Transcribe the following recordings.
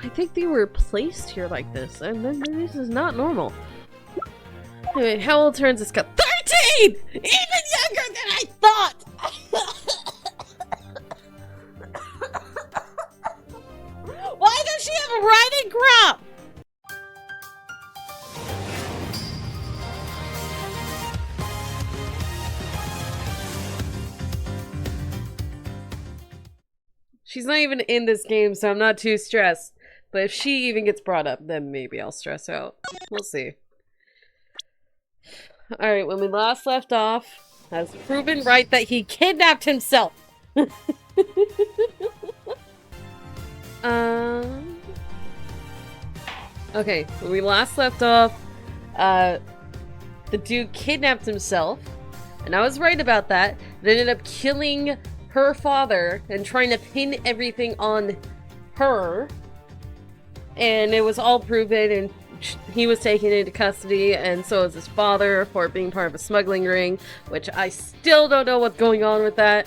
I think they were placed here like this, and then this is not normal. Anyway, how old turns this cup? 13! Even younger than I thought! Why does she have a riding crop? She's not even in this game, so I'm not too stressed. But if she even gets brought up, then maybe I'll stress out. We'll see. Alright, when we last left off, has proven right that he kidnapped himself. Okay, when we last left off, the dude kidnapped himself. And I was right about that. It ended up killing her father and trying to pin everything on her. And it was all proven, and he was taken into custody, and so was his father for being part of a smuggling ring, which I still don't know what's going on with that.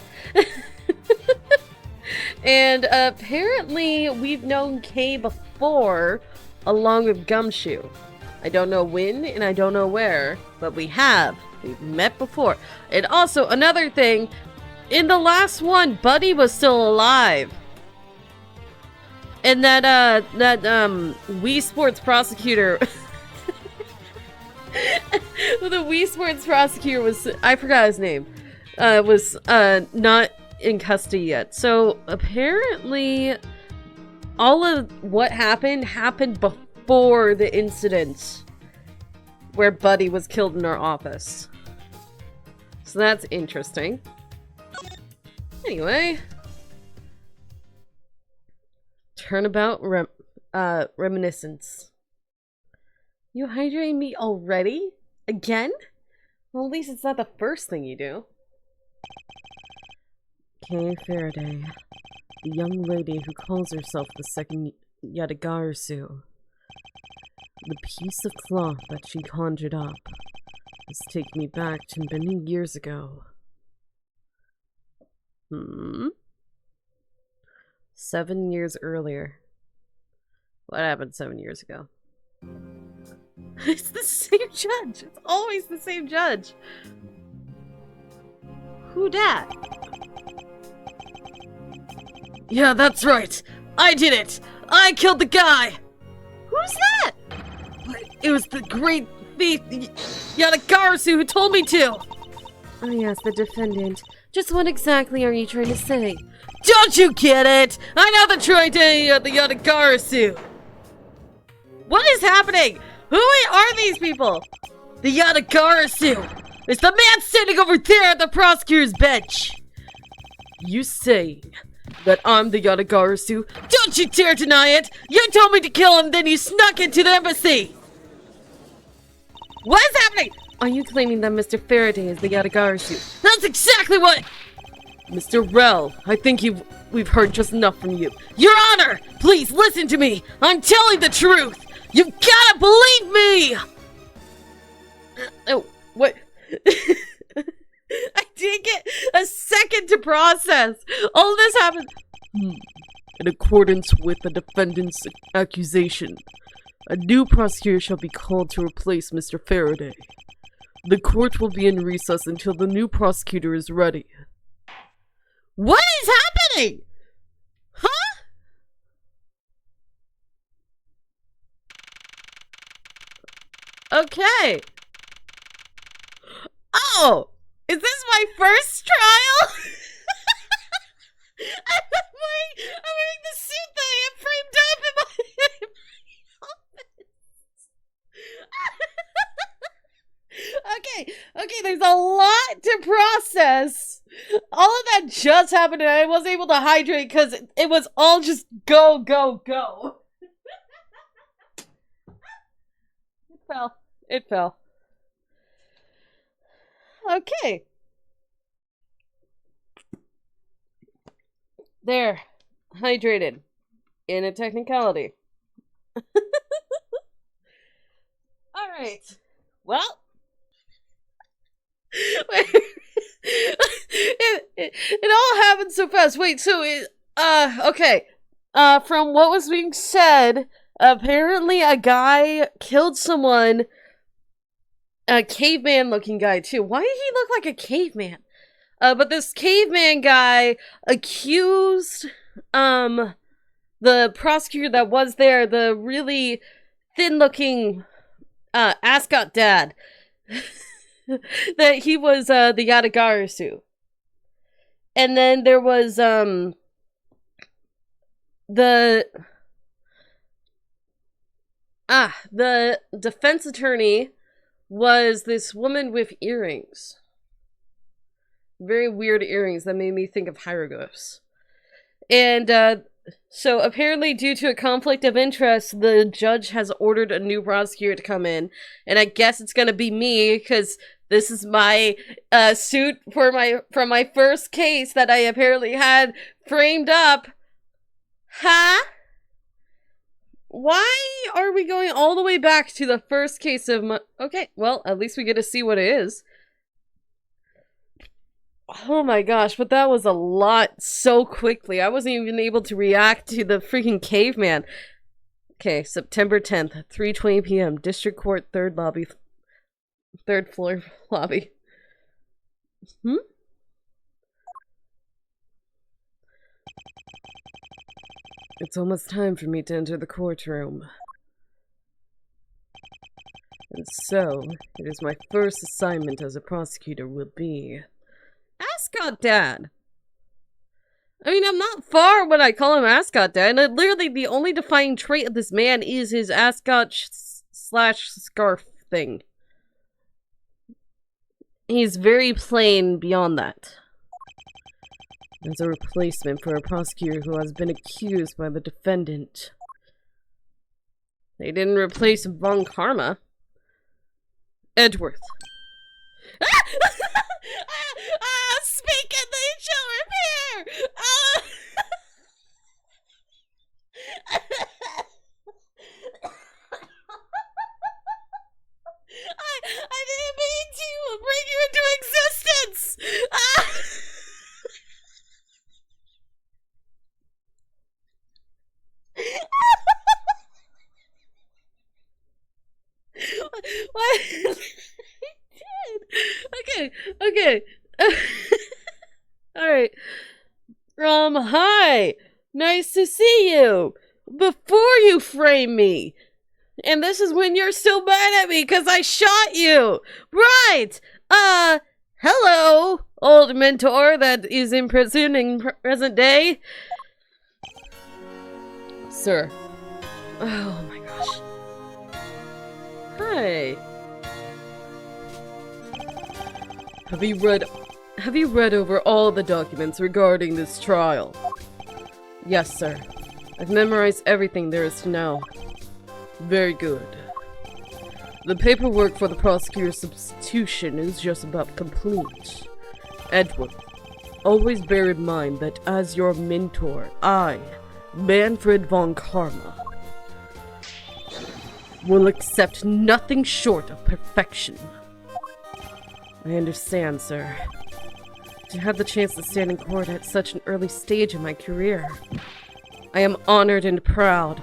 And apparently we've known Kay before, along with Gumshoe. I don't know when and I don't know where, but we have. We've met before. And also, another thing, in the last one, Buddy was still alive. And that Wii Sports prosecutor... the Wii Sports prosecutor was... I forgot his name. Was not in custody yet. So, apparently, all of what happened before the incident where Buddy was killed in our office. So that's interesting. Anyway... Turnabout reminiscence. You hydrating me already? Again? Well, at least it's not the first thing you do. Kay Faraday, the young lady who calls herself the second Yatagarasu. The piece of cloth that she conjured up has taken me back to many years ago. 7 years earlier. What happened 7 years ago? It's the same judge! It's always the same judge! Who dat? Yeah, that's right! I did it! I killed the guy! Who's that? It was the great thief Yatagarasu who told me to! Oh yes, the defendant. Just what exactly are you trying to say? Don't you get it? I know the true identity of the Yatagarasu! What is happening? Who are these people? The Yatagarasu! It's the man standing over there at the prosecutor's bench! You saying that I'm the Yatagarasu? Don't you dare deny it! You told me to kill him, then you snuck into the embassy! What is happening? Are you claiming that Mr. Faraday is the Yatagarasu? That's exactly what... Mr. Rel, I think we've heard just enough from you. Your Honor! Please listen to me! I'm telling the truth! You've gotta believe me! Oh, what? I didn't get a second to process! All this happened... In accordance with the defendant's accusation, a new prosecutor shall be called to replace Mr. Faraday. The court will be in recess until the new prosecutor is ready. What is happening? Huh? Okay. Oh! Is this my first trial? I'm wearing the suit that I have framed up in my office. Okay, there's a lot to process. All of that just happened and I wasn't able to hydrate because it was all just go, go, go. It fell. Okay. There. Hydrated. In a technicality. Alright. Well. It all happened so fast. Wait, so okay. from what was being said, apparently a guy killed someone, a caveman-looking guy, too. Why did he look like a caveman? But this caveman guy accused, the prosecutor that was there, the really thin-looking, ascot dad, that he was, the Yatagarasu. And then there was, the defense attorney was this woman with earrings. Very weird earrings that made me think of hieroglyphs. And, so apparently due to a conflict of interest, the judge has ordered a new prosecutor to come in. And I guess it's gonna be me, because this is my, suit from my first case that I apparently had framed up. Huh? Why are we going all the way back to the first case of my... Okay, well, at least we get to see what it is. Oh my gosh, but that was a lot so quickly. I wasn't even able to react to the freaking caveman. Okay, September 10th, 3:20 p.m. District Court, third floor lobby. It's almost time for me to enter the courtroom. And so, it is my first assignment as a prosecutor will be... Ascot Dad! I mean, I'm not far when I call him Ascot Dad, and literally the only defining trait of this man is his ascot slash scarf thing. He's very plain beyond that. As a replacement for a prosecutor who has been accused by the defendant. They didn't replace Von Karma. Edgeworth. Speak and they shall repair! I didn't mean to bring you into existence! What? I did. Okay. Alright. Hi! Nice to see you! Before you frame me! And this is when you're still mad at me because I shot you! Right! Hello, old mentor that is in prison in present day. Sir. Oh my gosh. Hi. Have you read over all the documents regarding this trial? Yes, sir. I've memorized everything there is to know. Very good. The paperwork for the prosecutor's substitution is just about complete. Edgeworth, always bear in mind that as your mentor, I, Manfred von Karma, will accept nothing short of perfection. I understand, sir. To have the chance to stand in court at such an early stage in my career, I am honored and proud.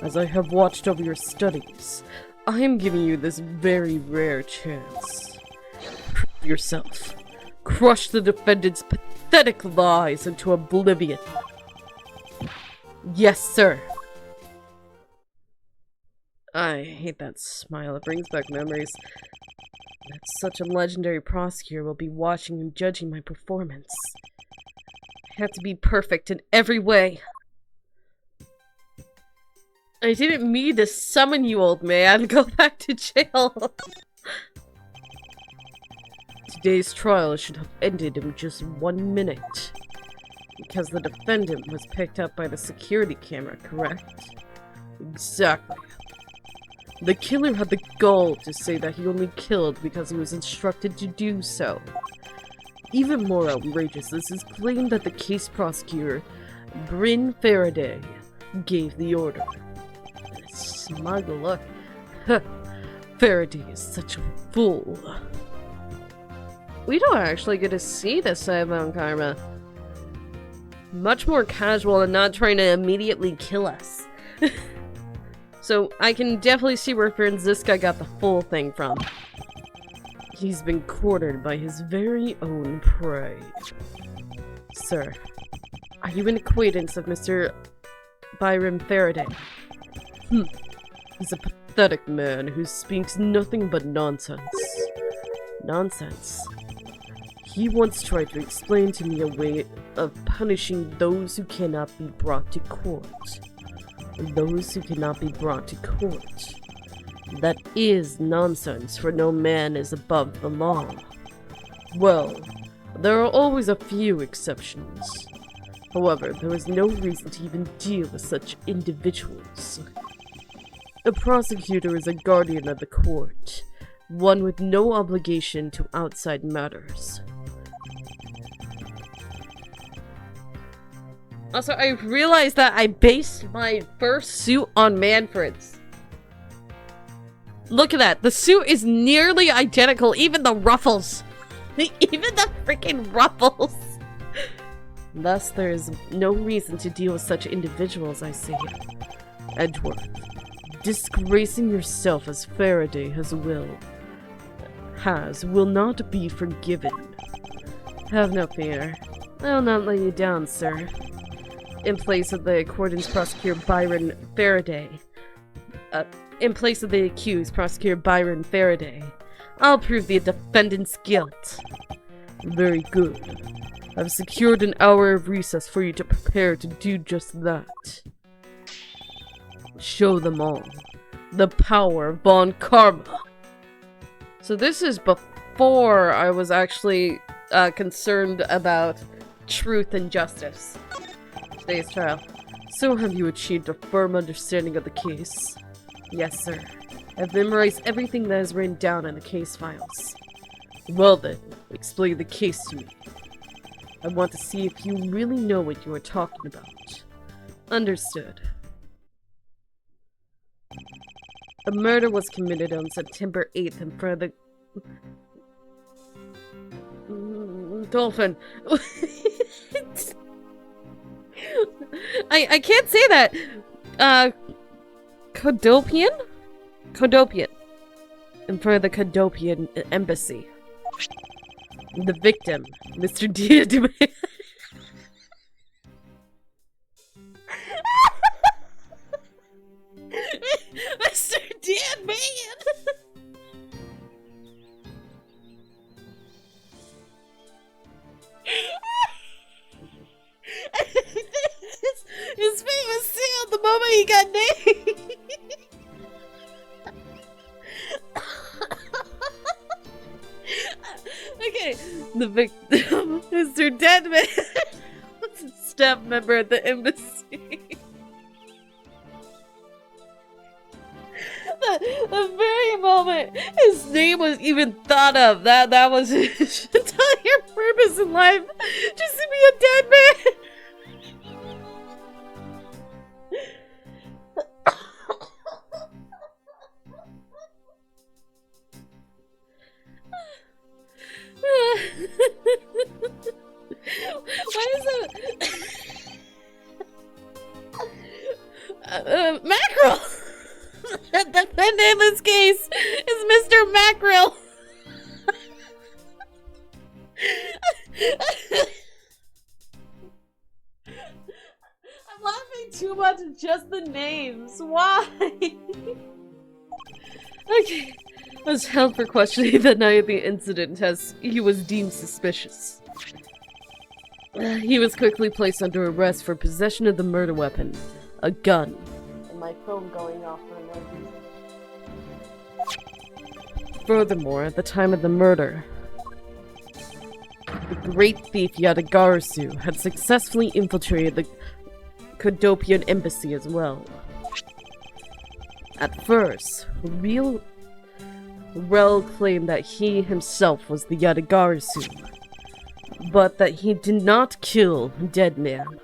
As I have watched over your studies, I am giving you this very rare chance. Prove yourself. Crush the defendant's pathetic lies into oblivion. Yes, sir. I hate that smile. It brings back memories. That such a legendary prosecutor will be watching and judging my performance. I have to be perfect in every way. I didn't mean to summon you, old man. Go back to jail. Today's trial should have ended in just 1 minute. Because the defendant was picked up by the security camera, correct? Exactly. The killer had the gall to say that he only killed because he was instructed to do so. Even more outrageous is his claim that the case prosecutor, Bryn Faraday, gave the order. Smug look. Faraday is such a fool. We don't actually get to see this side of Karma. much more casual and not trying to immediately kill us. So I can definitely see where Franziska got the full thing from. He's been cornered by his very own prey. Sir, are you an acquaintance of Mr. Byron Faraday? He's a pathetic man who speaks nothing but nonsense. Nonsense? He once tried to explain to me a way of punishing those who cannot be brought to court. Those who cannot be brought to court. That is nonsense, for no man is above the law. Well, there are always a few exceptions. However, there is no reason to even deal with such individuals. A prosecutor is a guardian of the court, one with no obligation to outside matters. Also, I realized that I based my first suit on Manfred's. Look at that. The suit is nearly identical, even the ruffles. Even the freaking ruffles. Thus, there is no reason to deal with such individuals, I see. Edgeworth, disgracing yourself as Faraday will not be forgiven. Have no fear. I will not let you down, sir. In place of the accordance prosecutor Byron Faraday. In place of the accused prosecutor Byron Faraday, I'll prove the defendant's guilt. Very good. I've secured an hour of recess for you to prepare to do just that. Show them all the power of Von Karma. So this is before I was actually concerned about truth and justice. Today's trial. So have you achieved a firm understanding of the case? Yes, sir. I've memorized everything that is written down in the case files. Well then, explain the case to me. I want to see if you really know what you are talking about. Understood. A murder was committed on September 8th in front of the... Dolphin. I can't say that. Codopian? Codopian. In front of the Codopian embassy. The victim, Mr. Diadem. Mr. Diadem. His face was sealed the moment he got named. Okay, the victim, Mr. Deadman, was a staff member at the embassy. The very moment his name was even thought of, that was his entire purpose in life, just to be a dead man. Why is it? Mackerel! The defendant in this case is Mr. Mackerel! I'm laughing too much at just the names. Why? Okay. Was held for questioning the night of the incident as he was deemed suspicious. He was quickly placed under arrest for possession of the murder weapon, a gun. And my phone going off for no reason. Furthermore, at the time of the murder, the great thief Yatagarasu had successfully infiltrated the Codopian embassy as well. At first, Rel claimed that he himself was the Yatagarasu, but that he did not kill Deadman.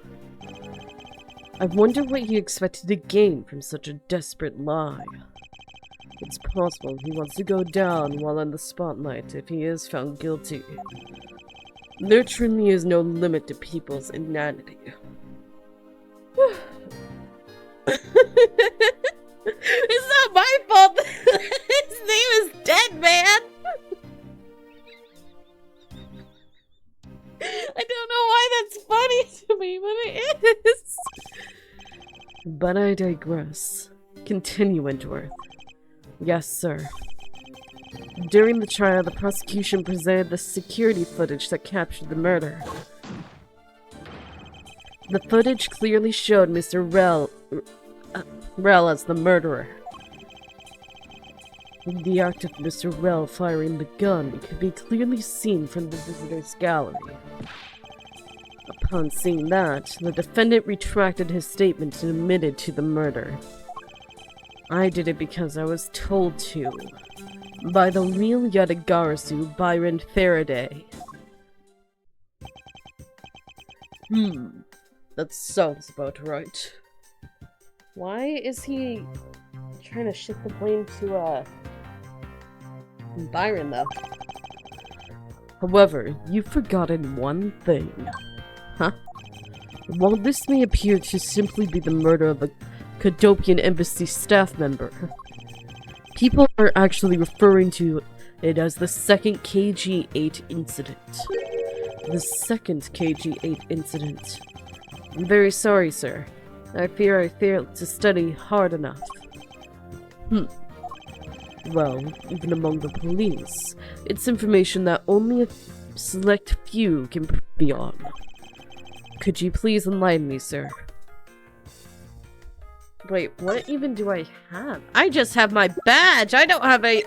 I wonder what he expected to gain from such a desperate lie. It's possible he wants to go down while in the spotlight if he is found guilty. There truly is no limit to people's inanity. But I digress. Continue, Edgeworth. Yes, sir. During the trial, the prosecution presented the security footage that captured the murder. The footage clearly showed Mr. Rell as the murderer. The act of Mr. Rell firing the gun could be clearly seen from the visitor's gallery. Upon seeing that, the defendant retracted his statement and admitted to the murder. I did it because I was told to. By the real Yatagarasu, Byron Faraday. That sounds about right. Why is he trying to shift the blame to, Byron, though? However, you've forgotten one thing. Huh? While this may appear to simply be the murder of a Cadopian embassy staff member, people are actually referring to it as the second KG-8 incident. The second KG-8 incident. I'm very sorry, sir. I fear I failed to study hard enough. Well, even among the police, it's information that only a select few can be on. Could you please enlighten me, sir? Wait, what even do I have? I just have my badge! I don't have a...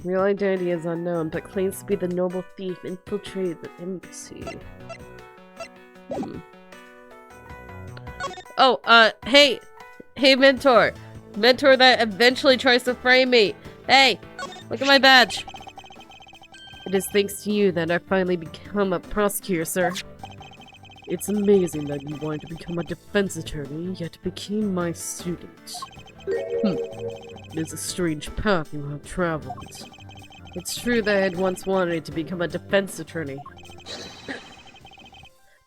Real identity is unknown, but claims to be the noble thief infiltrated the embassy. Oh, hey! Hey, mentor! Mentor that eventually tries to frame me! Hey! Look at my badge! It is thanks to you that I finally become a prosecutor, sir. It's amazing that you wanted to become a defense attorney, yet became my student. It is a strange path you have traveled. It's true that I had once wanted to become a defense attorney.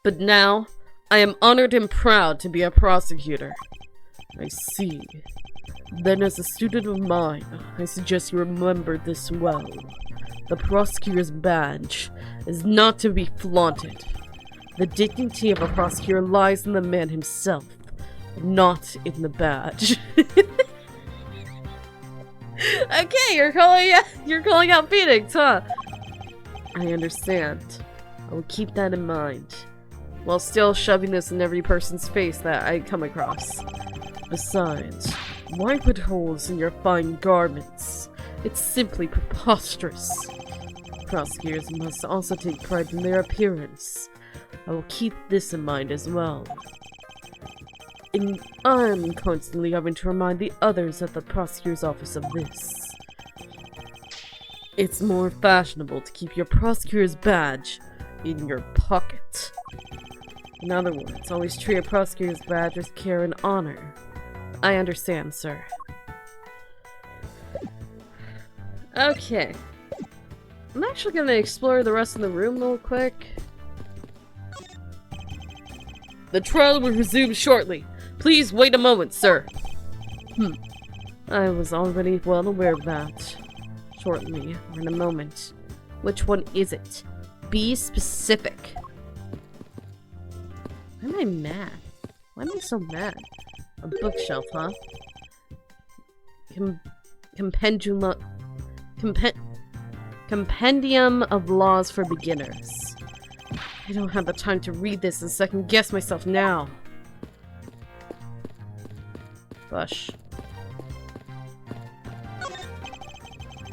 But now, I am honored and proud to be a prosecutor. I see. Then as a student of mine, I suggest you remember this well. The prosecutor's badge is not to be flaunted. The dignity of a prosecutor lies in the man himself, not in the badge. Okay, you're calling out Phoenix, huh? I understand. I will keep that in mind, while still shoving this in every person's face that I come across. Besides, why put holes in your fine garments? It's simply preposterous. Prosecutors must also take pride in their appearance. I will keep this in mind as well. And I'm constantly having to remind the others at the prosecutor's office of this. It's more fashionable to keep your prosecutor's badge in your pocket. In other words, always treat a prosecutor's badge with care and honor. I understand, sir. Okay. I'm actually gonna explore the rest of the room real quick. The trial will resume shortly. Please wait a moment, sir. I was already well aware of that. Shortly, or in a moment. Which one is it? Be specific. Why am I mad? Why am I so mad? A bookshelf, huh? Compendium of laws for beginners. I don't have the time to read this and second guess myself now. Bush.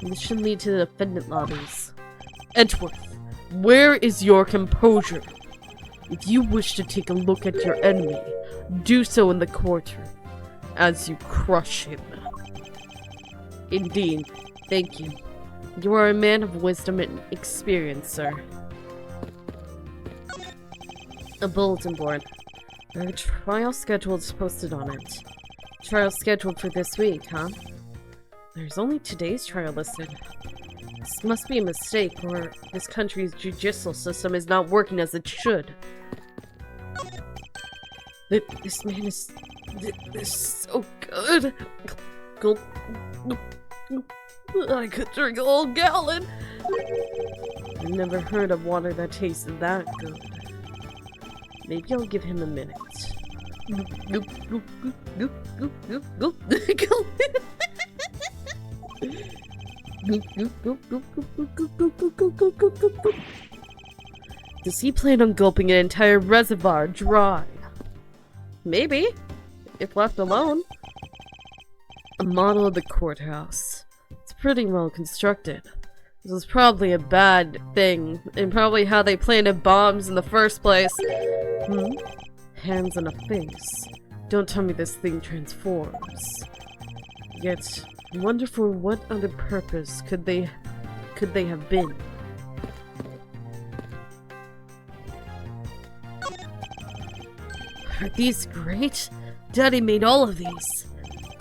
This should lead to the defendant lobbies. Edgeworth, where is your composure? If you wish to take a look at your enemy, do so in the courtroom, as you crush him. Indeed, thank you. You are a man of wisdom and experience, sir. A bulletin board. Our trial schedule is posted on it. Trial scheduled for this week, huh? There's only today's trial listed. This must be a mistake, or this country's judicial system is not working as it should. This man is so good. I could drink a whole gallon. I've never heard of water that tasted that good. Maybe I'll give him a minute. Does he plan on gulping an entire reservoir dry? Maybe, if left alone. A model of the courthouse. It's pretty well constructed. This was probably a bad thing, and probably how they planted bombs in the first place. Hands on a face. Don't tell me this thing transforms. Yet, I wonder for what other purpose could they have been? Are these great? Daddy made all of these.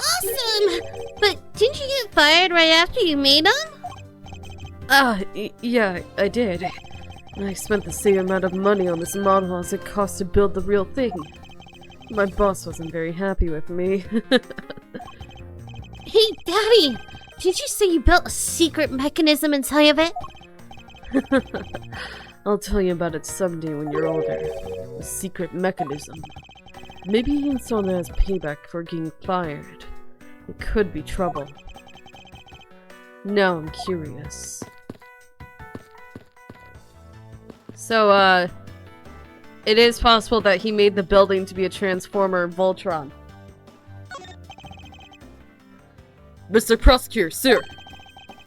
Awesome! But didn't you get fired right after you made them? Yeah, I did. I spent the same amount of money on this model as it cost to build the real thing. My boss wasn't very happy with me. Hey, Daddy! Did you say you built a secret mechanism inside of it? I'll tell you about it someday when you're older. A secret mechanism. Maybe you saw that as payback for getting fired. It could be trouble. Now I'm curious. So, it is possible that he made the building to be a Transformer Voltron. Mr. Prosecutor, sir!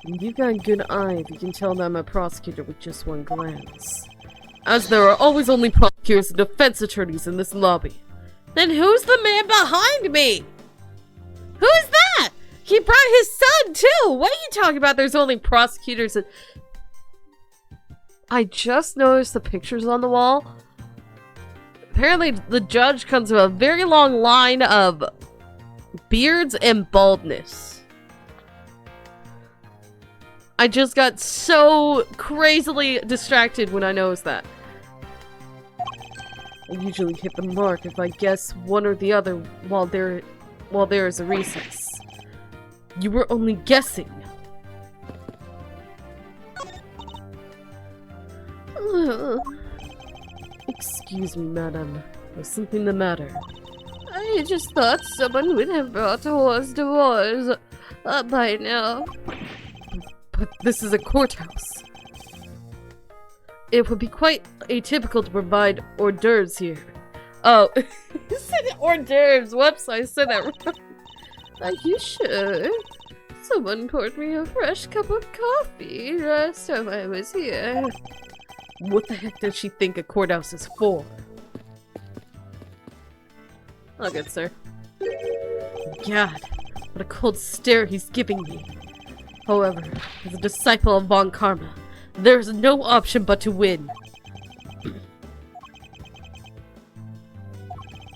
You've got a good eye if you can tell that I'm a prosecutor with just one glance. As there are always only prosecutors and defense attorneys in this lobby. Then who's the man behind me? Who is that? He brought his son too! What are you talking about? There's only prosecutors and... I just noticed the pictures on the wall. Apparently the judge comes with a very long line of beards and baldness. I just got so crazily distracted when I noticed that. I usually hit the mark if I guess one or the other while there is a recess. You were only guessing. Excuse me, madam. There's something the matter. I just thought someone would have brought horse divorce by now. But this is a courthouse. It would be quite atypical to provide hors d'oeuvres here. Oh, you said hors d'oeuvres. Whoops, I said that wrong. Are you sure? Someone poured me a fresh cup of coffee last time I was here. What the heck does she think a courthouse is for? Oh, good sir. God, what a cold stare he's giving me. However, as a disciple of Von Karma, there is no option but to win.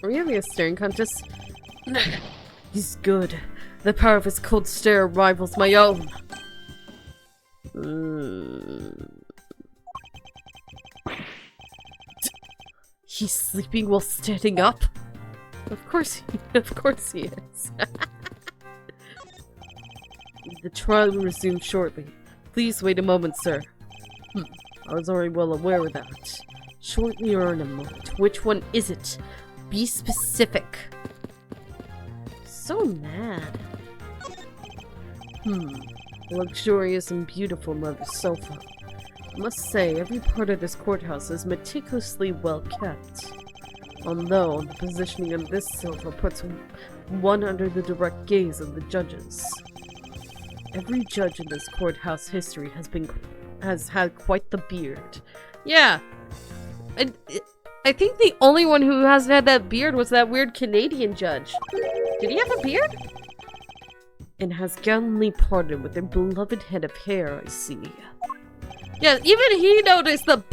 Are we having a staring contest? He's good. The power of his cold stare rivals my own. He's sleeping while standing up? Of course he is. The trial will resume shortly. Please wait a moment, sir. I was already well aware of that. Shortly or in a moment. Which one is it? Be specific. So mad. Luxurious and beautiful leather sofa. I must say, every part of this courthouse is meticulously well kept. Although, the positioning of this sofa puts one under the direct gaze of the judges. Every judge in this courthouse history has had quite the beard. Yeah. I think the only one who hasn't had that beard was that weird Canadian judge. Did he have a beard? And has gallantly parted with their beloved head of hair, I see. Yeah, even he noticed the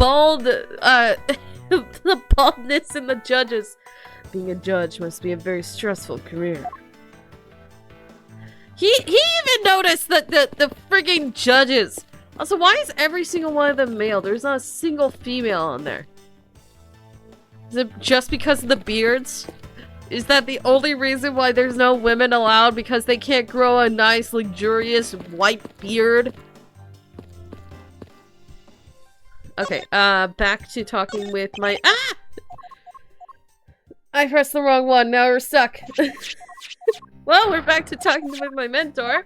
the baldness in the judges. Being a judge must be a very stressful career. He even noticed that the frigging judges. Also, why is every single one of them male? There's not a single female on there. Is it just because of the beards? Is that the only reason why there's no women allowed? Because they can't grow a nice, luxurious white beard? Okay, back to talking with my- I pressed the wrong one, now we're stuck. Well, we're back to talking with my mentor.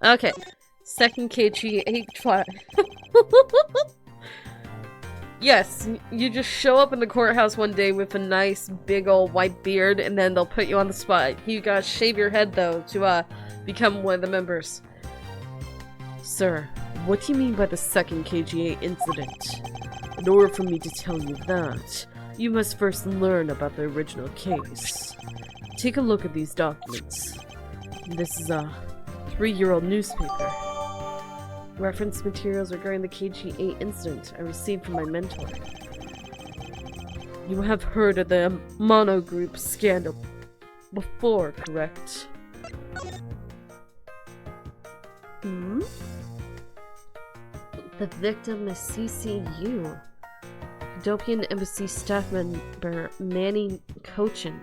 Okay, second KG8 trial. Yes, you just show up in the courthouse one day with a nice big old white beard and then they'll put you on the spot. You gotta shave your head though to become one of the members. Sir, what do you mean by the second KGA incident? In order for me to tell you that, you must first learn about the original case. Take a look at these documents. This is a 3-year-old newspaper. Reference materials regarding the KG8 incident I received from my mentor. You have heard of the Mono Group scandal before, correct? Hmm? The victim is CCU. Dopian Embassy staff member Manny Cochin.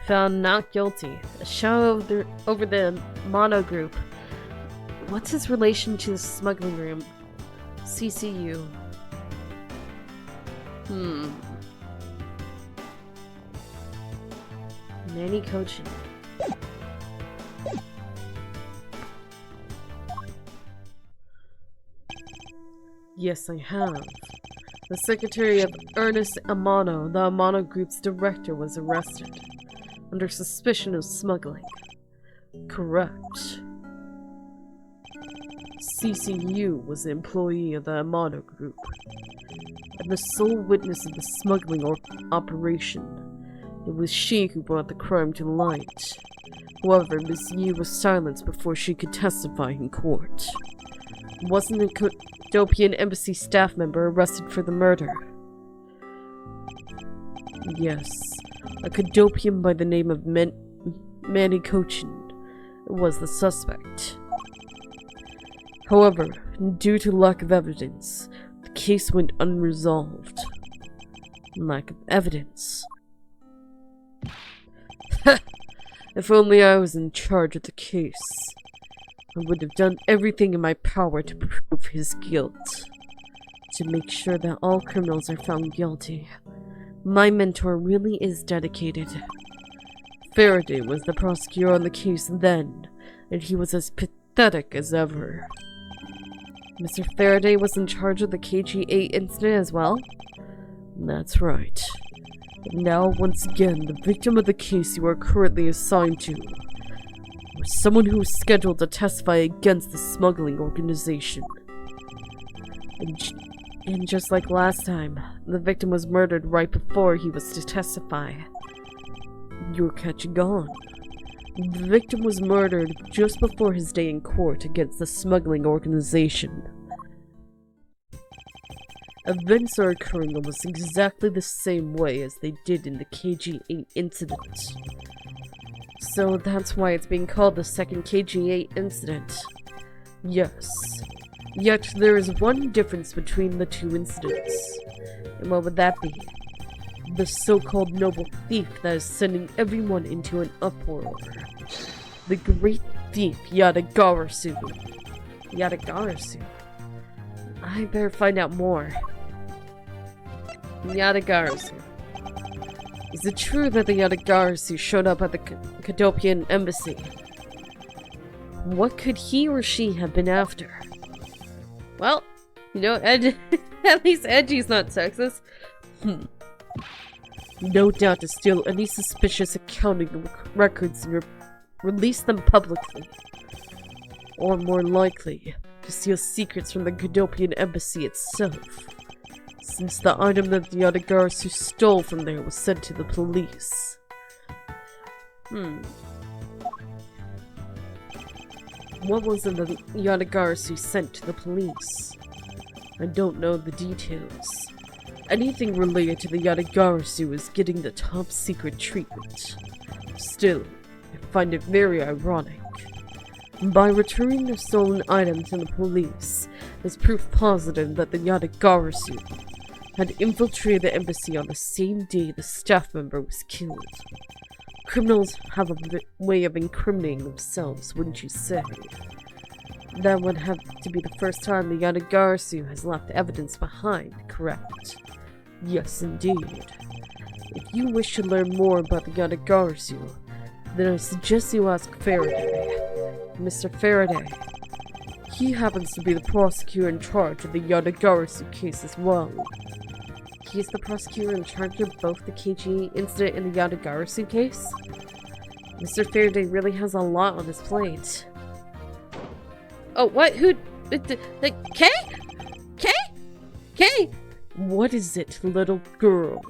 Found not guilty. A show over the Mono Group. What's his relation to the smuggling room? CCU. Manny Cochin. Yes, I have. The secretary of Ernest Amano, the Amano Group's director, was arrested under suspicion of smuggling. Correct. CCU was an employee of the Amano Group, and the sole witness of the smuggling operation. It was she who brought the crime to light. However, Miss Yu was silenced before she could testify in court. Wasn't a Dopian Embassy staff member arrested for the murder? Yes, a Cadopian by the name of Manny Cochin was the suspect. However, due to lack of evidence, the case went unresolved. Lack of evidence. If only I was in charge of the case. I would have done everything in my power to prove his guilt. To make sure that all criminals are found guilty. My mentor really is dedicated. Faraday was the prosecutor on the case then, and he was as pathetic as ever. Mr. Faraday was in charge of the KG8 incident as well? That's right. And now, once again, the victim of the case you are currently assigned to was someone who was scheduled to testify against the smuggling organization. And just like last time, the victim was murdered right before he was to testify. You're catching on. The victim was murdered just before his day in court against the smuggling organization. Events are occurring almost exactly the same way as they did in the KG8 incident. So that's why it's being called the second KG8 incident. Yes. Yet there is one difference between the two incidents. And what would that be? The so-called noble thief that is sending everyone into an uproar. The great thief Yatagarasu. Yatagarasu? I better find out more. Yatagarasu. Is it true that the Yatagarasu showed up at the Cadopian Embassy? What could he or she have been after? Well, you know, at least Edgy's not sexist. No doubt to steal any suspicious accounting records and release them publicly. Or more likely, to steal secrets from the Cadopian Embassy itself, since the item that the Yatagarasu stole from there was sent to the police. What was it that the Yatagarasu sent to the police? I don't know the details. Anything related to the Yatagarasu is getting the top secret treatment. Still, I find it very ironic. By returning the stolen item to the police is proof positive that the Yatagarasu had infiltrated the embassy on the same day the staff member was killed. Criminals have a way of incriminating themselves, wouldn't you say? That would have to be the first time the Yatagarasu has left evidence behind, correct? Yes, indeed. If you wish to learn more about the Yatagarasu, then I suggest you ask Faraday. Mr. Faraday. He happens to be the prosecutor in charge of the Yatagarasu case as well. He's the prosecutor in charge of both the KG incident and the Yatagarasu case? Mr. Faraday really has a lot on his plate. Oh, what? Who? The Kay? Kay? Kay? What is it, little girl?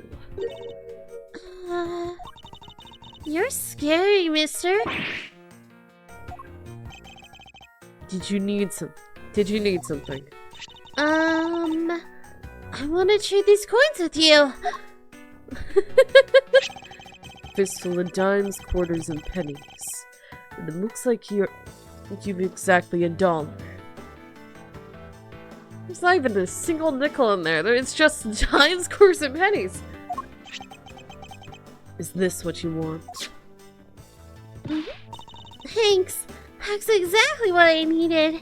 You're scary, mister. Did you need something? I want to trade these coins with you. Fistful of dimes, quarters, and pennies. And it looks like you've exactly $1. There's not even a single nickel in there. It's just dimes, quarters, and pennies. Is this what you want? Thanks. That's exactly what I needed.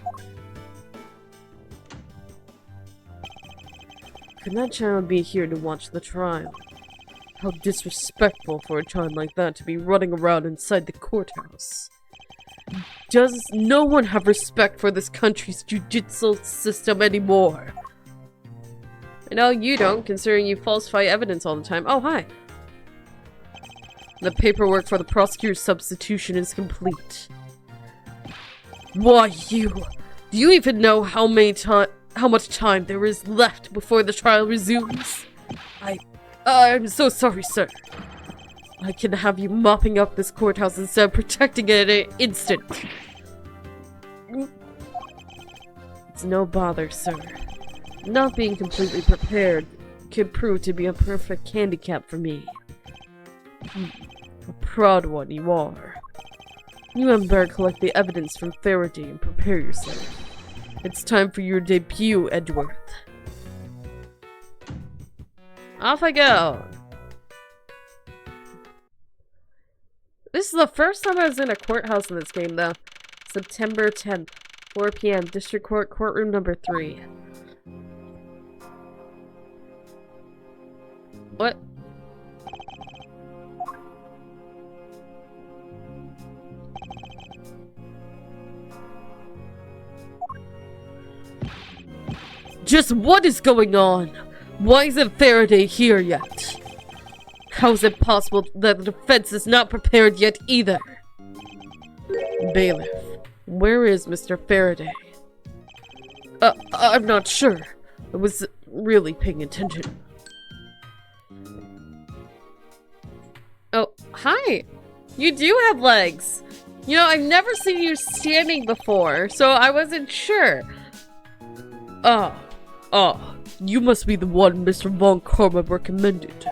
Could that child be here to watch the trial? How disrespectful for a child like that to be running around inside the courthouse. Does no one have respect for this country's judicial system anymore? I know you don't, considering you falsify evidence all the time. Oh, hi. The paperwork for the prosecutor's substitution is complete. Why, you? Do you even know how much time there is left before the trial resumes? I'm so sorry, sir. I can have you mopping up this courthouse instead of protecting it in an instant. It's no bother, sir. Not being completely prepared could prove to be a perfect handicap for me. A proud one you are. You had better collect the evidence from Faraday and prepare yourself. It's time for your debut, Edgeworth. Off I go. This is the first time I was in a courthouse in this game, though. September 10th, 4 p.m., District Court, courtroom number 3. What? Just what is going on? Why isn't Faraday here yet? How is it possible that the defense is not prepared yet either? Bailiff, where is Mr. Faraday? I'm not sure. I was really paying attention. Oh, hi! You do have legs! You know, I've never seen you standing before, so I wasn't sure. You must be the one Mr. Von Karma recommended.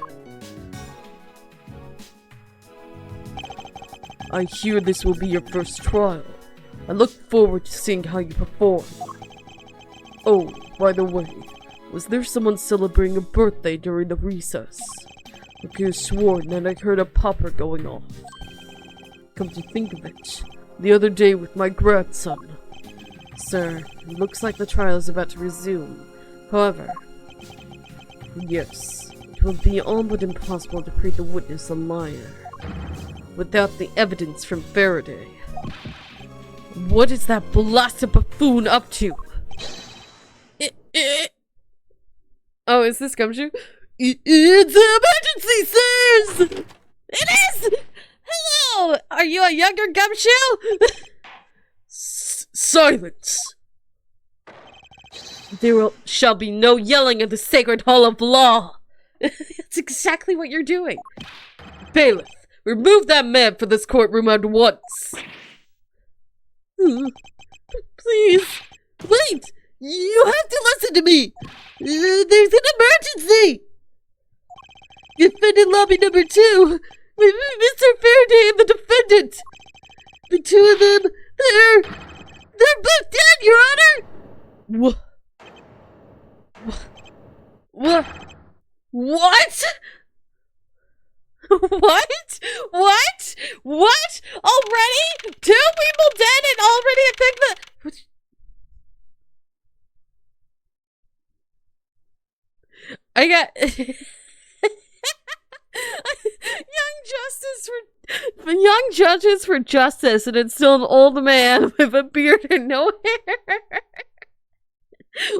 I hear this will be your first trial. I look forward to seeing how you perform. Oh, by the way, was there someone celebrating a birthday during the recess? I could have sworn that I heard a popper going off. Come to think of it, the other day with my grandson. Sir, it looks like the trial is about to resume. However, yes, it will be all but impossible to prove the witness a liar without the evidence from Faraday. What is that blasted buffoon up to? Oh, is this Gumshoe? It's an emergency, sirs! It is! Hello! Are you a younger Gumshoe? Silence! There shall be no yelling in the sacred hall of law! That's exactly what you're doing. Bailiff, remove that man from this courtroom at once! Please! Wait! You have to listen to me! There's an emergency! Defendant lobby number 2! Mr. Faraday and the defendant! The two of them, they're both dead, Your Honor! What? What? What? What? What? Already? 2 people dead and already I think that... I got... Young judges for justice, and it's still an old man with a beard and no hair.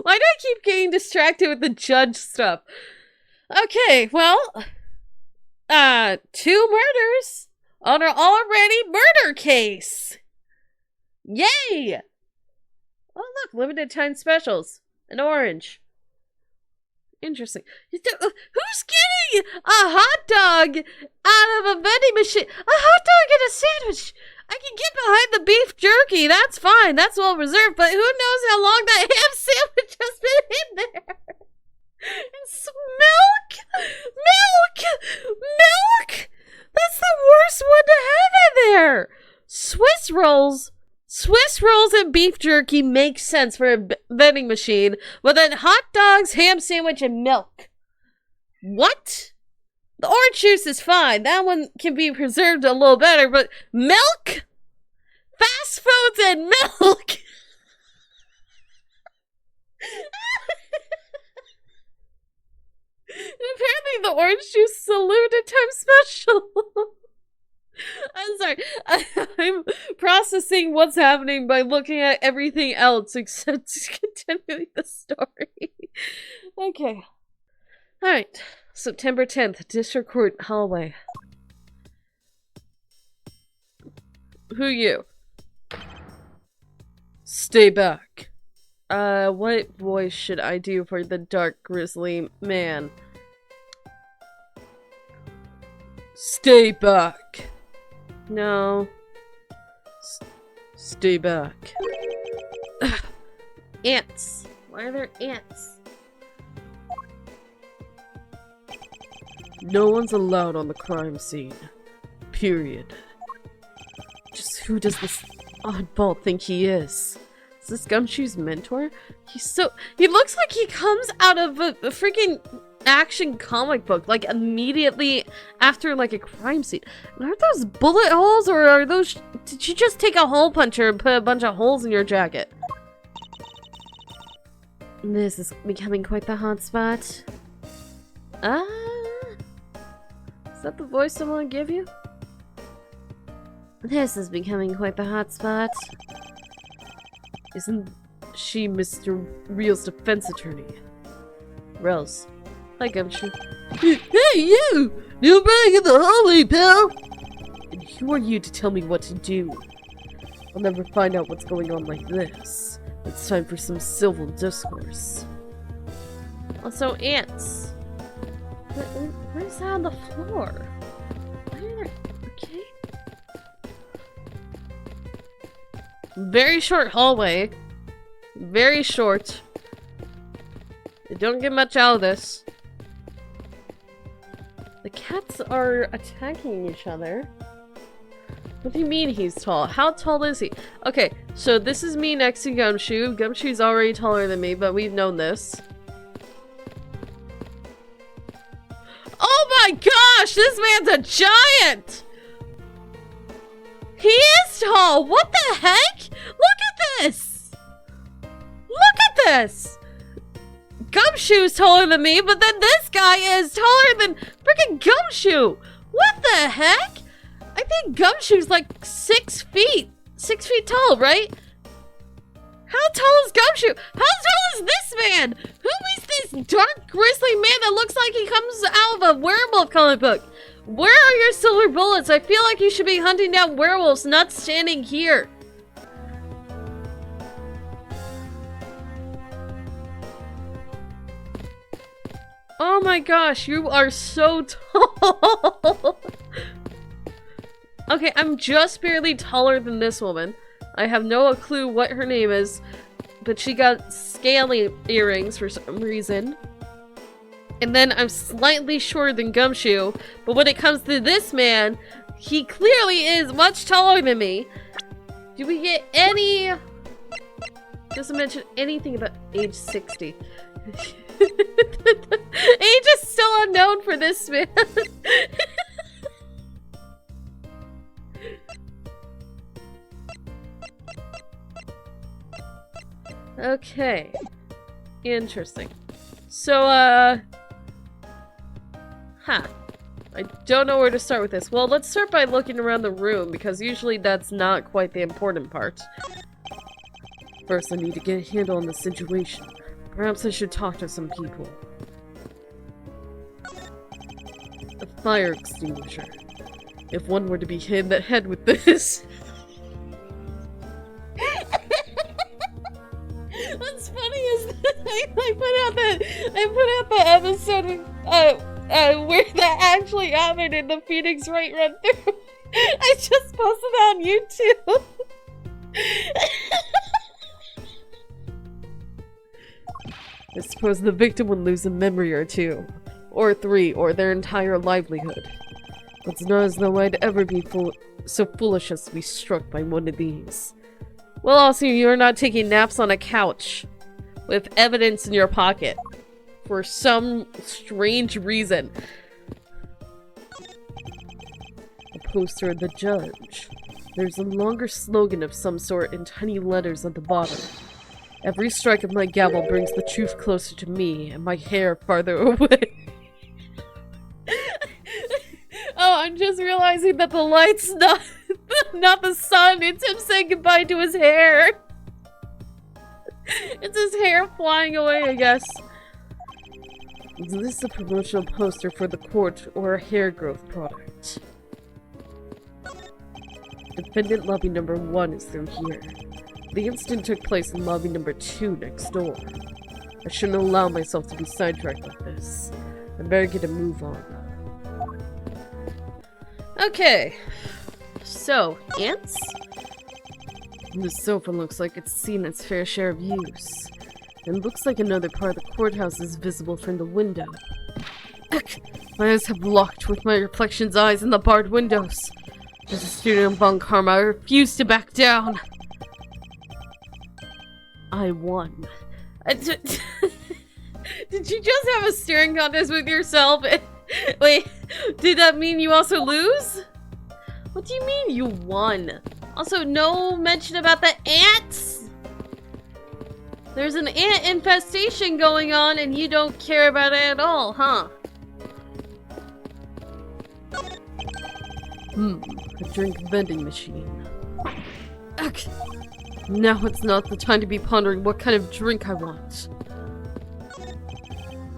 Why do I keep getting distracted with the judge stuff? Okay, well, 2 murders on an already murder case. Yay! Oh look, limited time specials. An orange. Interesting. Who's getting a hot dog out of a vending machine? A hot dog and a sandwich. I can get behind the beef jerky. That's fine. That's well reserved. But who knows how long that ham sandwich has been in there? It's milk. That's the worst one to have in there. Swiss rolls and beef jerky make sense for a vending machine, but then hot dogs, ham sandwich, and milk. What? The orange juice is fine. That one can be preserved a little better, but milk? Fast foods and milk? Apparently the orange juice is a limited time special. I'm sorry. I'm processing what's happening by looking at everything else except continuing the story. Okay. Alright. September 10th, District Court hallway. Who you? Stay back. What voice should I do for the dark, grisly man? Stay back. No. Stay back. Ugh. Ants. Why are there ants? No one's allowed on the crime scene. Period. Just who does this oddball think he is? Is this Gumshoe's mentor? He looks like he comes out of a freaking action comic book, like immediately after like a crime scene. Aren't those bullet holes, or are those... Did you just take a hole puncher and put a bunch of holes in your jacket? This is becoming quite the hot spot. Is that the voice I want to give you? This is becoming quite the hot spot. Isn't she Mr. Real's defense attorney? Rels. Hi, Gumshoe. Hey, you! You're back in the hallway, pal! And who are you to tell me what to do? I'll never find out what's going on like this. It's time for some civil discourse. Also, ants. Where's that on the floor? Okay. Very short hallway. Very short. You don't get much out of this. The cats are attacking each other. What do you mean he's tall? How tall is he? Okay, so this is me next to Gumshoe. Gumshoe's already taller than me, but we've known this. Oh my gosh! This man's a giant! He is tall! What the heck? Look at this! Look at this! Gumshoe's taller than me, but then this guy is taller than freaking Gumshoe! What the heck? I think Gumshoe's like 6 feet. 6 feet tall, right? How tall is Gumshoe? How tall is this man? Who is this dark, grisly man that looks like he comes out of a werewolf comic book? Where are your silver bullets? I feel like you should be hunting down werewolves, not standing here. Oh my gosh, you are so tall. Okay, I'm just barely taller than this woman. I have no clue what her name is, but she got scaly earrings for some reason. And then I'm slightly shorter than Gumshoe, but when it comes to this man, he clearly is much taller than me. Do we get any... Doesn't mention anything about age 60. Age is still unknown for this man. Okay. Interesting. So, I don't know where to start with this. Well, let's start by looking around the room, because usually that's not quite the important part. First, I need to get a handle on the situation. Perhaps I should talk to some people. A fire extinguisher. If one were to be hit in the head with this... What's funny is that I put out the episode where that actually happened in the Phoenix Wright run through. I just posted that on YouTube. I suppose the victim would lose a memory or two, or three, or their entire livelihood. It's not as though I'd ever be so foolish as to be struck by one of these. Well, also, you're not taking naps on a couch with evidence in your pocket for some strange reason. A poster of the judge. There's a longer slogan of some sort in tiny letters at the bottom. Every strike of my gavel brings the truth closer to me and my hair farther away. Oh, I'm just realizing that the light's not the sun. It's him saying goodbye to his hair. It's his hair flying away, I guess. Is this a promotional poster for the court or a hair growth product? Defendant lobby number 1 is through here. The incident took place in lobby number 2 next door. I shouldn't allow myself to be sidetracked like this. I better get a move on. Okay. So, ants? This sofa looks like it's seen its fair share of use. It looks like another part of the courthouse is visible from the window. My eyes have locked with my reflection's eyes in the barred windows. As a student of Von Karma, I refuse to back down. I won. Did you just have a staring contest with yourself? Wait, did that mean you also lose? What do you mean you won? Also, no mention about the ants? There's an ant infestation going on and you don't care about it at all, huh? A drink vending machine. Ugh. Now it's not the time to be pondering what kind of drink I want.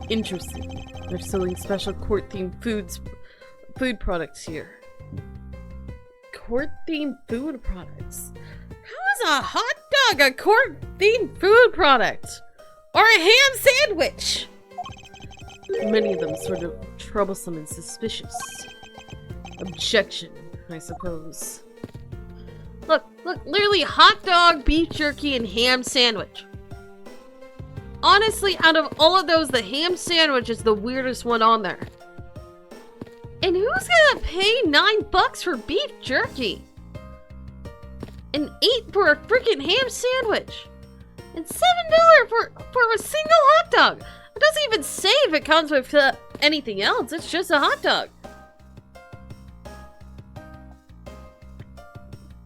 Interesting. They're selling special court-themed food products here. Court-themed food products? How is a hot dog a court-themed food product? Or a ham sandwich? Many of them sort of troublesome and suspicious. Objection, I suppose. Look, literally hot dog, beef jerky, and ham sandwich. Honestly, out of all of those, the ham sandwich is the weirdest one on there. And who's gonna pay $9 for beef jerky? And $8 for a freaking ham sandwich? And $7 for a single hot dog? It doesn't even say if it comes with anything else, it's just a hot dog.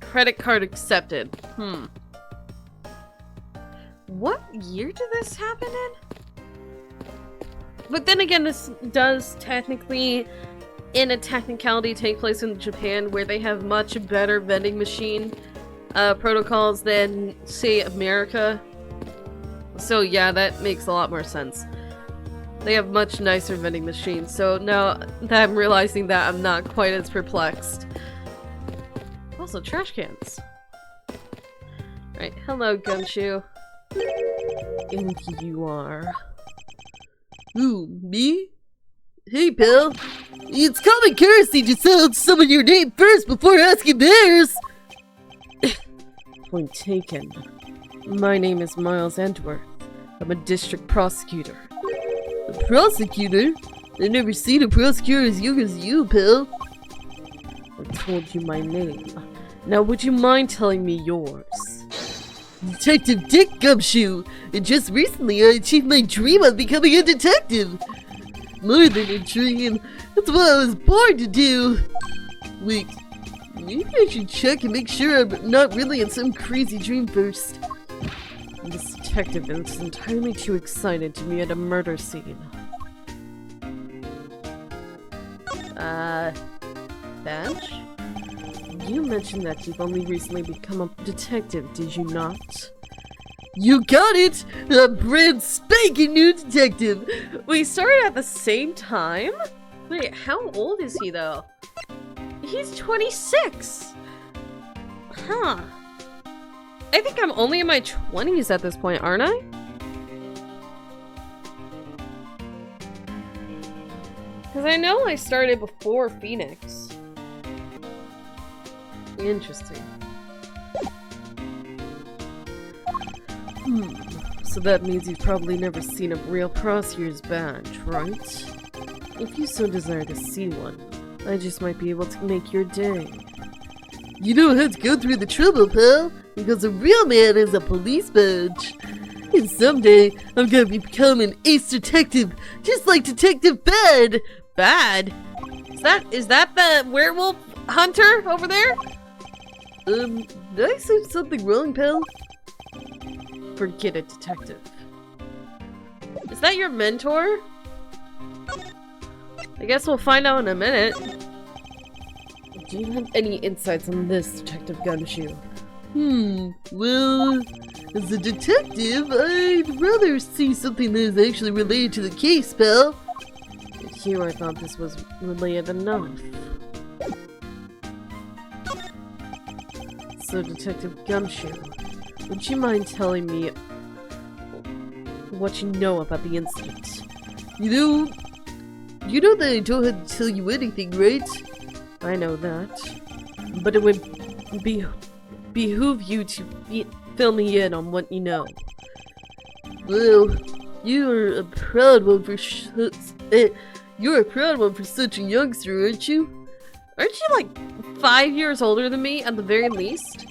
Credit card accepted. What year did this happen in? But then again, this does technically, in a technicality, take place in Japan, where they have much better vending machine protocols than, say, America. So yeah, that makes a lot more sense. They have much nicer vending machines, so now that I'm realizing that, I'm not quite as perplexed. Also, trash cans. Right, hello, Gumshoe. And you are... Who, me? Hey, pal. It's common courtesy to sound someone your name first before asking theirs. Point taken. My name is Miles Edgeworth. I'm a district prosecutor. A prosecutor? I've never seen a prosecutor as young as you, pal. I told you my name. Now would you mind telling me yours? Detective Dick Gumshoe, and just recently I achieved my dream of becoming a detective. more than a dream. That's what I was born to do. Wait, maybe I should check and make sure I'm not really in some crazy dream first. This detective is entirely too excited to be at a murder scene. Badge? You mentioned that you've only recently become a detective, did you not? You got it! A brand spanking new detective! We started at the same time? Wait, how old is he though? He's 26! Huh. I think I'm only in my 20s at this point, aren't I? Because I know I started before Phoenix. Interesting. So that means you've probably never seen a real prosecutor's badge, right? If you so desire to see one, I just might be able to make your day. You don't have to go through the trouble, pal, because a real man has a police badge. And someday, I'm gonna become an ace detective, just like Detective Bad! Bad? Is that the werewolf hunter over there? Did I say something wrong, pal? Forget it, detective. Is that your mentor? I guess we'll find out in a minute. Do you have any insights on this, Detective Gumshoe? Well, as a detective, I'd rather see something that is actually related to the case, pal. Here I thought this was related enough. So, Detective Gumshoe, would you mind telling me what you know about the incident? You know that I don't have to tell you anything, right? I know that. But it would behoove you to fill me in on what you know. Well, you're a proud one for you're a proud one for such a youngster, aren't you? Aren't you like 5 years older than me at the very least?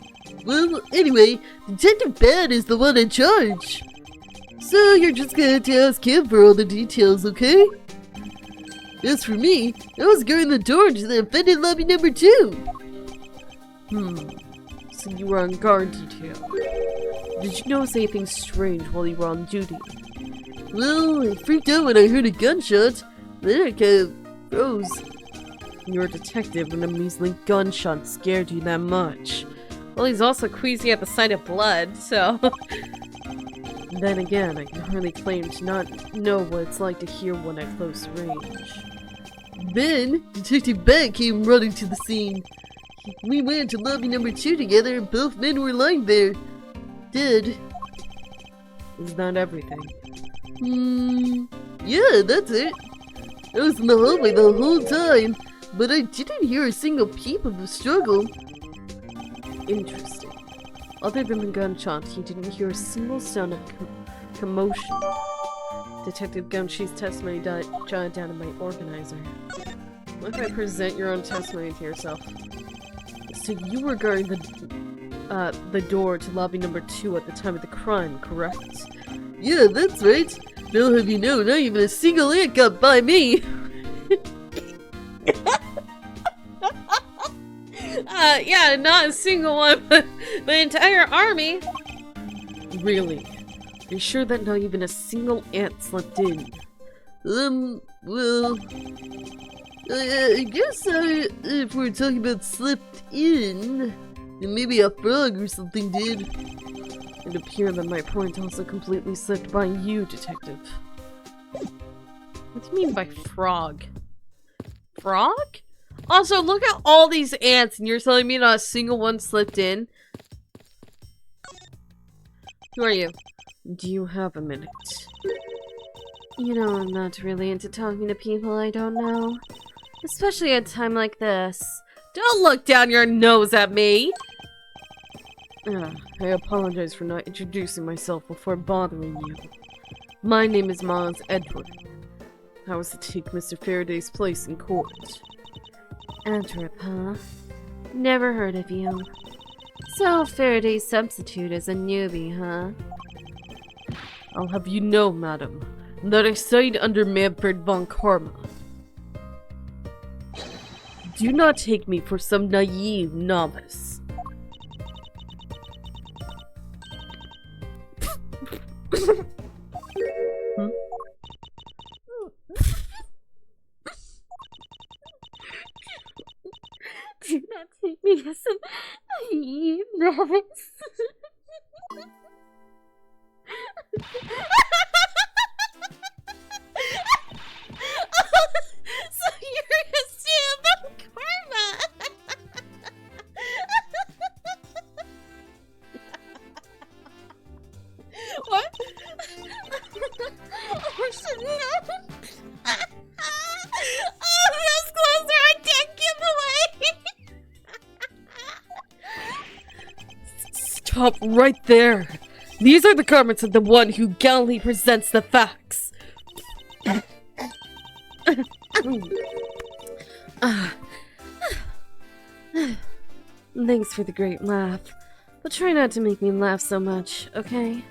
Well, anyway, Detective Bad is the one in charge. So you're just gonna have to ask him for all the details, okay? As for me, I was guarding the door to the offended lobby number 2. So you were on guard detail. Did you notice anything strange while you were on duty? Well, I freaked out when I heard a gunshot. Then I kind of froze. You're a detective and a measly gunshot scared you that much. Well, he's also queasy at the sight of blood, so... Then again, I can hardly claim to not know what it's like to hear one at close range. Then, Detective Bad came running to the scene. We went to lobby number 2 together and both men were lying there. Dead. Is that everything? Yeah, that's it. I was in the hallway the whole time, but I didn't hear a single peep of the struggle. Interesting. Other than the gunshot, he didn't hear a single sound of commotion. Detective Gumshoe's testimony jotted down in my organizer. What if I present your own testimony to yourself? So you were guarding the door to lobby number 2 at the time of the crime, correct? Yeah, that's right. Now have you know, not even a single ant got by me. Yeah, not a single one, but the entire army. Really? You're sure that not even a single ant slept in? Well... I guess if we're talking about slept in, then maybe a frog or something did. It appeared that my point also completely slipped by you, Detective. What do you mean by frog? Frog? Also, look at all these ants and you're telling me not a single one slipped in? Who are you? Do you have a minute? You know, I'm not really into talking to people I don't know. Especially at a time like this. Don't look down your nose at me! I apologize for not introducing myself before bothering you. My name is Miles Edgeworth. I was to take Mr. Faraday's place in court. Edgeworth, huh? Never heard of you. So Faraday's substitute is a newbie, huh? I'll have you know, madam, that I studied under Manfred von Karma. Do not take me for some naive novice. Do not take me as some naive novice. So you're a student of karma! What? Oh, shit, no! Oh, those clothes are a dead giveaway! Stop right there! These are the garments of the one who gallantly presents the facts. Thanks for the great laugh, but try not to make me laugh so much, okay?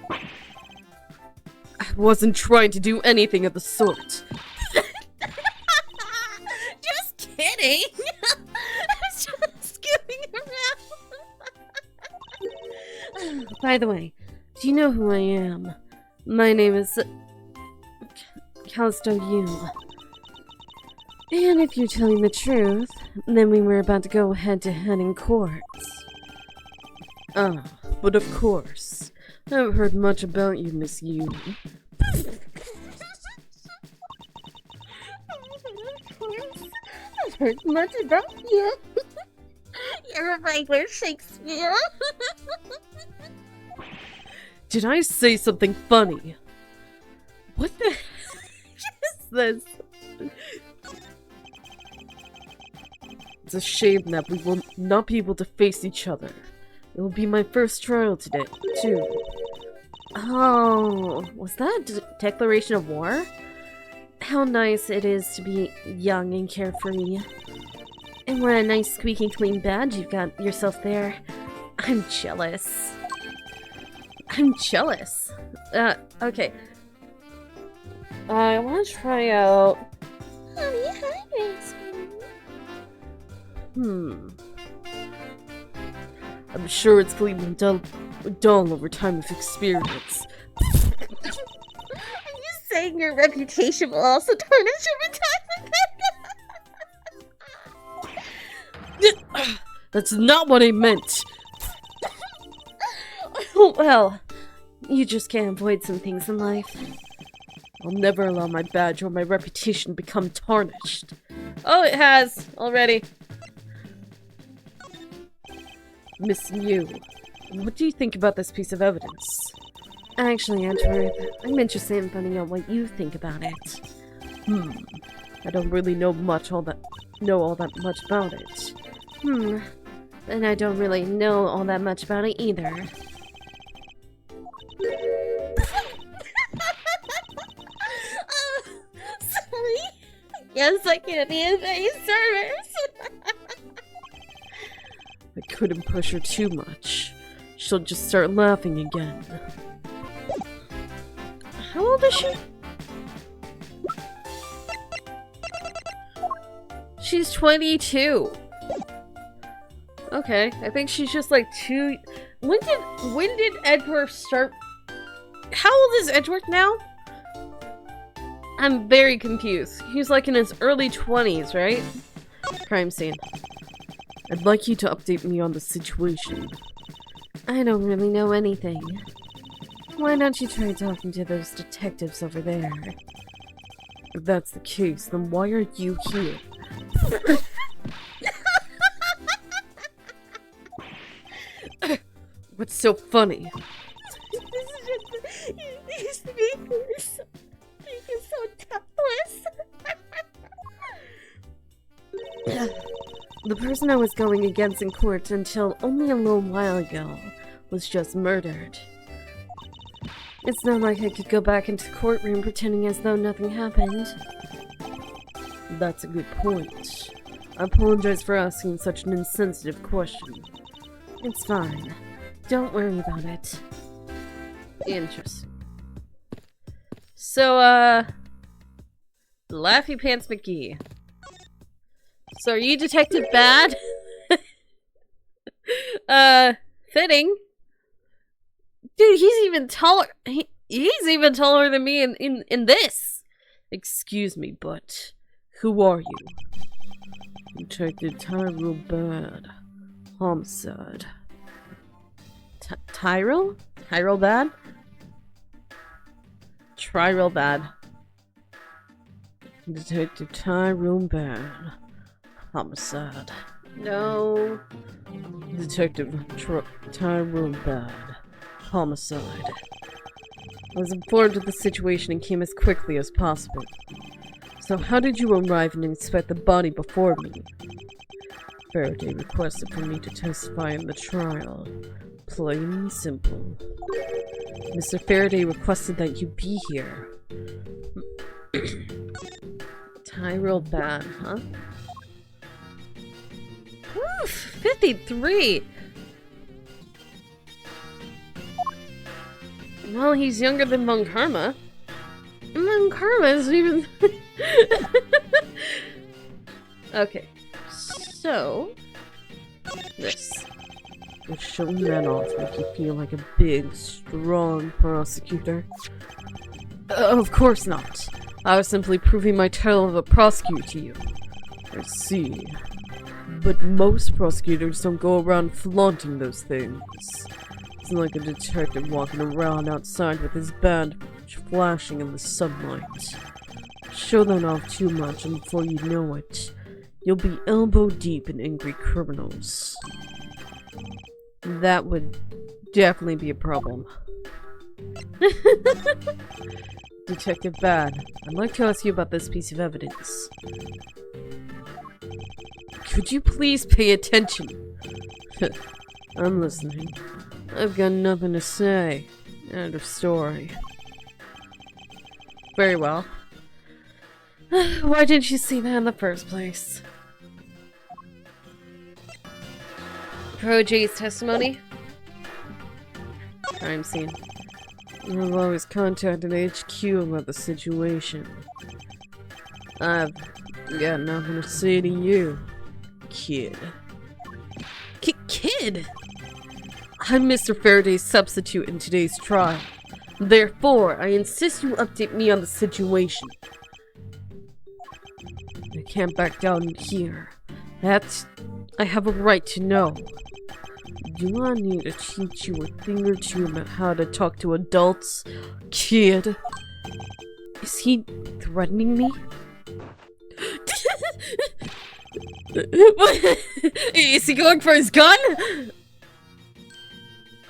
I wasn't trying to do anything of the sort. Just kidding! I was just skipping around. By the way, do you know who I am? My name is Callisto Yu. And if you're telling the truth, then we were about to go head-to-head in court. Ah, but of course. I haven't heard much about you, Miss Yu. Of course, I've heard much about you. You're a regular Shakespeare. Did I say something funny? What the heck is this? It's a shame that we will not be able to face each other. It will be my first trial today, too. Oh, was that a declaration of war? How nice it is to be young and carefree. And what a nice squeaky clean badge you've got yourself there. I'm jealous. Okay. I want to try out... Honey, hi, Grace. I'm sure it's clean dull over time of experience. Are you saying your reputation will also tarnish your retirement? That's not what I meant. Well, you just can't avoid some things in life. I'll never allow my badge or my reputation to become tarnished. Oh, it has already. Miss Mew, what do you think about this piece of evidence? Actually, Edgeworth, I'm interested in finding out what you think about it. I don't really know all that much about it. And I don't really know all that much about it either. Sorry. Yes, I can't be of any service. I couldn't push her too much. She'll just start laughing again. How old is she? She's 22. Okay, I think she's just like 2. When did Edgeworth start? How old is Edgeworth now? I'm very confused. He's like in his early 20s, right? Crime scene. I'd like you to update me on the situation. I don't really know anything. Why don't you try talking to those detectives over there? If that's the case, then why are you here? What's so funny? This is just these speakers. Being so topless. The person I was going against in court until only a little while ago was just murdered. It's not like I could go back into the courtroom pretending as though nothing happened. That's a good point. I apologize for asking such an insensitive question. It's fine. Don't worry about it. Interesting. So, Laffy Pants McGee. So, are you Detective Bad? Fitting. Dude, he's even taller. He's even taller than me in this. Excuse me, but who are you? Detective Tyrell Bad. Homicide. Tyrell? Tyrell Bad? Tyrell Bad. Detective Tyrell Bad. Homicide. No. Detective Tyrell Bad. Homicide. I was informed of the situation and came as quickly as possible. So how did you arrive and inspect the body before me? Faraday requested for me to testify in the trial. Plain and simple. Mr. Faraday requested that you be here. Tyrell Bad, huh? Oof, 53! Well, he's younger than Von Karma. Von Karma isn't even... Okay. So... This. Good show men off, make you feel like a big, strong prosecutor. Of course not. I was simply proving my title of a prosecutor to you. I see. But most prosecutors don't go around flaunting those things. It's like a detective walking around outside with his badge flashing in the sunlight. Show that off too much and before you know it, you'll be elbow deep in angry criminals. That would definitely be a problem. Detective Bad, I'd like to ask you about this piece of evidence. Could you please pay attention? I'm listening. I've got nothing to say. End of story. Very well. Why didn't you see that in the first place? Pro J's testimony? Crime scene. I've always contacted HQ about the situation. I've got nothing to say to you, kid. Kid? I'm Mr. Faraday's substitute in today's trial. Therefore, I insist you update me on the situation. I can't back down here. I have a right to know. Do I need to teach you a thing or two about how to talk to adults, kid? Is he threatening me? Is he going for his gun?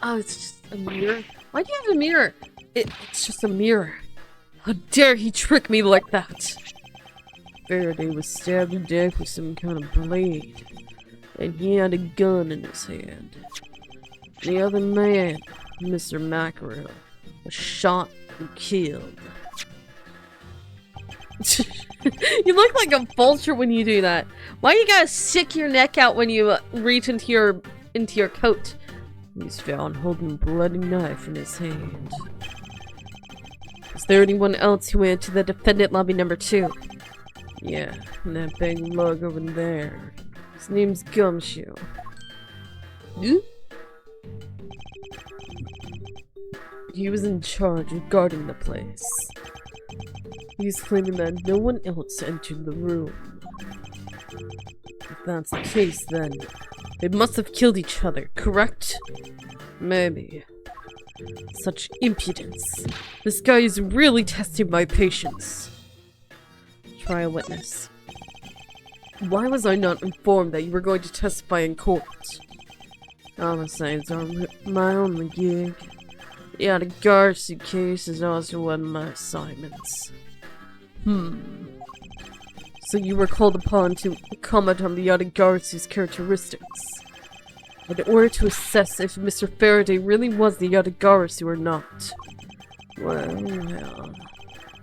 Oh, it's just a mirror. Why do you have a mirror? It's just a mirror. How dare he trick me like that? Faraday was stabbed to death with some kind of blade, and he had a gun in his hand. The other man, Mr. Mackerel, was shot and killed. You look like a vulture when you do that. Why you gotta stick your neck out when you reach into your coat? He's found holding a bloody knife in his hand. Is there anyone else who went to the defendant lobby number 2? Yeah, and that big lug over there. His name's Gumshoe. Hmm? He was in charge of guarding the place. He's claiming that no one else entered the room. If that's the case, then they must have killed each other, correct? Maybe. Such impudence. This guy is really testing my patience. Trial witness. Why was I not informed that you were going to testify in court? Homicides are my only gig. The Yatagarasu case is also one of my assignments. So you were called upon to comment on the Yatagarasu's characteristics, in order to assess if Mr. Faraday really was the Yatagarasu or not. Well,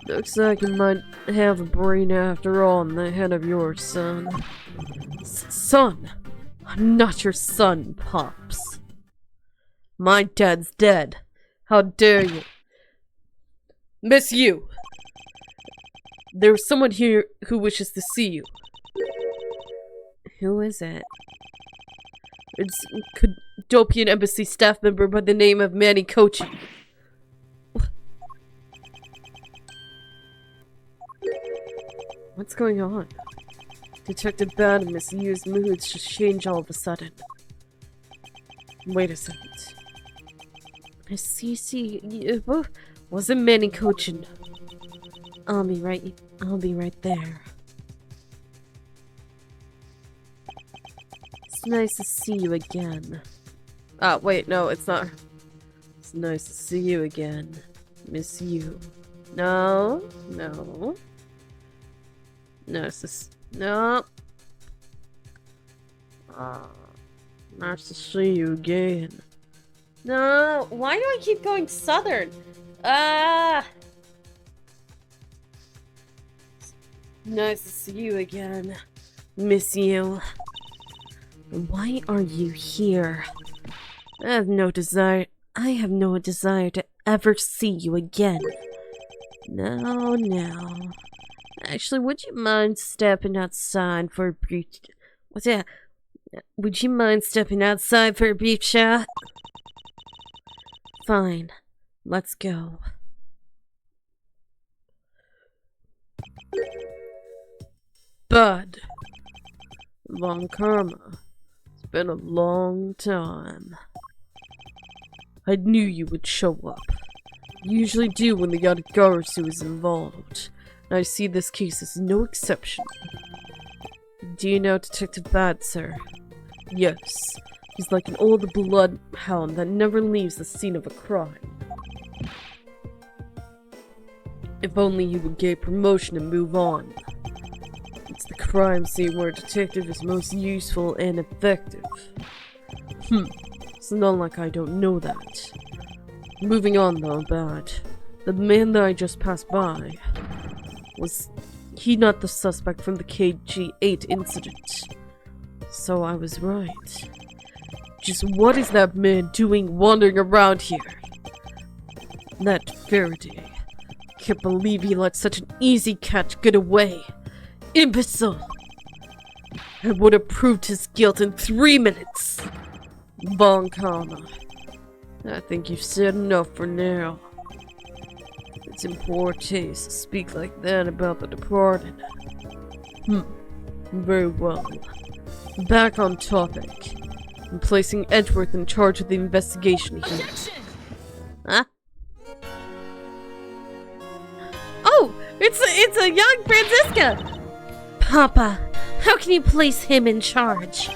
looks like you might have a brain after all in the head of yours, son. Son? I'm not your son, Pops. My dad's dead. How dare you? Miss you! There's someone here who wishes to see you. Who is it? It's Cadopian Embassy staff member by the name of Manny Kochi. What's going on? Detective Bad and Miss Yu's moods just change all of a sudden. Wait a second. Wasn't Manny Kochin? I'll be right there. It's nice to see you again. Wait, no, it's not. It's nice to see you again, Miss Yu. No. No, no. Nice to see you again. No, why do I keep going southern? Nice to see you again, Miss Yu. Why are you here? I have no desire to ever see you again. No. Actually, would you mind stepping outside for a brief... What's that? Would you mind stepping outside for a brief chat? Fine. Let's go. Bud. Von Karma. It's been a long time. I knew you would show up. You usually do when the Yatagarasu is involved. And I see this case as no exception. Do you know Detective Bad, sir? Yes. He's like an old bloodhound that never leaves the scene of a crime. If only he would get promotion and move on. It's the crime scene where a detective is most useful and effective. It's not like I don't know that. Moving on though, Bad. The man that I just passed by, was he not the suspect from the KG-8 incident? So I was right. Just what is that man doing wandering around here? That Faraday. Can't believe he let such an easy catch get away. Imbecile! I would have proved his guilt in 3 minutes. Von Karma. I think you've said enough for now. It's in poor taste to speak like that about the departed. Very well. Back on topic. I'm placing Edgeworth in charge of the investigation here. Huh? Oh! It's a young Franziska! Papa, how can you place him in charge?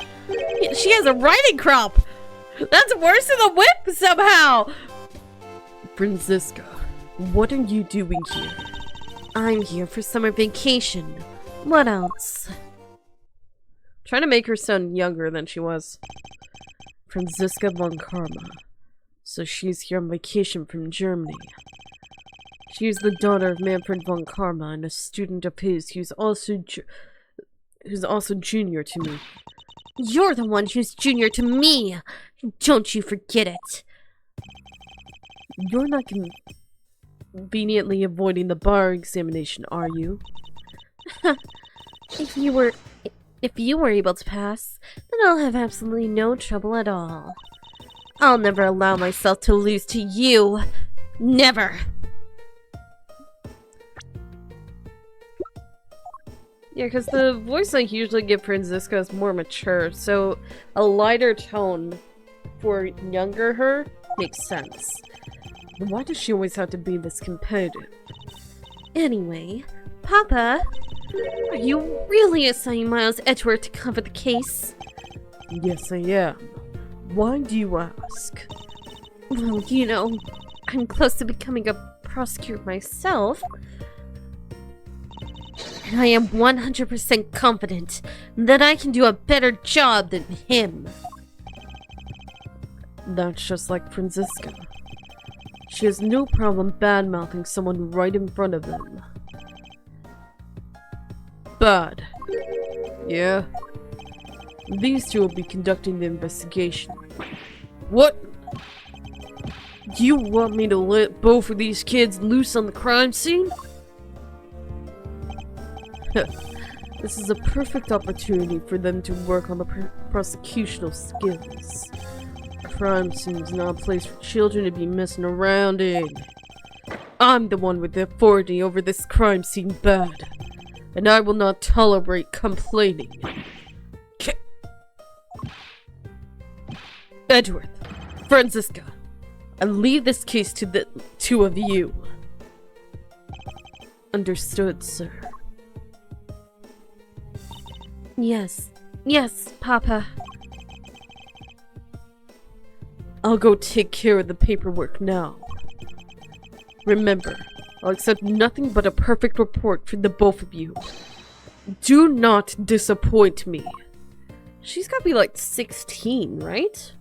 She has a riding crop! That's worse than the whip somehow! Franziska, what are you doing here? I'm here for summer vacation. What else? Trying to make her sound younger than she was. Franziska von Karma. So she's here on vacation from Germany. She's the daughter of Manfred von Karma and a student of his who's also junior to me. You're the one who's junior to me! Don't you forget it! You're not conveniently avoiding the bar examination, are you? If you were able to pass, then I'll have absolutely no trouble at all. I'll never allow myself to lose to you. Never! Yeah, because the voice I usually give Franziska is more mature, so a lighter tone for younger her makes sense. Why does she always have to be this competitive? Anyway, Papa, are you really assigning Miles Edgeworth to cover the case? Yes, I am. Why do you ask? Well, you know, I'm close to becoming a prosecutor myself. And I am 100% confident that I can do a better job than him. That's just like Franziska. She has no problem bad-mouthing someone right in front of them. Bad. Yeah? These two will be conducting the investigation. What? Do you want me to let both of these kids loose on the crime scene? This is a perfect opportunity for them to work on the prosecutional skills. Crime scene is not a place for children to be messing around in. I'm the one with the authority over this crime scene bad, and I will not tolerate complaining. Edgeworth, Franziska, and leave this case to the two of you. Understood, sir. Yes. Yes, Papa. I'll go take care of the paperwork now. Remember, I'll accept nothing but a perfect report for the both of you. Do not disappoint me. She's gotta be like 16, right?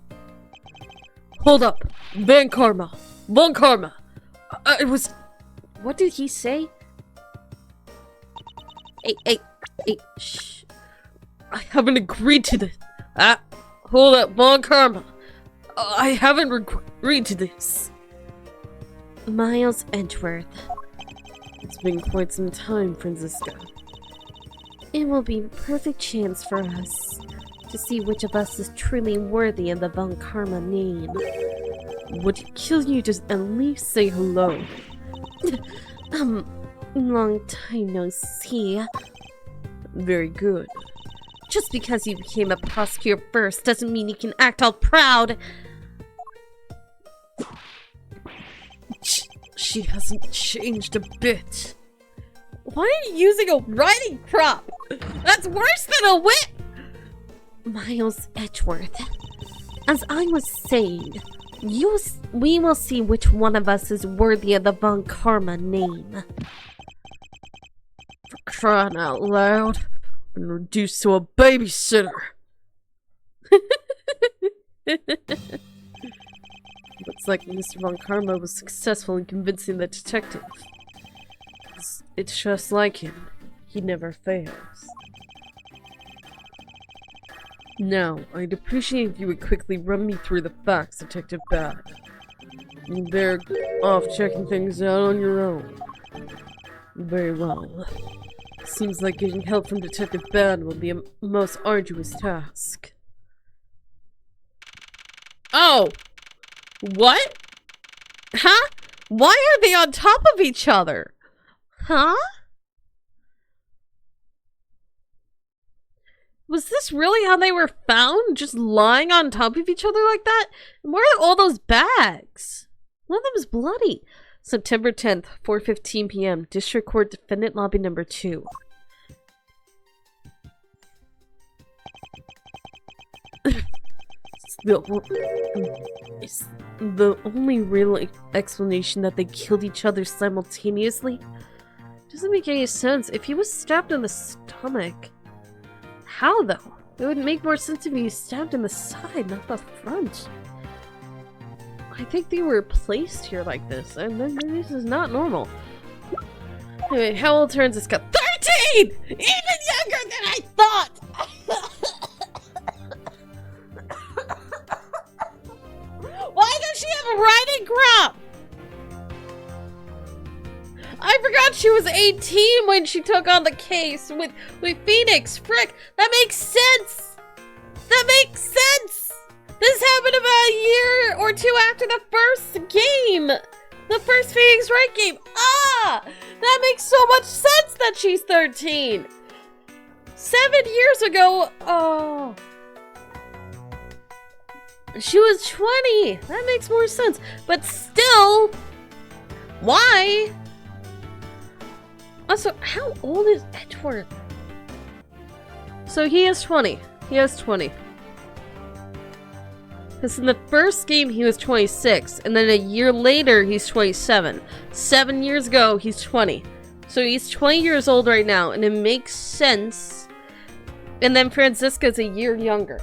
Hold up! Von Karma! It was... What did he say? Hey, shh. I haven't agreed to this. Hold up, Von Karma. I haven't agreed to this. Miles Edgeworth. It's been quite some time, Franziska. It will be a perfect chance for us to see which of us is truly worthy of the Von Karma name. Would it kill you to at least say hello? Long time no see. Very good. Just because you became a prosecutor first doesn't mean you can act all proud. She hasn't changed a bit. Why are you using a riding crop? That's worse than a whip! Miles Edgeworth. As I was saying, we will see which one of us is worthy of the Von Karma name. For crying out loud, I've been reduced to a babysitter. Looks like Mr. Von Karma was successful in convincing the detective. It's just like him. He never fails. Now, I'd appreciate if you would quickly run me through the facts, Detective Bad. You better off checking things out on your own. Very well. Seems like getting help from Detective Bad will be a most arduous task. Oh! What? Huh? Why are they on top of each other? Huh? Was this really how they were found? Just lying on top of each other like that? And where are all those bags? One of them is bloody. September 10th, 4:15 p.m. District Court Defendant Lobby Number 2. It's the only real explanation that they killed each other simultaneously. Doesn't make any sense. If he was stabbed in the stomach, how though? It would make more sense if he was stabbed in the side, not the front. I think they were placed here like this, and then this is not normal. Anyway, how old turns this guy? 13! Even younger than I thought! Why does she have a riding crop? I forgot she was 18 when she took on the case with Phoenix. Frick, that makes sense! That makes sense! This happened about a year or two after the first game! The first Phoenix Wright game! Ah! That makes so much sense that she's 13! 7 years ago, oh... she was 20! That makes more sense. But still... why? Also, how old is Edgeworth? So he is 20. He is 20. Because in the first game he was 26, and then a year later he's 27. 7 years ago he's 20. So he's 20 years old right now, and it makes sense. And then Franziska's a year younger.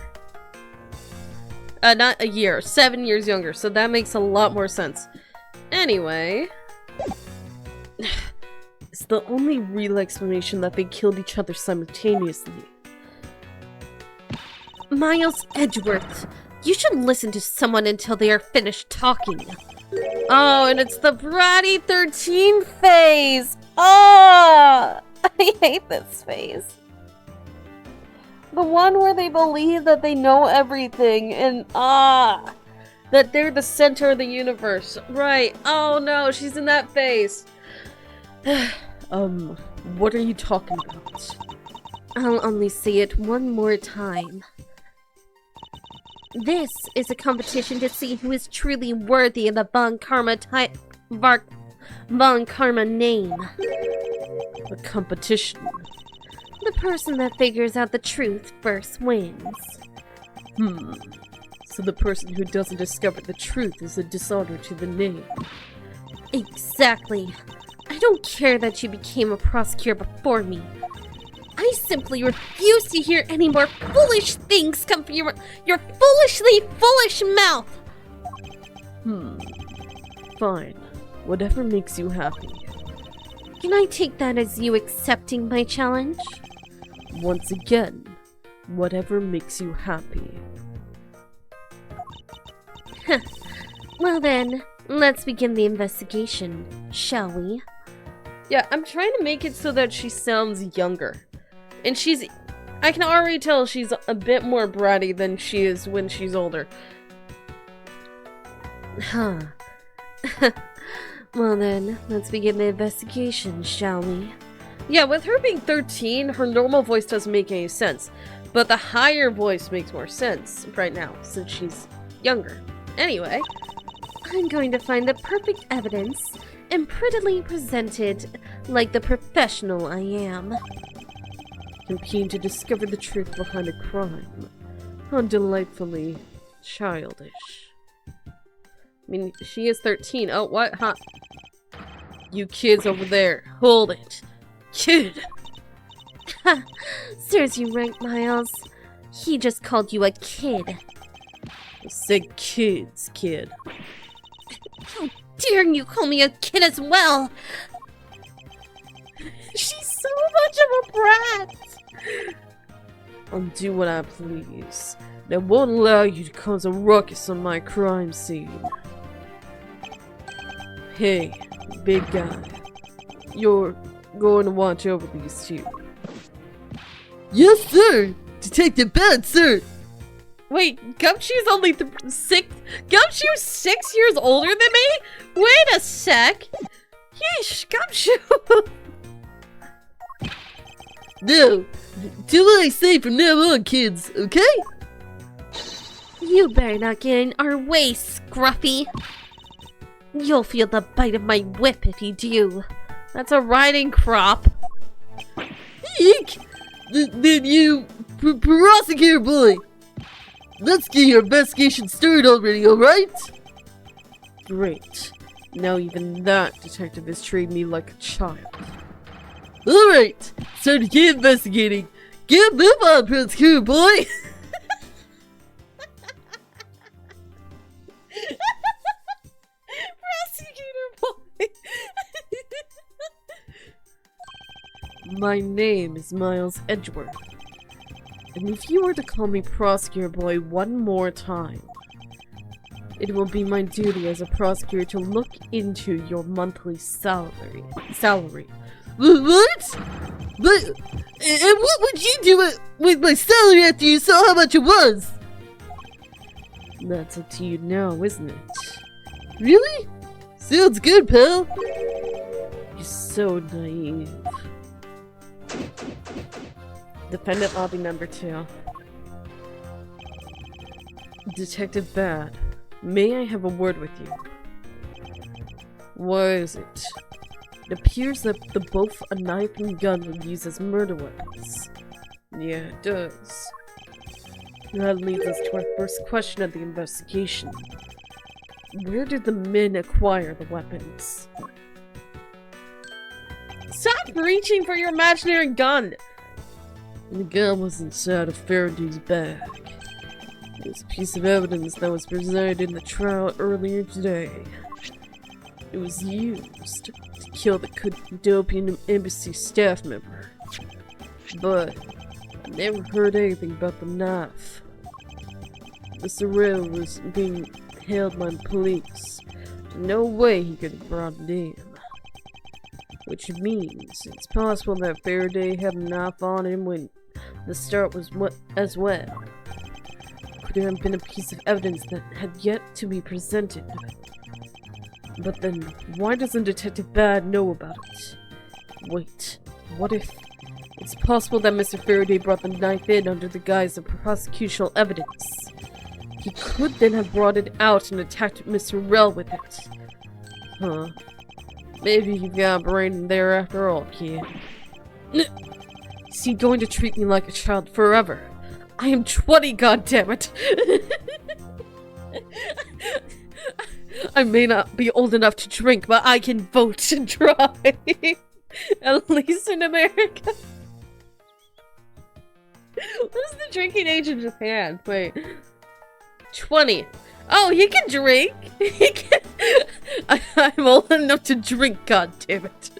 Not a year, 7 years younger, so that makes a lot more sense. Anyway... it's the only real explanation that they killed each other simultaneously. Miles Edgeworth, you should listen to someone until they are finished talking. Oh, and it's the bratty 13 phase! Oh! I hate this face. The one where they believe that they know everything and that they're the center of the universe. Right. Oh no, she's in that phase. What are you talking about? I'll only say it one more time. This is a competition to see who is truly worthy of the Von Karma name. A competition? The person that figures out the truth first wins. So the person who doesn't discover the truth is a dishonor to the name. Exactly. I don't care that you became a prosecutor before me. I simply refuse to hear any more foolish things come from your foolishly foolish mouth. Fine. Whatever makes you happy. Can I take that as you accepting my challenge? Once again, whatever makes you happy. Well then, let's begin the investigation, shall we? Yeah, I'm trying to make it so that she sounds younger. And I can already tell she's a bit more bratty than she is when she's older. Huh. Well then, let's begin the investigation, shall we? Yeah, with her being 13, her normal voice doesn't make any sense. But the higher voice makes more sense right now, since she's younger. Anyway. I'm going to find the perfect evidence and prettily present it like the professional I am. Keen to discover the truth behind a crime. How delightfully childish. I mean, she is 13. Oh, what? Huh? You kids over there. Hold it. Kid! Ha! Serves you right, Miles. He just called you a kid. I said kids, kid. How dare you call me a kid as well? She's so much of a brat! I'll do what I please. I won't allow you to cause a ruckus on my crime scene. Hey, big guy. You're going to watch over these two. Yes, sir! Detective Bad, sir! Wait, Gumshoe's only 6? Gumshoe's 6 years older than me? Wait a sec! Yeesh, Gumshoe! No, do what I say from now on, kids, okay? You better not get in our way, Scruffy. You'll feel the bite of my whip if you do. That's a riding crop. Eek! Then you, prosecutor boy! Let's get your investigation started already, alright? Great. Now even that detective is treating me like a child. Alright, time to get investigating. Get a move on, prosecutor boy! Prosecutor boy! My name is Miles Edgeworth. And if you were to call me Prosecutor Boy one more time, it will be my duty as a prosecutor to look into your monthly salary. What? But, and what would you do with my salary after you saw how much it was? That's up to you now, isn't it? Really? Sounds good, pal. You're so naive. Defendant lobby number 2. Detective Bad, may I have a word with you? What is it? It appears that both a knife and gun were used as murder weapons. Yeah, it does. That leads us to our first question of the investigation. Where did the men acquire the weapons? Stop reaching for your imaginary gun! The gun was inside of Faraday's bag. It was a piece of evidence that was presented in the trial earlier today. It was used to kill the Kudopian embassy staff member. But I never heard anything about the knife. Mr. Rail was being held by the police. No way he could have brought it in. Which means it's possible that Faraday had an knife on him when the start was as well. Could there have been a piece of evidence that had yet to be presented? But then, why doesn't Detective Bad know about it? Wait, what if it's possible that Mr. Faraday brought the knife in under the guise of prosecutorial evidence? He could then have brought it out and attacked Mr. Rell with it. Huh. Maybe you've got a brain in there after all, kid. Is he going to treat me like a child forever? I am 20, goddammit! I may not be old enough to drink, but I can vote and drive. At least in America. What is the drinking age in Japan? Wait. 20. Oh, he can drink! He can... I'm old enough to drink, goddammit.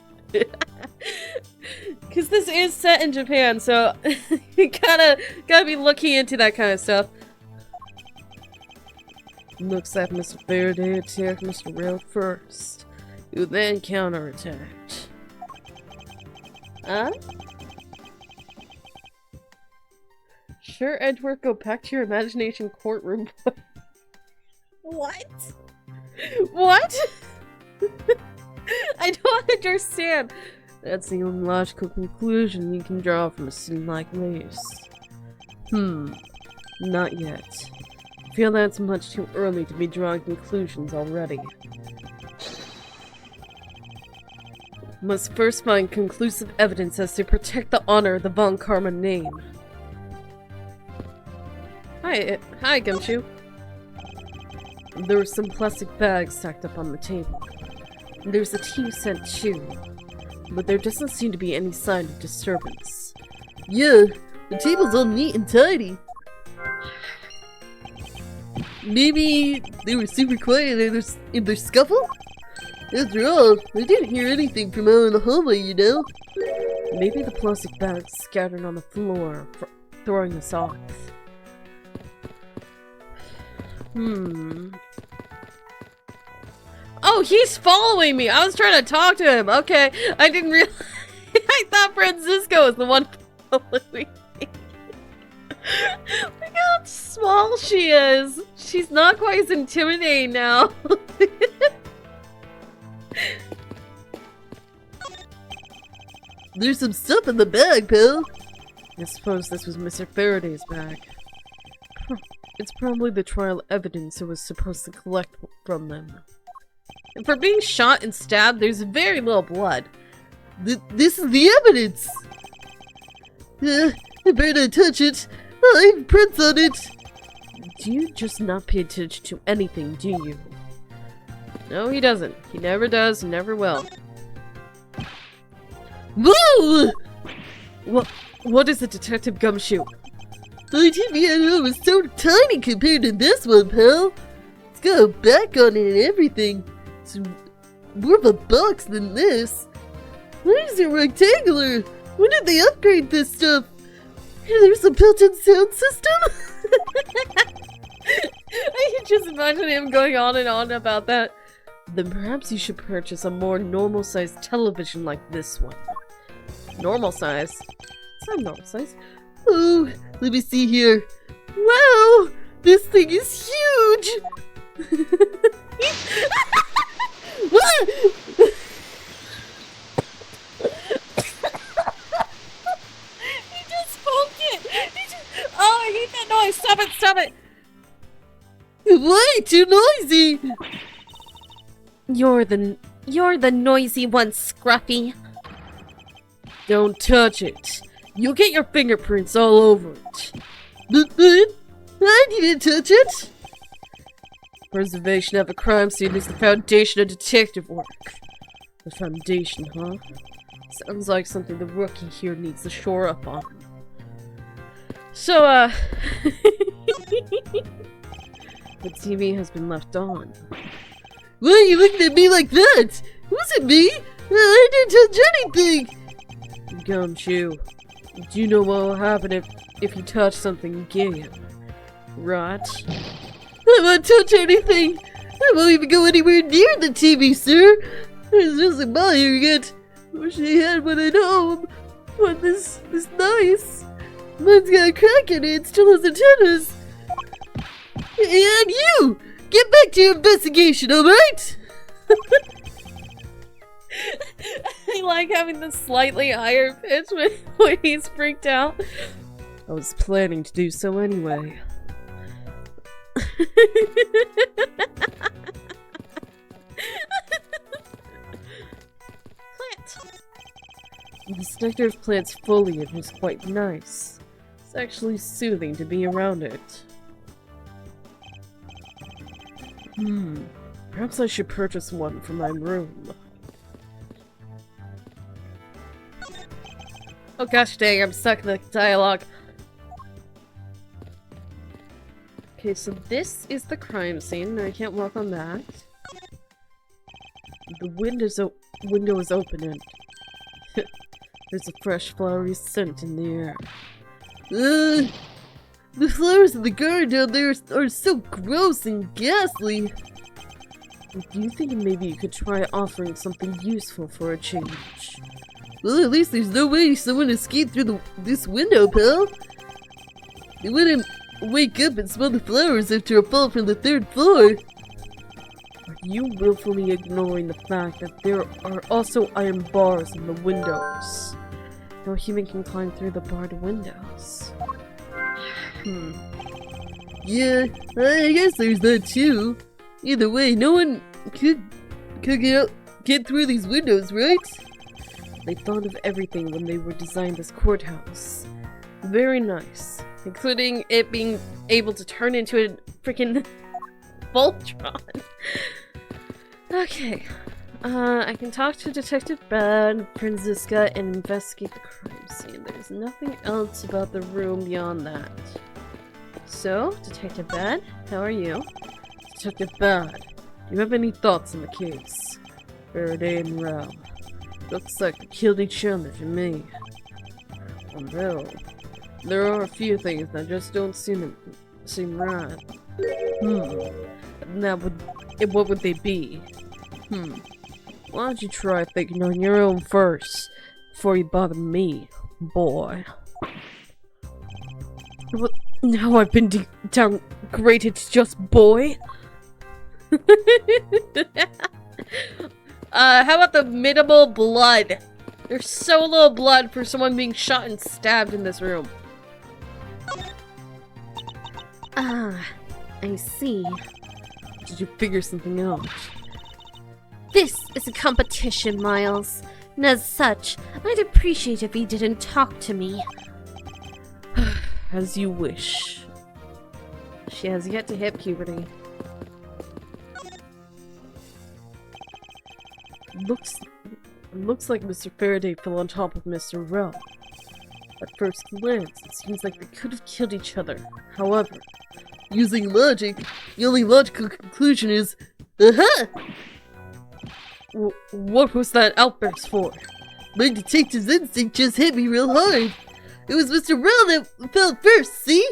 Because this is set in Japan, so you gotta be looking into that kind of stuff. Looks like Mr. Faraday attacked Mr. Rail first, who then counterattacked. Huh? Sure, Edgeworth, go back to your imagination courtroom. What? What? I don't understand. That's the only logical conclusion you can draw from a scene like this. Not yet. I feel that's much too early to be drawing conclusions already. Must first find conclusive evidence as to protect the honor of the Von Karma name. Hi, Gumshoe. There were some plastic bags stacked up on the table. There's a tea scent too, but there doesn't seem to be any sign of disturbance. Yeah, the table's all neat and tidy. Maybe they were super quiet in their scuffle? After all, I didn't hear anything from out in the hallway, you know? Maybe the plastic bags scattered on the floor for throwing us off. Oh, he's following me! I was trying to talk to him! Okay, I didn't realize. I thought Francisco was the one following me. Look how small she is! She's not quite as intimidating now. There's some stuff in the bag, pal. I suppose this was Mr. Faraday's bag. It's probably the trial evidence it was supposed to collect from them. And for being shot and stabbed, there's very little blood. This is the evidence! I better not touch it. I have prints on it. Do you just not pay attention to anything, do you? No, he doesn't. He never does, and never will. Whoa! What is it, Detective Gumshoe? My TVO is so tiny compared to this one, pal. It's got a back on it and everything. It's more of a box than this. Why is it rectangular? When did they upgrade this stuff? There's a built-in sound system? I can just imagine him going on and on about that. Then perhaps you should purchase a more normal-sized television like this one. Normal size? It's not normal size. Oh, let me see here. Wow! This thing is huge! What? He just poked it! Oh, I hate that noise! Stop it! Stop it! Way too noisy! You're the noisy one, Scruffy. Don't touch it. You'll get your fingerprints all over it. But I didn't touch it! Preservation of a crime scene is the foundation of detective work. The foundation, huh? Sounds like something the rookie here needs to shore up on. So, the TV has been left on. Why are you looking at me like that? It wasn't me! I didn't touch anything! Gumshoe, do you know what will happen if you touch something again? Right? I won't touch anything! I won't even go anywhere near the TV, sir! It doesn't bother yet. Wish I had one at home. One this nice. Mine's got a crack in it, still has antennas. And you! Get back to your investigation, alright? I like having the slightly higher pitch when he's freaked out. I was planning to do so anyway. This nectar of plant's foliage is quite nice. It's actually soothing to be around it. Perhaps I should purchase one for my room. Oh gosh dang, I'm stuck in the dialogue. Okay, so this is the crime scene. I can't walk on that. The window is open and there's a fresh flowery scent in the air. The flowers in the garden down there are so gross and ghastly. Do you think maybe you could try offering something useful for a change? Well, at least there's no way someone escaped through this window, pal. They wouldn't wake up and smell the flowers after a fall from the 3rd floor. Are you willfully ignoring the fact that there are also iron bars in the windows? No human can climb through the barred windows. Yeah, I guess there's that too. Either way, no one could get through these windows, right? They thought of everything when they were designing this courthouse. Very nice. Including it being able to turn into a freaking Voltron. Okay. I can talk to Detective Bad, Franziska, and investigate the crime scene. There's nothing else about the room beyond that. So, Detective Bad, how are you? Detective Bad, do you have any thoughts on the case? Faraday and Rao. Looks like they killed each other to me. Oh no. There are a few things that just don't seem right. What would they be? Why don't you try thinking on your own first, before you bother me, boy? What? Now I've been downgraded to just boy? How about the minimal blood? There's so little blood for someone being shot and stabbed in this room. Ah, I see. Did you figure something out? This is a competition, Miles. And as such, I'd appreciate if you didn't talk to me. As you wish. She has yet to hit puberty. Looks like Mr. Faraday fell on top of Mr. Rowe. At first glance, it seems like they could have killed each other. However, using logic, the only logical conclusion is, aha! What was that outburst for? My detective's instinct just hit me real hard. It was Mr. Rowe that fell first, see?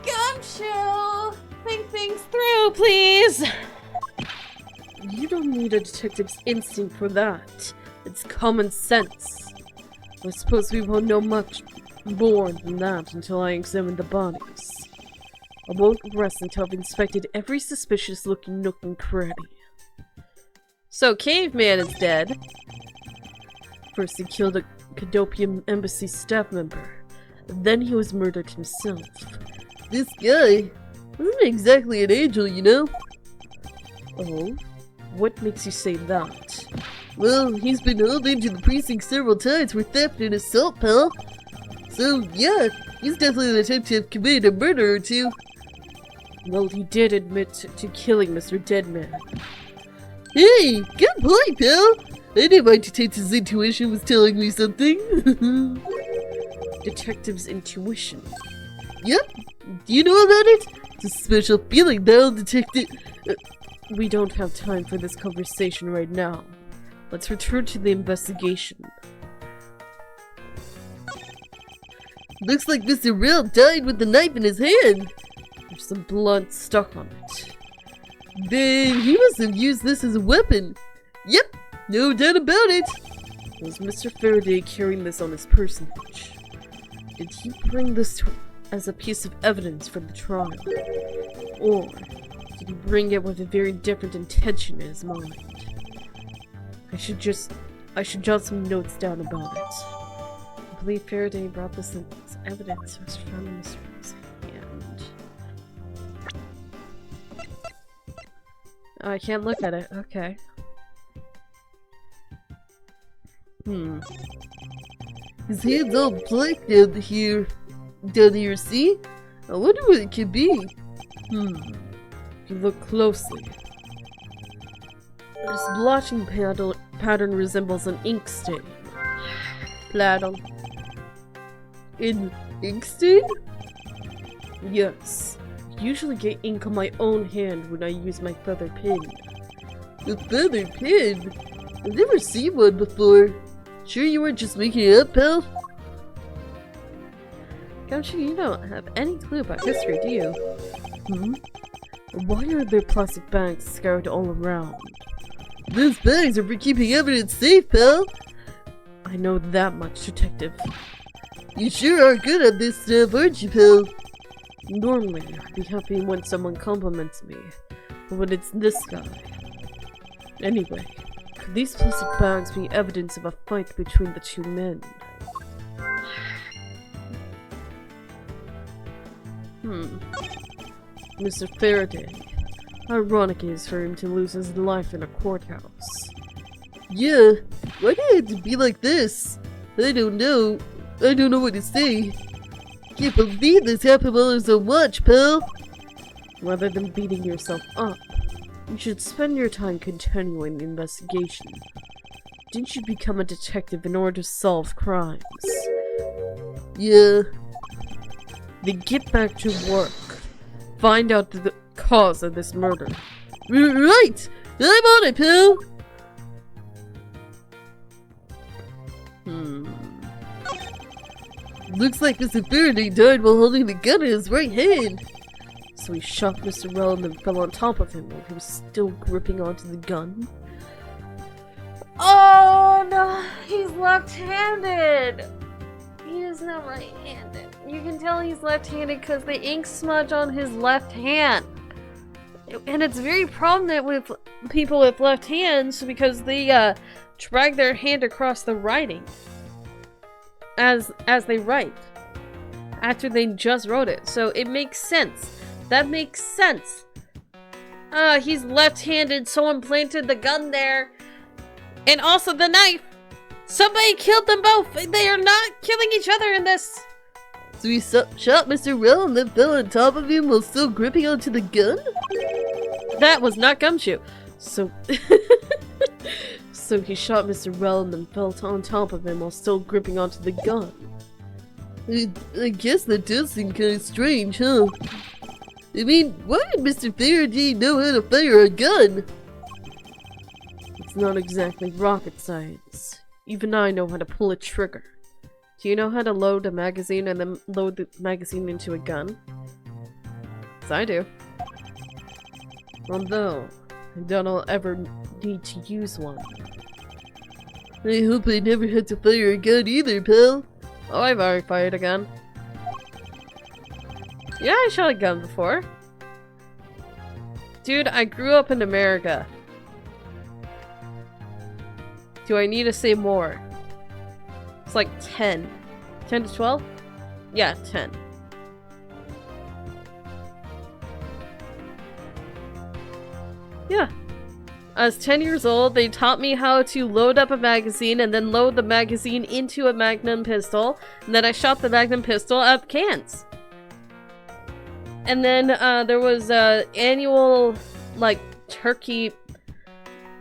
Gumshoe! Think things through, please! You don't need a detective's instinct for that. It's common sense. I suppose we won't know much more than that until I examine the bodies. I won't rest until I've inspected every suspicious-looking nook and cranny. So, Caveman is dead. First he killed a Cadopian Embassy staff member. Then he was murdered himself. This guy wasn't exactly an angel, you know? Oh? What makes you say that? Well, he's been hauled into the precinct several times for theft and assault, pal. So, yeah, he's definitely the type to have committed a murder or two. Well, he did admit to killing Mr. Deadman. Hey, good point, pal! I knew my detective's intuition was telling me something. Detective's intuition? Yep. Do you know about it? It's a special feeling now, detective. We don't have time for this conversation right now. Let's return to the investigation. Looks like Mr. Real died with the knife in his hand. There's some blood stuck on it. Then he must have used this as a weapon. Yep, no doubt about it. Was Mr. Faraday carrying this on his personage? Did he bring this as a piece of evidence for the trial? Or did he bring it with a very different intention in his mind? I should jot some notes down about it. I believe Faraday brought this as evidence was found in Mr. Real's hand. I can't look at it. Okay. His hand's all black down here. See? I wonder what it could be. If you look closely, this blotching pattern resembles an ink stain. Platinum. An ink stain? Yes. I usually get ink on my own hand when I use my feather pen. A feather pen? I've never seen one before. Sure you weren't just making it up, pal? Gumshoe, you don't have any clue about history, do you? Why are there plastic bags scattered all around? Those bags are for keeping evidence safe, pal. I know that much, Detective. You sure are good at this stuff, aren't you, pal? Normally, I'd be happy when someone compliments me, but when it's this guy. Anyway, could these plastic bags be evidence of a fight between the two men? Mr. Faraday. Ironic it is for him to lose his life in a courthouse. Yeah, why did it have to be like this? I don't know. I don't know what to say. Can't believe this happened while I was on watch, pal. Rather than beating yourself up, you should spend your time continuing the investigation. Didn't you become a detective in order to solve crimes? Yeah. Then get back to work. Find out the cause of this murder. Right! I'm on it, pal! Looks like Mr. Faraday died while holding the gun in his right hand. So he shot Mr. Rell and then fell on top of him while he was still gripping onto the gun? Oh no, he's left-handed. He is not right-handed. You can tell he's left-handed because the ink smudge on his left hand. And it's very prominent with people with left hands because they drag their hand across the writing as they write after they just wrote it. So it makes sense. That makes sense. He's left-handed. Someone planted the gun there. And also the knife. Somebody killed them both. They are not killing each other in this. So he shot Mr. Rell and then fell on top of him while still gripping onto the gun? That was not Gumshoe. So... So he shot Mr. Rell and then fell on top of him while still gripping onto the gun. I guess that does seem kind of strange, huh? I mean, why did Mr. Faraday know how to fire a gun? It's not exactly rocket science. Even I know how to pull a trigger. Do you know how to load a magazine and then load the magazine into a gun? Yes, I do. Although, I doubt I'll ever need to use one. I hope I never had to fire a gun either, pal. Oh, I've already fired a gun. Yeah, I shot a gun before. Dude, I grew up in America. Do I need to say more? It's like 10. 10 to 12? Yeah, 10. Yeah. I was 10 years old. They taught me how to load up a magazine and then load the magazine into a Magnum pistol. And then I shot the Magnum pistol at cans. And then there was a annual, like, turkey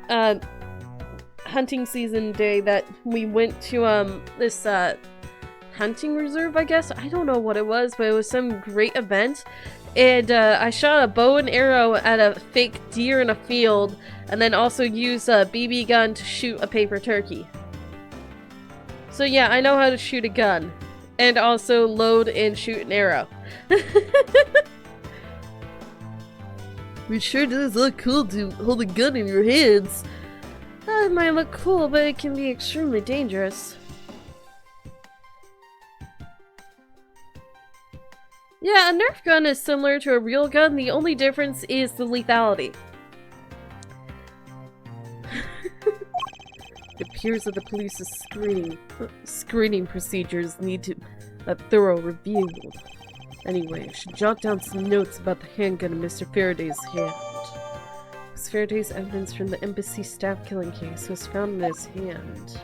hunting season day that we went to this hunting reserve, I guess. I don't know what it was, but it was some great event. And I shot a bow and arrow at a fake deer in a field, and then also used a BB gun to shoot a paper turkey. So yeah, I know how to shoot a gun. And also load and shoot an arrow. It sure does look cool to hold a gun in your hands. It might look cool, but it can be extremely dangerous. Yeah, a Nerf gun is similar to a real gun. The only difference is the lethality. It appears that the police's screening procedures need a thorough review. Anyway, I should jot down some notes about the handgun in Mr. Faraday's hand. Miss Faraday's evidence from the embassy staff killing case was found in his hand.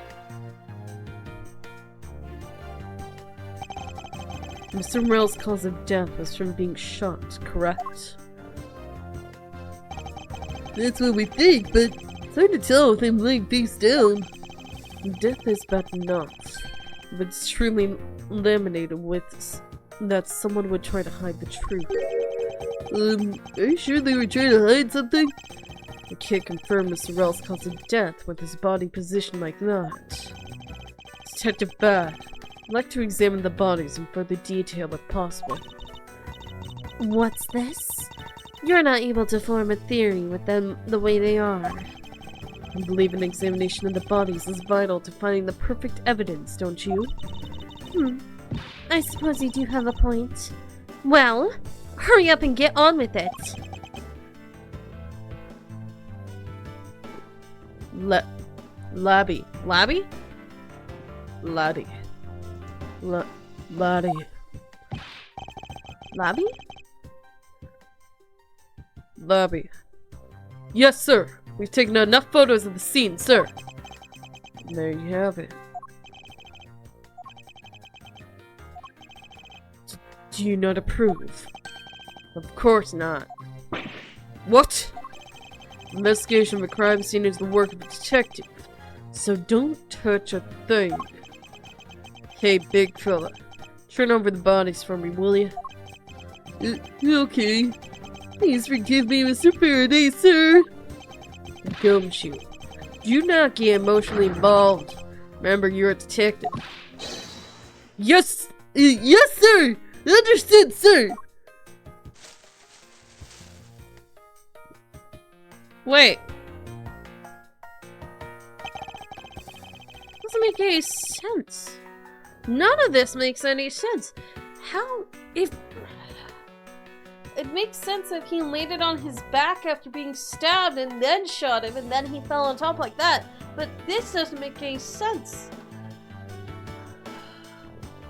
Mr. Morell's cause of death was from being shot, correct? That's what we think, but it's hard to tell with him laying face down. Death is bad enough, but it's truly laminated with that someone would try to hide the truth. Are you sure they were trying to hide something? I can't confirm Mr. Morell's cause of death with his body positioned like that. Detective Bad, I'd like to examine the bodies in further detail if possible. What's this? You're not able to form a theory with them the way they are. I believe an examination of the bodies is vital to finding the perfect evidence, don't you? I suppose you do have a point. Well, hurry up and get on with it. Laddie. Laddie? Laddie. Laddie. Lobby? Laddie. Yes, sir. We've taken enough photos of the scene, sir. There you have it. Do you not approve? Of course not. What? Investigation of a crime scene is the work of a detective, so don't touch a thing. Hey, big fella, turn over the bodies for me, will you? Okay. Please forgive me, Mr. Faraday, sir. Don't you? Do not get emotionally involved. Remember, you're a detective. Yes! Yes, sir! Understood, sir! Wait. Doesn't make any sense. None of this makes any sense. How if... It makes sense if he laid it on his back after being stabbed and then shot him and then he fell on top like that. But this doesn't make any sense.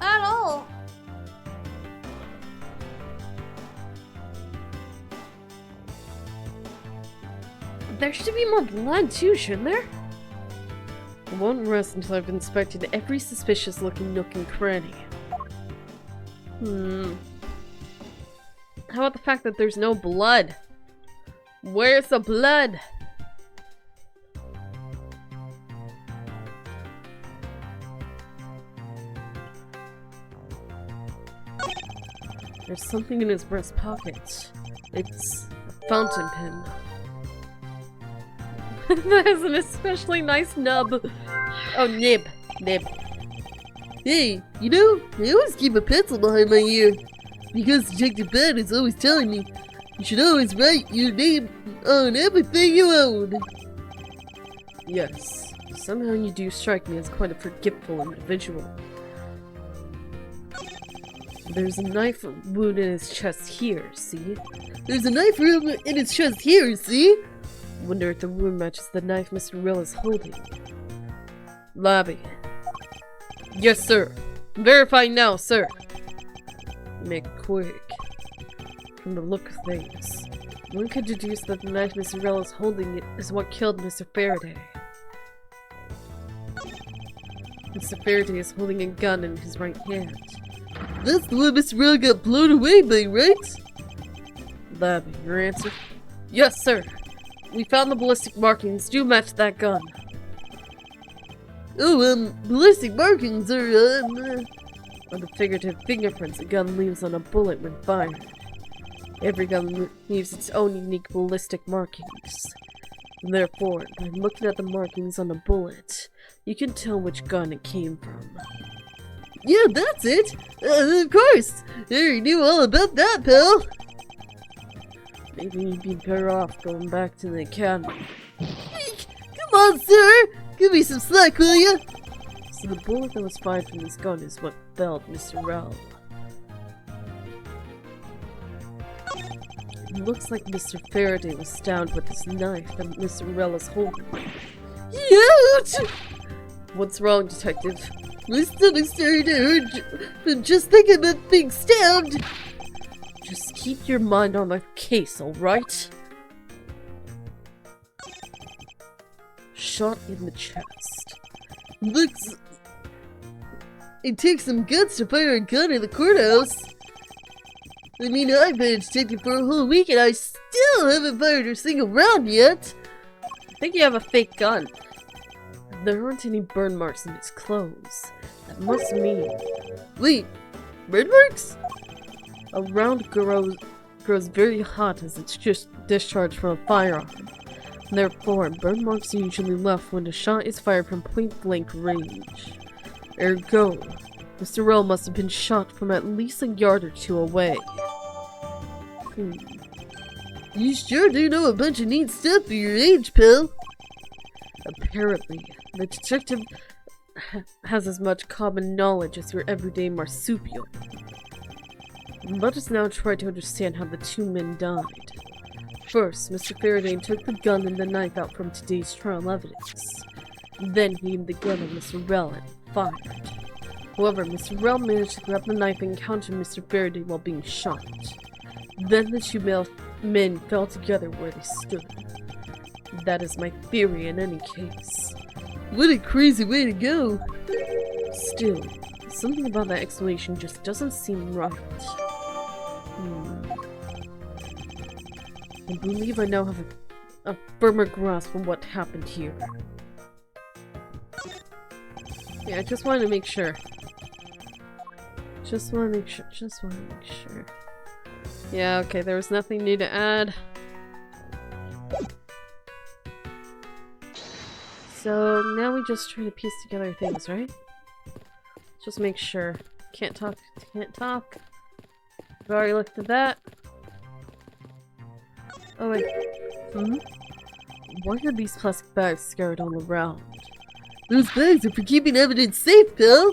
At all. There should be more blood too, shouldn't there? I won't rest until I've inspected every suspicious looking nook and cranny. How about the fact that there's no blood? Where's the blood? There's something in his breast pocket. It's a fountain pen. That is an especially nice nub. Oh, nib. Nib. Hey, you know, I always keep a pencil behind my ear. Because Detective Ben is always telling me, you should always write your name on everything you own. Yes. Somehow you do strike me as quite a forgetful individual. There's a knife wound in his chest here, see? There's a knife wound in his chest here, see? Wonder if the wound matches the knife Mr. Rill is holding. Lobby. Yes, sir. Verifying now, sir. Make it quick. From the look of things, one could deduce that the knife Mr. Rill is holding is what killed Mr. Faraday. Mr. Faraday is holding a gun in his right hand. That's the one Mr. Rill got blown away by, right? Lobby, your answer? Yes, sir. We found the ballistic markings do match that gun. Oh, ballistic markings are, Or the figurative fingerprints a gun leaves on a bullet when fired. Every gun leaves its own unique ballistic markings. Therefore, by looking at the markings on a bullet, you can tell which gun it came from. Yeah, that's it. Of course. I already knew all about that, pal. Maybe you'd be better off going back to the academy. Come on, sir. Give me some slack, will ya? So the bullet that was fired from this gun is what felled Mr. Rel. It looks like Mr. Faraday was stabbed with this knife that Mr. Rel is holding. Ouch! What's wrong, Detective? My stomach started to hurt from just thinking about being stabbed. Just keep your mind on the case, alright? Shot in the chest. Looks... It takes some guts to fire a gun in the courthouse. I mean, I've been a detective for a whole week and I still haven't fired a single round yet. I think you have a fake gun. There aren't any burn marks in his clothes. That must mean... Wait, burn marks? A round grows very hot as it's just discharged from a firearm. Therefore, burn marks are usually left when the shot is fired from point-blank range. Ergo, Mr. Rel must have been shot from at least a yard or two away. You sure do know a bunch of neat stuff for your age, pal. Apparently, the detective has as much common knowledge as your everyday marsupial. Let us now try to understand how the two men died. First, Mr. Faraday took the gun and the knife out from today's trial evidence. Then he aimed the gun at Mr. Rel and fired. However, Mr. Rel managed to grab the knife and encounter Mr. Faraday while being shot. Then the two men fell together where they stood. That is my theory in any case. What a crazy way to go. Still, something about that explanation just doesn't seem right. I believe I now have a firmer grasp on what happened here. Yeah, I just wanted to make sure. Just want to make sure. Yeah, okay, there was nothing new to add. So now we just try to piece together things, right? Just make sure. Can't talk. I've already looked at that. Oh wait. Why are these plastic bags scattered all around? Those bags are for keeping evidence safe, pal.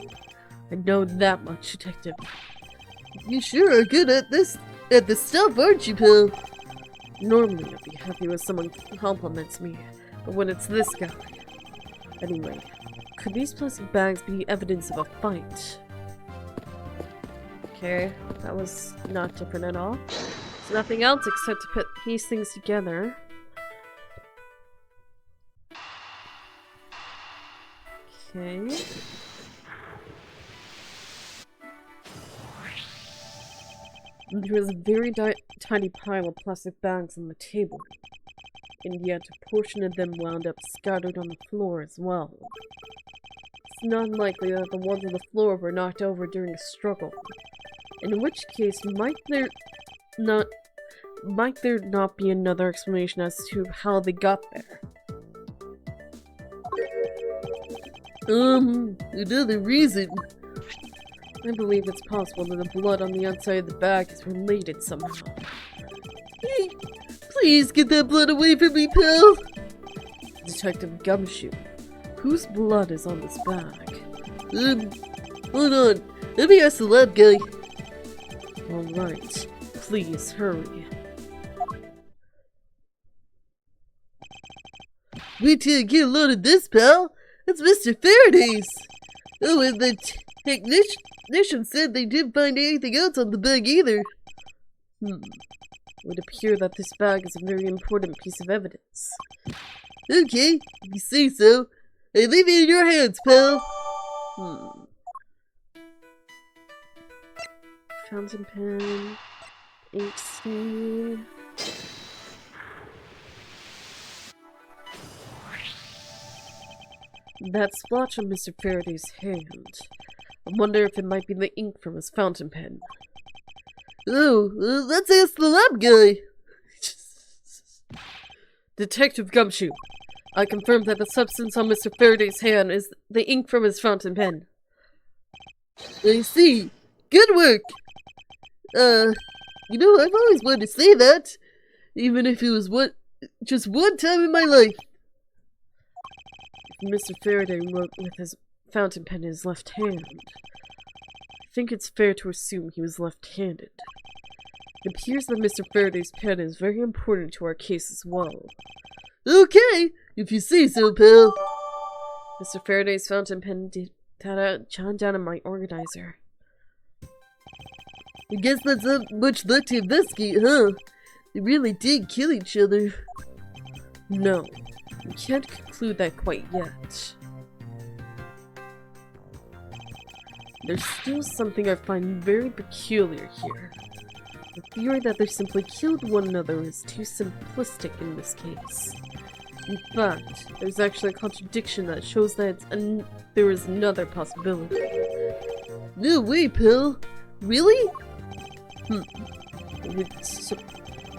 I know that much, Detective. You sure are good at this stuff, aren't you, pal? Normally I'd be happy when someone compliments me, but when it's this guy. Anyway, could these plastic bags be evidence of a fight? Okay, that was not different at all. There's nothing else except to put these things together. Okay. There was a very tiny pile of plastic bags on the table, and yet a portion of them wound up scattered on the floor as well. It's not unlikely that the ones on the floor were knocked over during a struggle, in which case might there not be another explanation as to how they got there? Another reason. I believe it's possible that the blood on the outside of the bag is related somehow. Hey, please get that blood away from me, pal! Detective Gumshoe, whose blood is on this bag? Hold on. Let me ask the lab guy. Alright, please hurry. Wait till you get a load of this, pal. That's Mr. Faraday's. Oh, and the technician said they didn't find anything else on the bag either. It would appear that this bag is a very important piece of evidence. Okay, if you say so. I leave it in your hands, pal. Fountain pen, AC. That splotch on Mr. Faraday's hand. I wonder if it might be the ink from his fountain pen. Oh, let's ask the lab guy. Detective Gumshoe, I confirm that the substance on Mr. Faraday's hand is the ink from his fountain pen. I see. Good work. I've always wanted to say that, even if it was just one time in my life. Mr. Faraday wrote with his fountain pen in his left hand. I think it's fair to assume he was left-handed. It appears that Mr. Faraday's pen is very important to our case as well. Okay, if you say so, pal. Mr. Faraday's fountain pen did jot down in my organizer. I guess that's not much left to investigate, huh? They really did kill each other. No, we can't conclude that quite yet. There's still something I find very peculiar here. The theory that they simply killed one another is too simplistic in this case. In fact, there's actually a contradiction that shows that there is another possibility. No way, pal. Really?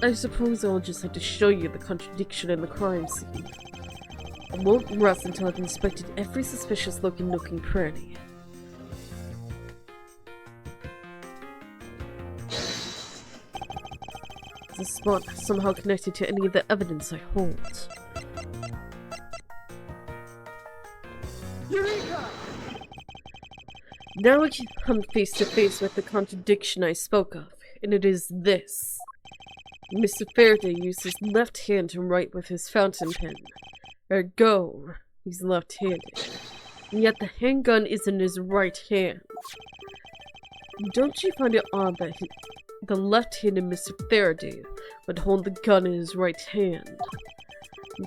I suppose I'll just have to show you the contradiction in the crime scene. I won't rest until I've inspected every suspicious-looking nook and cranny. Is this spot somehow connected to any of the evidence I hold? Now we can come face to face with the contradiction I spoke of, and it is this. Mr. Faraday used his left hand to write with his fountain pen. Ergo, he's left-handed. And yet the handgun is in his right hand. Don't you find it odd that the left-handed Mr. Faraday would hold the gun in his right hand?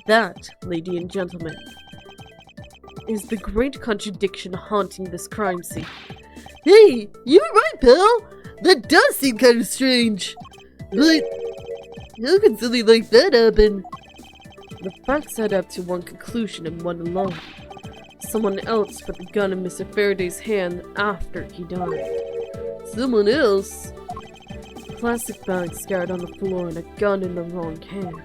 That, ladies and gentlemen, is the great contradiction haunting this crime scene. Hey, you're right, pal. That does seem kind of strange. But how can something like that happen? The facts add up to one conclusion and one alone. Someone else put the gun in Mr. Faraday's hand after he died. Someone else? A plastic bag scattered on the floor and a gun in the wrong hand.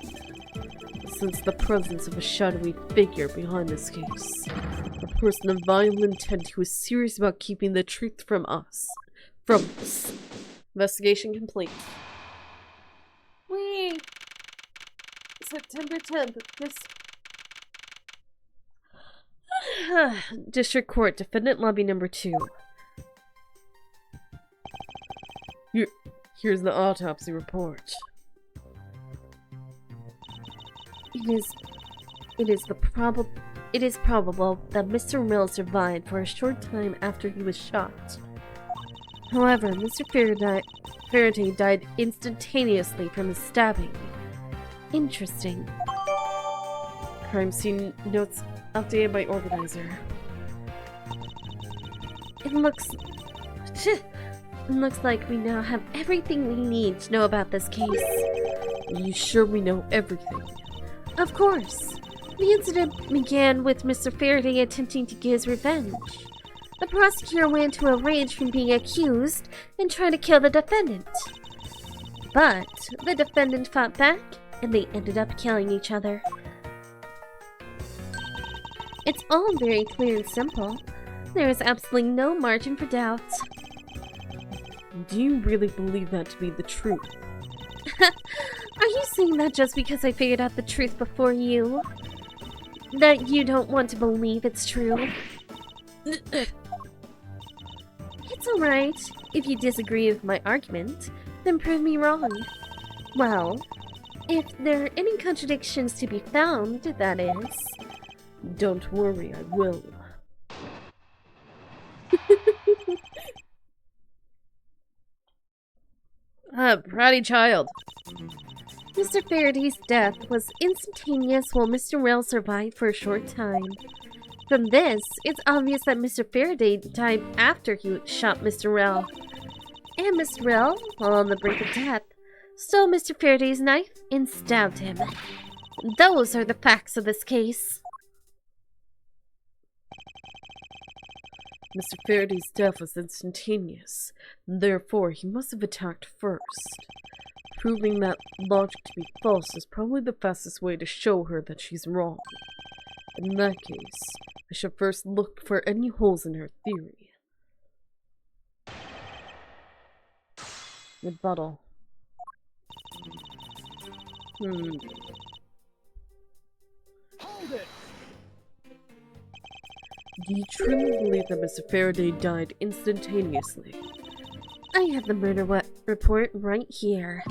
Since the presence of a shadowy figure behind this case. A person of vile intent who is serious about keeping the truth from us. Investigation complete. Whee! September 10th, District Court, Defendant Lobby Number 2. Here's the autopsy report. It is probable that Mr. Mill survived for a short time after he was shot. However, Mr. Faraday died instantaneously from his stabbing. Interesting. Crime scene notes updated by organizer. It looks like we now have everything we need to know about this case. Are you sure we know everything? Of course. The incident began with Mr. Faraday attempting to get his revenge. The prosecutor went into a rage from being accused and tried to kill the defendant. But the defendant fought back, and they ended up killing each other. It's all very clear and simple. There is absolutely no margin for doubt. Do you really believe that to be the truth? Are you saying that just because I figured out the truth before you? That you don't want to believe it's true? It's alright. If you disagree with my argument, then prove me wrong. Well, if there are any contradictions to be found, that is. Don't worry, I will. Bratty child. Mr. Faraday's death was instantaneous while Mr. Rail survived for a short time. From this, it's obvious that Mr. Faraday died after he shot Mr. Rail. And Mr. Rail, while on the brink of death, stole Mr. Faraday's knife and stabbed him. Those are the facts of this case. Mr. Faraday's death was instantaneous, and therefore he must have attacked first. Proving that logic to be false is probably the fastest way to show her that she's wrong. In that case, I should first look for any holes in her theory. Rebuttal. Hold it! Do you truly believe that Mr. Faraday died instantaneously? I have the murder report right here.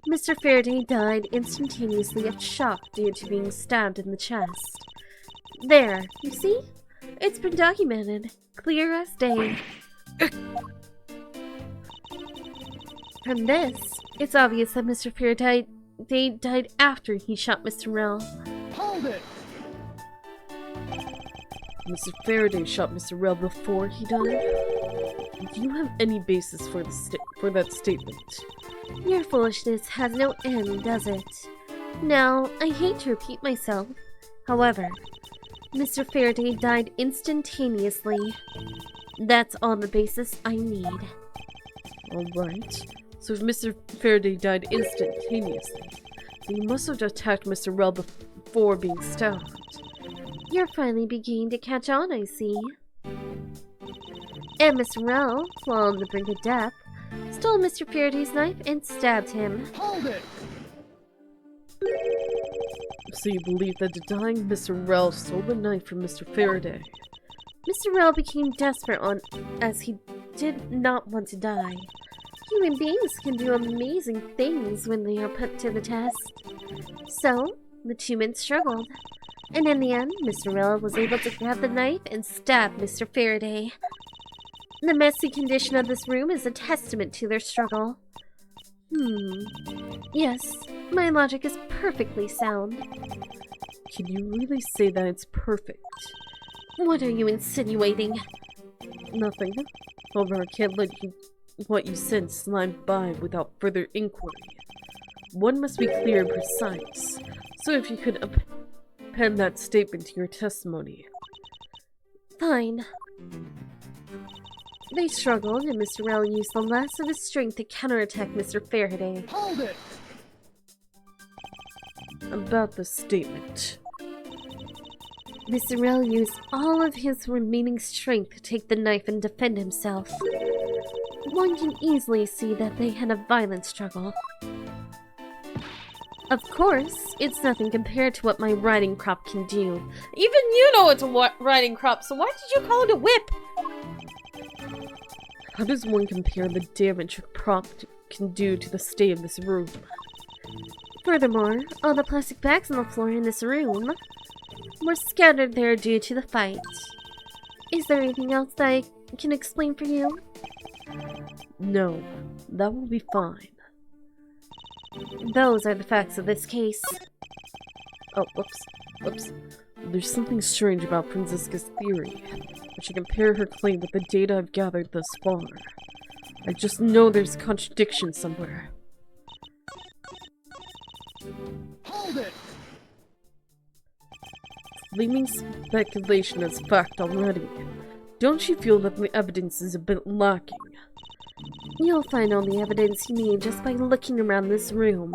Mr. Faraday died instantaneously of shock due to being stabbed in the chest. There, you see? It's been documented. Clear as day. From this, it's obvious that Mr. Faraday died after he shot Mr. Rell. Hold it! Mr. Faraday shot Mr. Rell before he died? Do you have any basis for that statement? Your foolishness has no end, does it? Now, I hate to repeat myself. However, Mr. Faraday died instantaneously. That's all the basis I need. Alright. So if Mr. Faraday died instantaneously, then he must have attacked Mr. Rell before being stabbed. You're finally beginning to catch on, I see. And Mr. Rell, while on the brink of death, stole Mr. Faraday's knife and stabbed him. Hold it! So you believe that the dying Mr. Rell stole the knife from Mr. Faraday? Mr. Rell became desperate as he did not want to die. Human beings can do amazing things when they are put to the test. So, the two men struggled. And in the end, Mr. Rell was able to grab the knife and stab Mr. Faraday. The messy condition of this room is a testament to their struggle. Yes, my logic is perfectly sound. Can you really say that it's perfect? What are you insinuating? Nothing. However, I can't let what you said slide by without further inquiry. One must be clear and precise. So if you could append that statement to your testimony. Fine. They struggled, and Mr. Rell used the last of his strength to counterattack Mr. Faraday. Hold it! About the statement. Mr. Rell used all of his remaining strength to take the knife and defend himself. One can easily see that they had a violent struggle. Of course, it's nothing compared to what my riding crop can do. Even you know it's a riding crop, so why did you call it a whip? How does one compare the damage a prop can do to the state of this room? Furthermore, all the plastic bags on the floor in this room were scattered there due to the fight. Is there anything else that I can explain for you? No, that will be fine. Those are the facts of this case. Oh, whoops. There's something strange about Franziska's theory. I should compare her claim with the data I've gathered thus far. I just know there's a contradiction somewhere. Hold it! Leaving speculation as fact already, don't you feel that the evidence is a bit lacking? You'll find all the evidence you need just by looking around this room.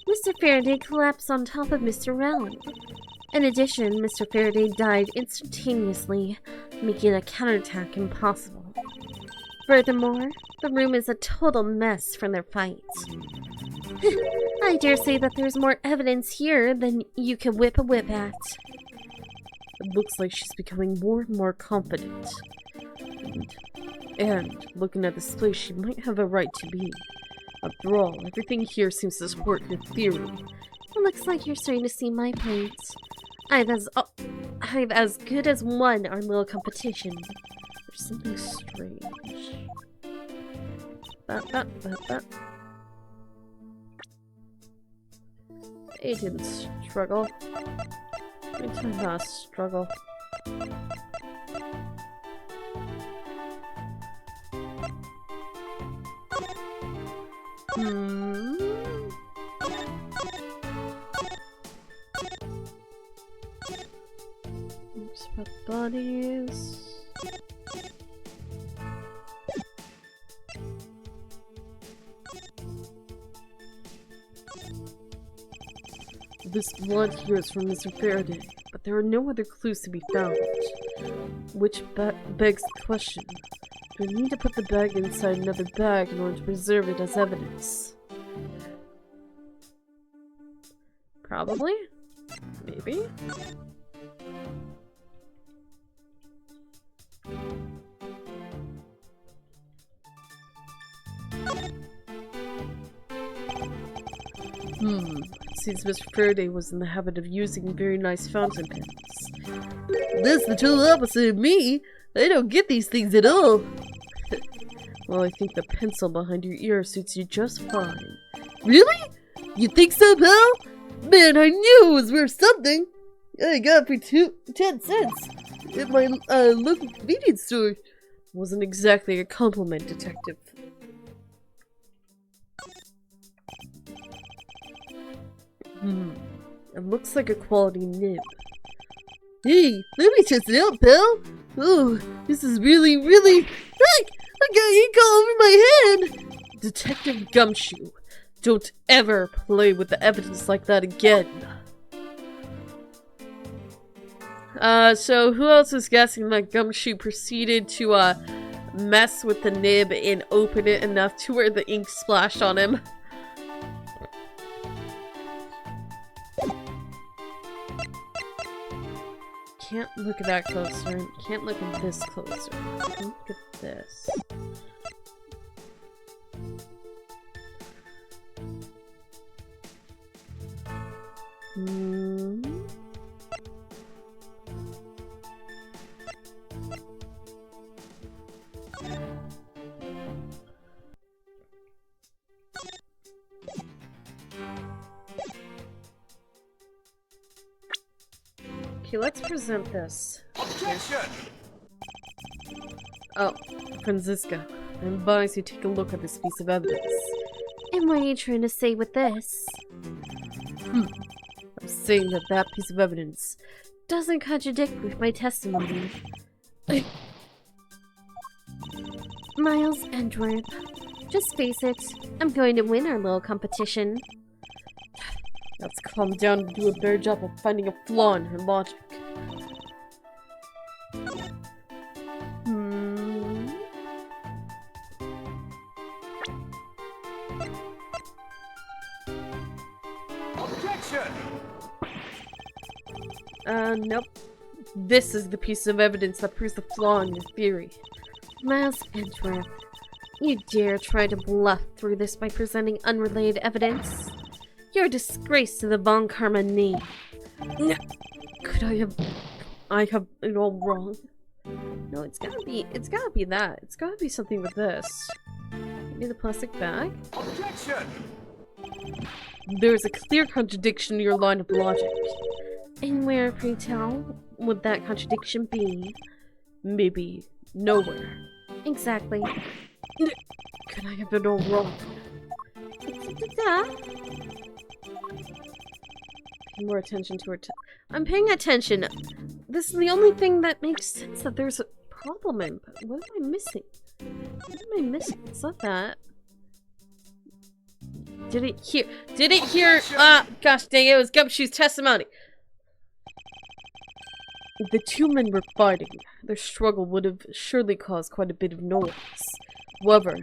Mr. Faraday collapsed on top of Mr. Rell. In addition, Mr. Faraday died instantaneously, making a counterattack impossible. Furthermore, the room is a total mess from their fight. I dare say that there's more evidence here than you can whip a whip at. It looks like she's becoming more and more confident. And looking at this place, she might have a right to be. After all, everything here seems to support your theory. It looks like you're starting to see my point. I've as good as won our little competition. There's something strange. They didn't struggle. We did not struggle. Looks about bodies. This blood here is from Mr. Faraday, but there are no other clues to be found. Which begs the question. Do we need to put the bag inside another bag in order to preserve it as evidence? Probably? Maybe? Since Mr. Faraday was in the habit of using very nice fountain pens. That's the total opposite of me. I don't get these things at all. Well, I think the pencil behind your ear suits you just fine. Really? You think so, pal? Man, I knew it was worth something. I got it for 10 cents at my local convenience store. Wasn't exactly a compliment, detective. It looks like a quality nib. Hey, let me test it out, pal. Oh, this is really... Heck, I got ink all over my hand. Detective Gumshoe, don't ever play with the evidence like that again. So who else was guessing that Gumshoe proceeded to, mess with the nib and open it enough to where the ink splashed on him? Can't look at that closer. Can't look at this closer. Look at this. Okay, let's present this. Objection! Oh, Franziska, I advise you take a look at this piece of evidence. And what are you trying to say with this? I'm saying that that piece of evidence. Doesn't contradict with my testimony. Miles Edgeworth. Just face it, I'm going to win our little competition. Let's calm down and do a better job of finding a flaw in her logic. Objection! Nope. This is the piece of evidence that proves the flaw in your theory. Miles Edgeworth, you dare try to bluff through this by presenting unrelated evidence? You're a disgrace to the Von Karma name. Could I have it all wrong? No, it's gotta be that. It's gotta be something with this. Maybe the plastic bag? Objection! There's a clear contradiction in your line of logic. And where, pray tell, would that contradiction be? Maybe nowhere. Exactly. Could I have it all wrong? Pay more attention to her. I'm paying attention. This is the only thing that makes sense that there's a problem in. But what am I missing? What am I missing? It's not that. Did it hear? Gosh dang it! It was Gumshoe's testimony. The two men were fighting. Their struggle would have surely caused quite a bit of noise. However,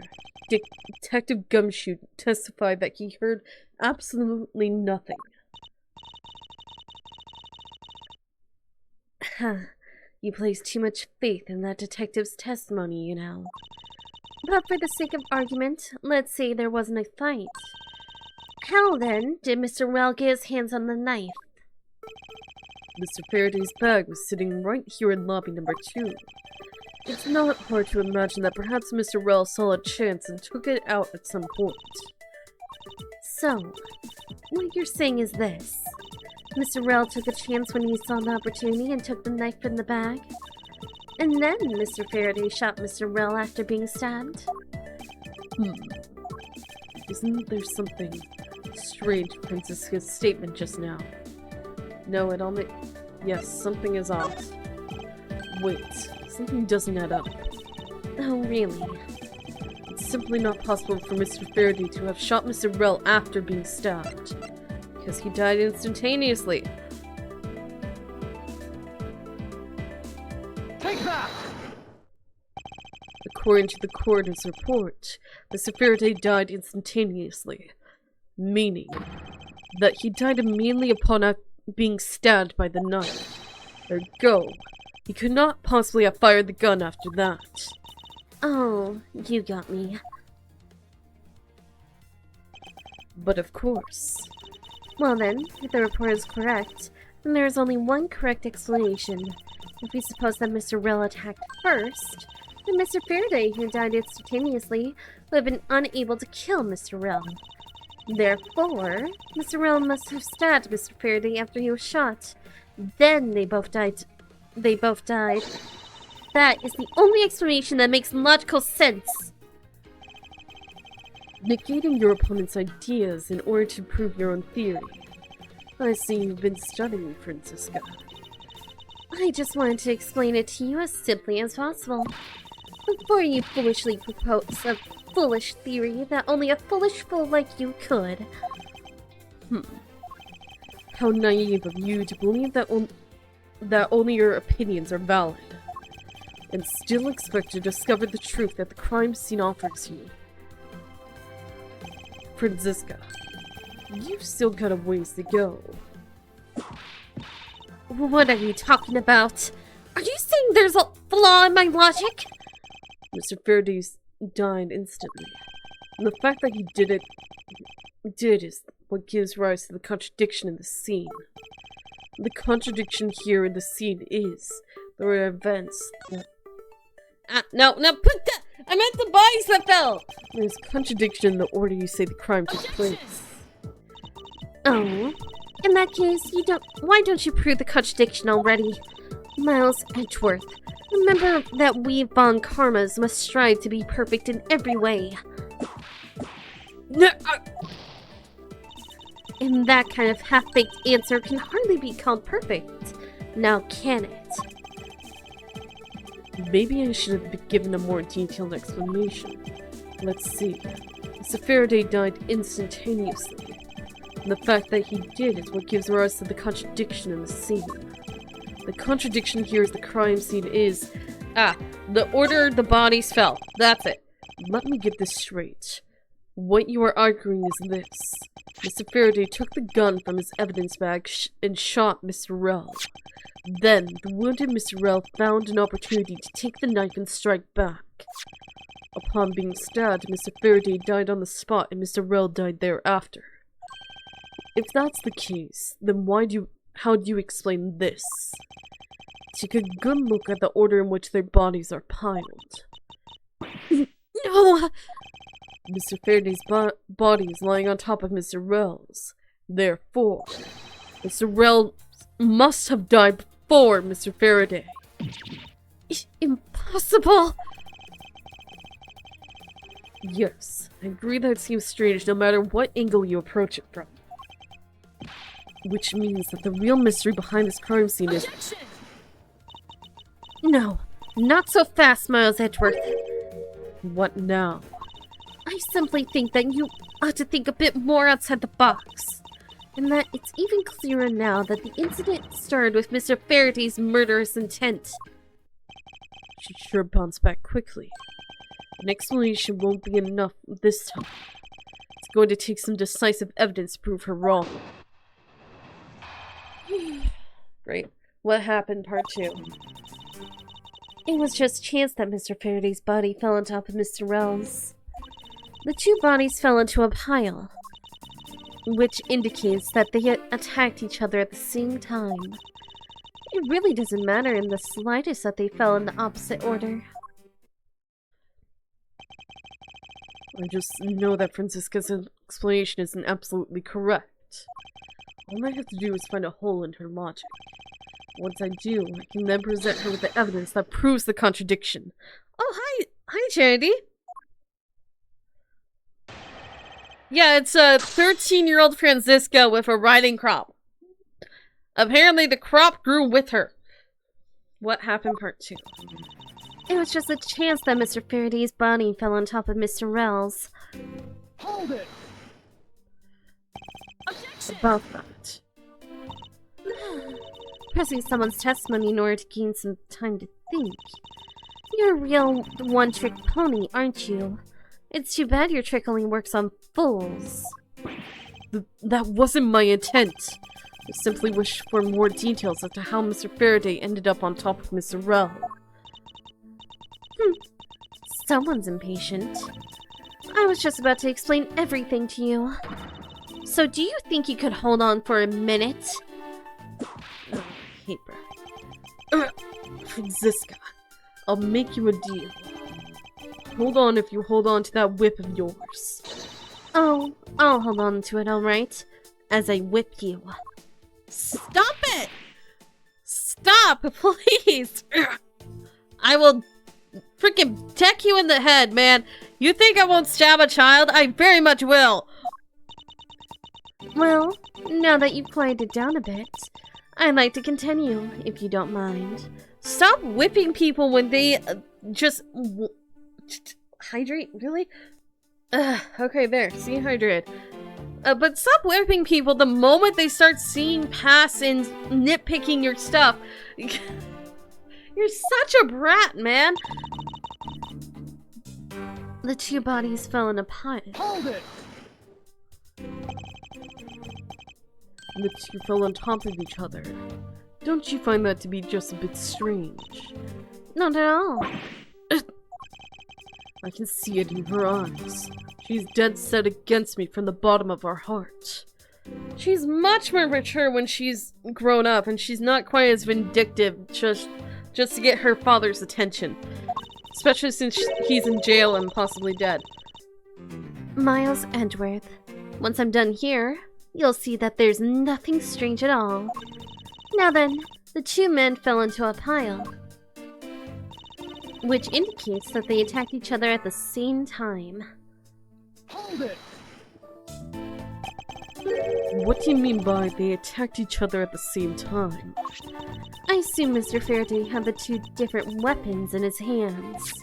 Detective Gumshoe testified that he heard absolutely nothing. You place too much faith in that detective's testimony, you know. But for the sake of argument, let's say there wasn't a fight. How then did Mr. Rell get his hands on the knife? Mr. Faraday's bag was sitting right here in lobby number 2. It's not hard to imagine that perhaps Mr. Rell saw a chance and took it out at some point. So, what you're saying is this. Mr. Rell took a chance when he saw the opportunity and took the knife from the bag. And then Mr. Faraday shot Mr. Rell after being stabbed. Isn't there something strange in Franziska's statement just now? No, it all makes... Yes, something is off. Wait, something doesn't add up. Oh, really? It's simply not possible for Mr. Faraday to have shot Mr. Rell after being stabbed. Because he died instantaneously. According to the coroner's report, Mr. Faraday died instantaneously, meaning that he died immediately upon being stabbed by the knife. Ergo, he could not possibly have fired the gun after that. Oh, you got me. But of course, Well then, if the report is correct, then there is only one correct explanation. If we suppose that Mr. Rell attacked first, then Mr. Faraday, who died instantaneously, would have been unable to kill Mr. Rell. Therefore, Mr. Rell must have stabbed Mr. Faraday after he was shot. Then they both died. That is the only explanation that makes logical sense. negating your opponent's ideas in order to prove your own theory. I see you've been studying, Francisca. I just wanted to explain it to you as simply as possible. Before you foolishly propose a foolish theory that only a foolish fool like you could. How naive of you to believe that only your opinions are valid, and still expect to discover the truth that the crime scene offers you. Francisca, you've still got a ways to go. What are you talking about? Are you saying there's a flaw in my logic? Mr. Faraday died instantly, and the fact that he did is what gives rise to the contradiction in the scene. The contradiction here in the scene is there were events that... No, put that! I meant the bodies that fell! There's contradiction in the order you say the crime took place. Oh, in that case, why don't you prove the contradiction already? Miles Edgeworth, remember that we Von Karmas must strive to be perfect in every way. And that kind of half-baked answer can hardly be called perfect. Now can it? Maybe I should have been given a more detailed explanation. Let's see. Mr. Faraday died instantaneously, and the fact that he did is what gives rise to the contradiction in the scene. The contradiction here is the crime scene is... the order the bodies fell. That's it. Let me get this straight. What you are arguing is this. Mr. Faraday took the gun from his evidence bag and shot Mr. Rell. Then, the wounded Mr. Rell found an opportunity to take the knife and strike back. Upon being stabbed, Mr. Faraday died on the spot and Mr. Rell died thereafter. If that's the case, then how do you explain this? Take a good look at the order in which their bodies are piled. No! Mr. Faraday's body is lying on top of Mr. Rell's. Therefore, Mr. Rell must have died before Mr. Faraday. Impossible! Yes, I agree that it seems strange no matter what angle you approach it from. Which means that the real mystery behind this crime scene is... No, not so fast, Miles Edgeworth. What now? I simply think that you ought to think a bit more outside the box. And that it's even clearer now that the incident started with Mr. Faraday's murderous intent. She sure bounced back quickly. An explanation won't be enough this time. It's going to take some decisive evidence to prove her wrong. Great. What happened, part 2? It was just chance that Mr. Faraday's body fell on top of Mr. Rell's. The two bodies fell into a pile, which indicates that they had attacked each other at the same time. It really doesn't matter in the slightest that they fell in the opposite order. I just know that Francisca's explanation isn't absolutely correct. All I have to do is find a hole in her logic. Once I do, I can then present her with the evidence that proves the contradiction. Oh, hi, Charity. Yeah, it's a 13-year-old Francisca with a riding crop. Apparently the crop grew with her. What happened, part 2? It was just a chance that Mr. Faraday's body fell on top of Mr. Rell's. Hold it! About that. Pressing someone's testimony in order to gain some time to think. You're a real one-trick pony, aren't you? It's too bad your trick only works on fools. That wasn't my intent. I simply wish for more details as to how Mr. Faraday ended up on top of Mr. Rel. Someone's impatient. I was just about to explain everything to you. So do you think you could hold on for a minute? Paper. Ziska, I'll make you a deal. Hold on if you hold on to that whip of yours. Oh, I'll hold on to it, alright. As I whip you. Stop it! Stop, please! I will freaking deck you in the head, man. You think I won't stab a child? I very much will. Well, now that you've quieted down a bit, I'd like to continue, if you don't mind. Stop whipping people when they just hydrate, really? Okay, there. See, hydrate. But stop whipping people the moment they start seeing past and nitpicking your stuff. You're such a brat, man. The two bodies fell in a pile. Hold it! The two fell on top of each other. Don't you find that to be just a bit strange? Not at all. I can see it in her eyes. She's dead set against me from the bottom of her heart. She's much more mature when she's grown up, and she's not quite as vindictive just to get her father's attention. Especially since he's in jail and possibly dead. Miles Edgeworth. Once I'm done here, you'll see that there's nothing strange at all. Now then, the two men fell into a pile, which indicates that they attacked each other at the same time. Hold it! What do you mean by they attacked each other at the same time? I assume Mr. Faraday had the two different weapons in his hands.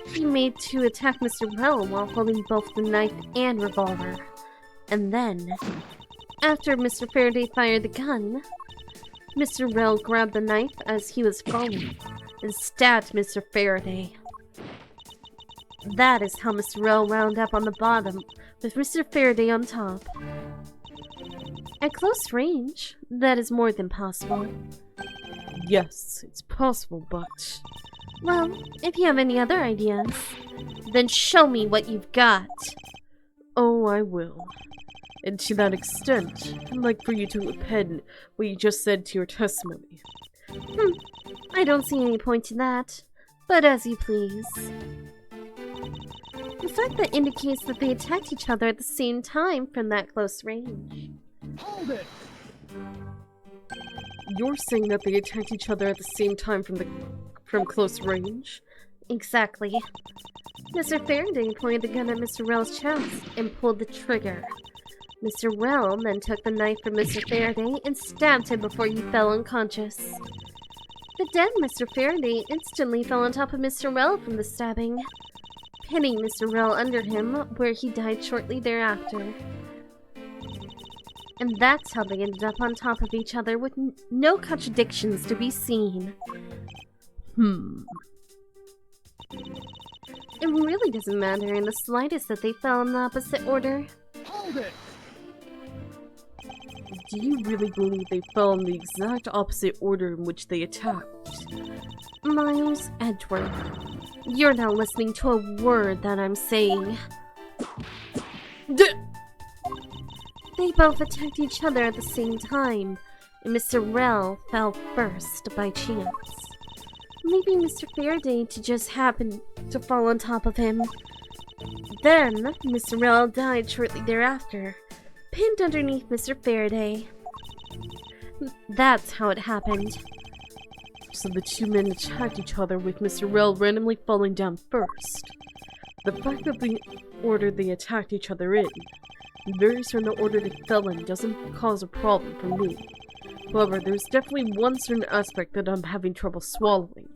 He made to attack Mr. Rel while holding both the knife and revolver. And then, after Mr. Faraday fired the gun, Mr. Rel grabbed the knife as he was falling and stabbed Mr. Faraday. That is how Mr. Rel wound up on the bottom, with Mr. Faraday on top. At close range, that is more than possible. Yes, it's possible, but... Well, if you have any other ideas, then show me what you've got. Oh, I will. And to that extent, I'd like for you to append what you just said to your testimony. I don't see any point to that, but as you please. The fact that indicates that they attacked each other at the same time from that close range. Hold it! You're saying that they attacked each other at the same time from close range? Exactly. Mr. Faraday pointed the gun at Mr. Rel's chest and pulled the trigger. Mr. Rel then took the knife from Mr. Faraday and stabbed him before he fell unconscious. The dead Mr. Faraday instantly fell on top of Mr. Rel from the stabbing, pinning Mr. Rel under him, where he died shortly thereafter. And that's how they ended up on top of each other with no contradictions to be seen. It really doesn't matter in the slightest that they fell in the opposite order. Hold it! Do you really believe they fell in the exact opposite order in which they attacked? Miles Edgeworth, you're not listening to a word that I'm saying. They both attacked each other at the same time, and Mr. Rel fell first by chance. Leaving Mr. Faraday to just happen to fall on top of him. Then, Mr. Rel died shortly thereafter, pinned underneath Mr. Faraday. That's how it happened. So the two men attacked each other with Mr. Rel randomly falling down first. The fact that the order they attacked each other in, very certain the order they fell in, doesn't cause a problem for me. However, there's definitely one certain aspect that I'm having trouble swallowing.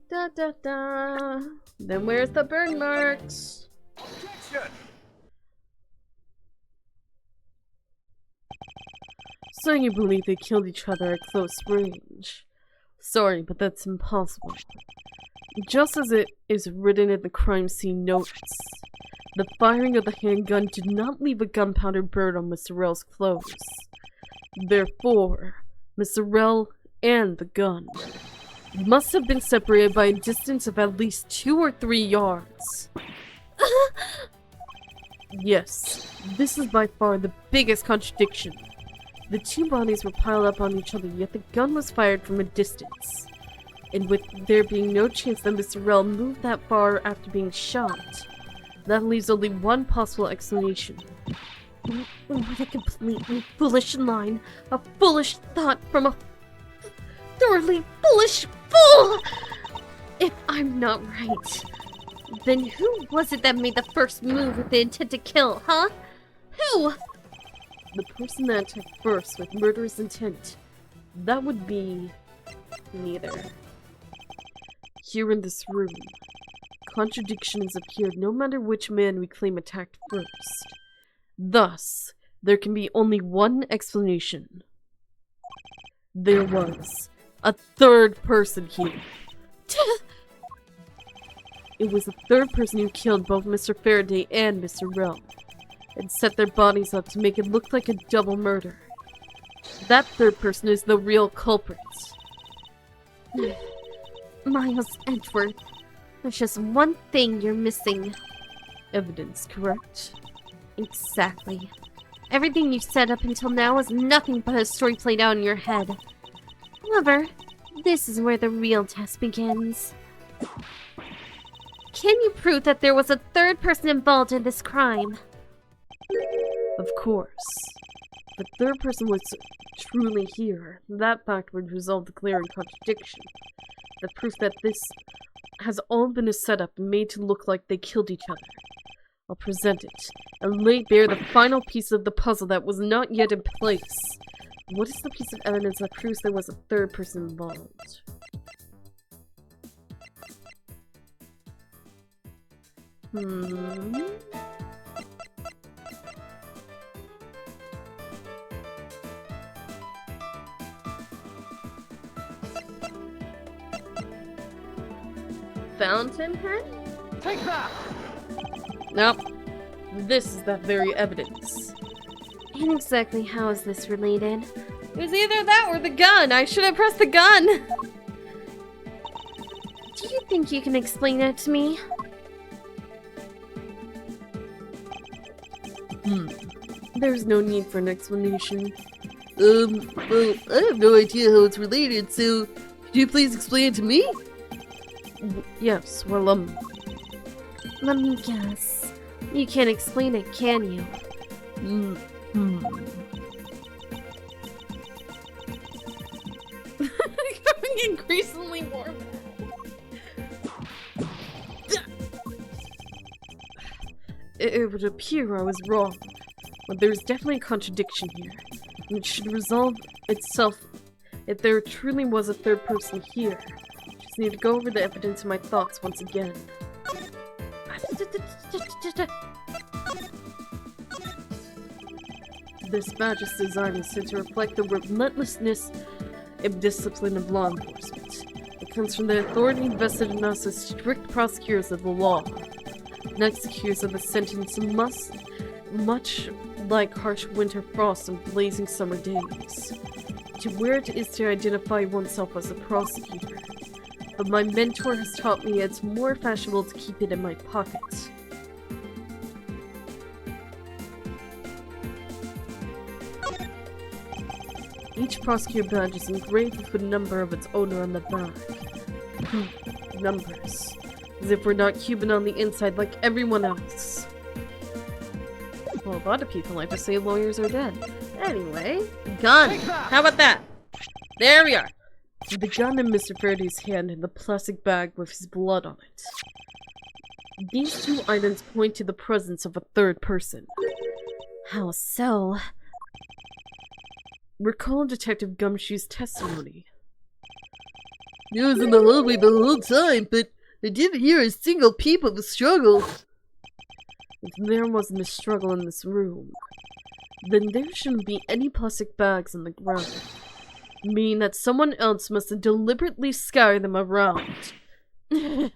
Da da da. Then where's the burn marks? Objection! So you believe they killed each other at close range. Sorry, but that's impossible. Just as it is written in the crime scene notes, the firing of the handgun did not leave a gunpowder burn on Mr. Rell's clothes. Therefore, Mr. Rell and the gun must have been separated by a distance of at least 2 or 3 yards. Yes, this is by far the biggest contradiction. The 2 bodies were piled up on each other, yet the gun was fired from a distance. And with there being no chance that Mr. Rell moved that far after being shot, that leaves only one possible explanation. What a completely foolish line. A foolish thought from a thoroughly foolish fool! If I'm not right, then who was it that made the first move with the intent to kill, huh? Who? The person that attacked first with murderous intent, that would be neither. Here in this room, contradictions appear no matter which man we claim attacked first. Thus, there can be only one explanation. There was a third person here. It was the third person who killed both Mr. Faraday and Mr. Rell, and set their bodies up to make it look like a double murder. That third person is the real culprit. Miles Edgeworth, there's just one thing you're missing. Evidence, correct? Exactly. Everything you've said up until now is nothing but a story played out in your head. However, this is where the real test begins. Can you prove that there was a third person involved in this crime? Of course. If the third person was truly here, that fact would resolve the glaring contradiction. The proof that this has all been a setup made to look like they killed each other. I'll present it, and lay bare the final piece of the puzzle that was not yet in place. What is the piece of evidence that proves there was a third person involved? Fountain pen? Take that! Nope. This is that very evidence. And exactly how is this related? It was either that or the gun! I should have pressed the gun! Do you think you can explain it to me? There's no need for an explanation. Well, I have no idea how it's related, so could you please explain it to me? Yes, well, Let me guess. You can't explain it, can you? Becoming increasingly more mad. It would appear I was wrong, but there's definitely a contradiction here, and it should resolve itself if there truly was a third person here. Just need to go over the evidence in my thoughts once again. This badge's design is said to reflect the relentlessness and discipline of law enforcement. It comes from the authority vested in us as strict prosecutors of the law. And executors of a sentence must, much like harsh winter frost and blazing summer days, to wear it is to identify oneself as a prosecutor. But my mentor has taught me it's more fashionable to keep it in my pocket. Each prosecutor badge is engraved with the number of its owner on the back. Numbers. As if we're not human on the inside like everyone else. Well, a lot of people like to say lawyers are dead. Anyway, gun! How about that? There we are! The gun in Mr. Faraday's hand and the plastic bag with his blood on it. These two items point to the presence of a third person. How so? Recall Detective Gumshoe's testimony. He was in the hallway the whole time, but I didn't hear a single peep of a struggle. If there wasn't a struggle in this room, then there shouldn't be any plastic bags on the ground. meaning that someone else must have deliberately scattered them around. Do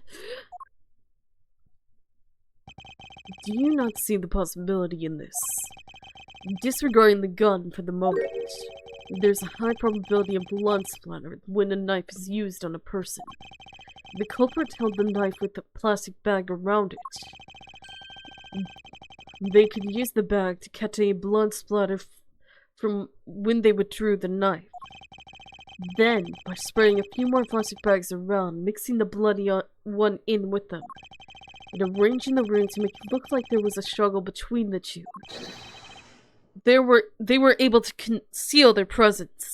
you not see the possibility in this? Disregarding the gun for the moment, there's a high probability of blood splatter when a knife is used on a person. The culprit held the knife with a plastic bag around it. They could use the bag to catch any blood splatter from when they withdrew the knife. Then, by spraying a few more plastic bags around, mixing the bloody one in with them, and arranging the room to make it look like there was a struggle between the two, they were able to conceal their presence.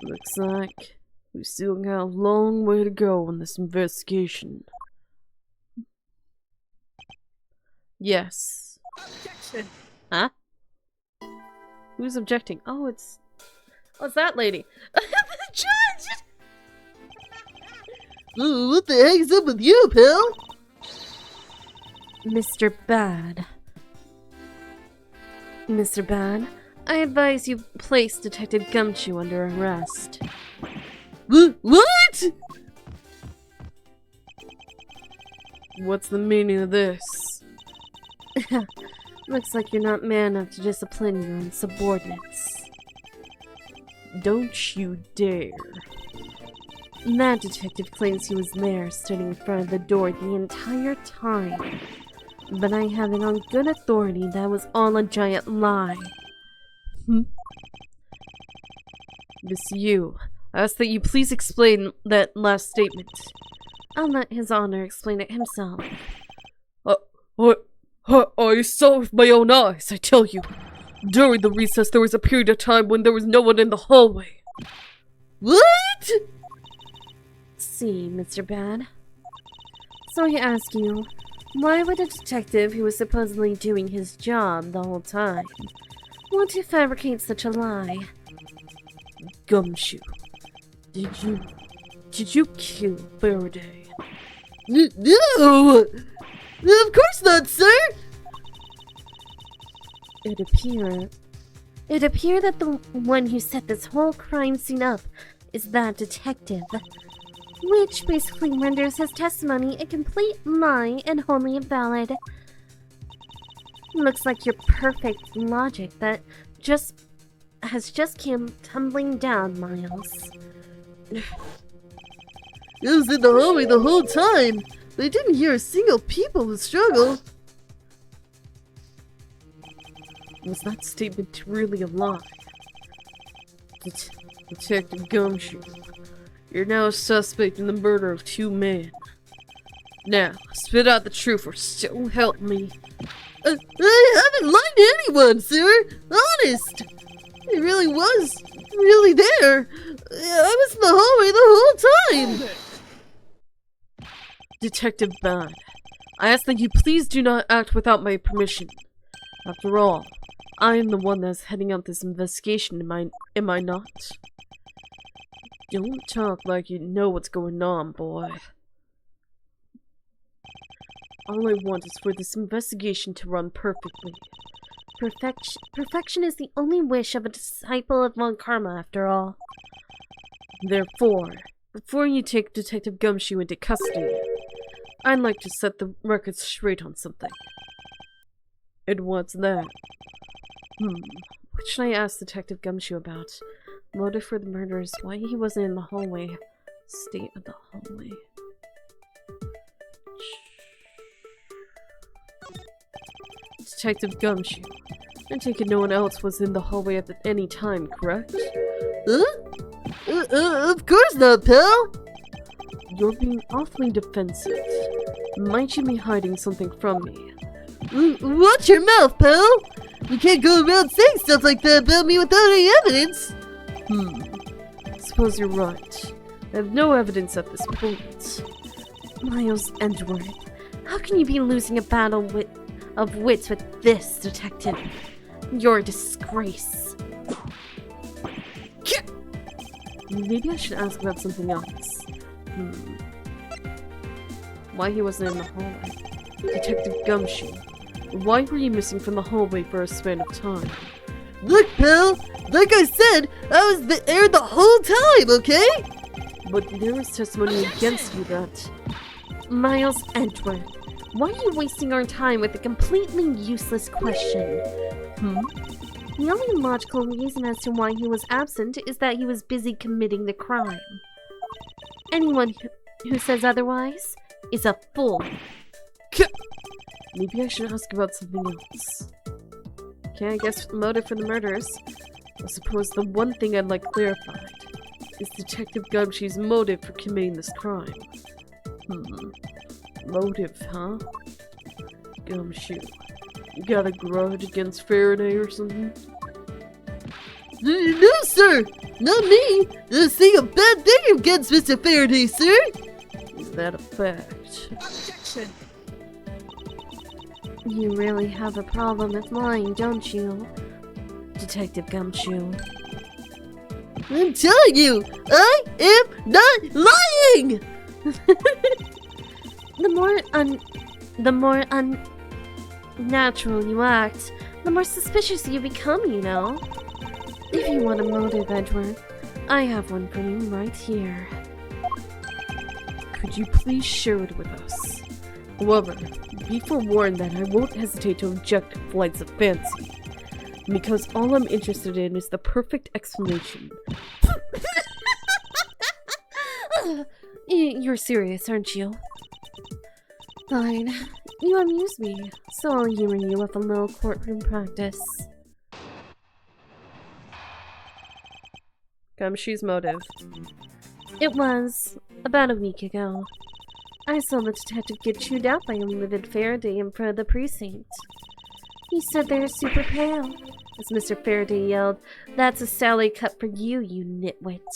Looks like we still got a long way to go on this investigation. Yes. Objection! Huh? Who's objecting? Oh, it's that lady. The judge! Ooh, what the heck's up with you, pal? Mr. Bad. Mr. Bad, I advise you place Detective Gumshoe under arrest. What? What's the meaning of this? Looks like you're not man enough to discipline your own subordinates. Don't you dare. That detective claims he was there, standing in front of the door the entire time. But I have it on good authority that was all a giant lie. Miss Yu, I ask that you please explain that last statement. I'll let His Honor explain it himself. I saw with my own eyes, I tell you. During the recess, there was a period of time when there was no one in the hallway. What? See, Mr. Bad. So I ask you, why would a detective who was supposedly doing his job the whole time want to fabricate such a lie? Gumshoe, did you kill Faraday? No! Of course not, sir! It appear that the one who set this whole crime scene up is that detective, which basically renders his testimony a complete lie and wholly invalid. Looks like your perfect logic that has just came tumbling down, Miles. It was in the hallway the whole time. They didn't hear a single people struggle. Was that statement really a lie? Detective Gumshoe, you're now a suspect in the murder of 2 men. Now, spit out the truth or so help me. I haven't lied to anyone, sir. Honest. It really was really there. I was in the hallway the whole time. Detective Bad, I ask that you please do not act without my permission. After all, I am the one that's heading out this investigation, am I not? Don't talk like you know what's going on, boy. All I want is for this investigation to run perfectly. Perfection is the only wish of a disciple of Von Karma, after all. Therefore, before you take Detective Gumshoe into custody, I'd like to set the record straight on something. And what's that? What should I ask Detective Gumshoe about? Motive for the murders, why he wasn't in the hallway, state of the hallway. Detective Gumshoe, I take it no one else was in the hallway at any time, correct? Of course not, pal. You're being awfully defensive. Might you be hiding something from me? Watch your mouth, pal. You can't go around saying stuff like that about me without any evidence. Suppose you're right. I have no evidence at this point. Miles Edgeworth, how can you be losing a battle of wits with this detective? You're a disgrace. Maybe I should ask about something else. why he wasn't in the hallway. Detective Gumshoe, why were you missing from the hallway for a span of time? Look, pal, like I said, I was there the whole time, okay? But there is testimony against you that... Miles Edgeworth, why are you wasting our time with a completely useless question? The only logical reason as to why he was absent is that he was busy committing the crime. Anyone who says otherwise is a fool. Maybe I should ask about something else. Okay, I guess motive for the murders. I suppose the one thing I'd like clarified is Detective Gumshoe's motive for committing this crime. Motive, huh? Gumshoe. You got a grudge against Faraday or something? No, sir! Not me! There's saying a bad thing against Mr. Faraday, sir! Is that a fact? Objection! You really have a problem with lying, don't you, Detective Gumshoe? I'm telling you, I am not lying! The more unnatural you act, the more suspicious you become, you know. If you want a motive, Edgeworth, I have one for you right here. Could you please share it with us? However, be forewarned that I won't hesitate to object to flights of fancy, because all I'm interested in is the perfect explanation. You're serious, aren't you? Fine. You amuse me, so I'll humor you with a little courtroom practice. Gumshoe's motive. It was about a week ago. I saw the detective get chewed out by a livid Faraday in front of the precinct. He stood there super pale, as Mr. Faraday yelled, "That's a salary cut for you, you nitwit."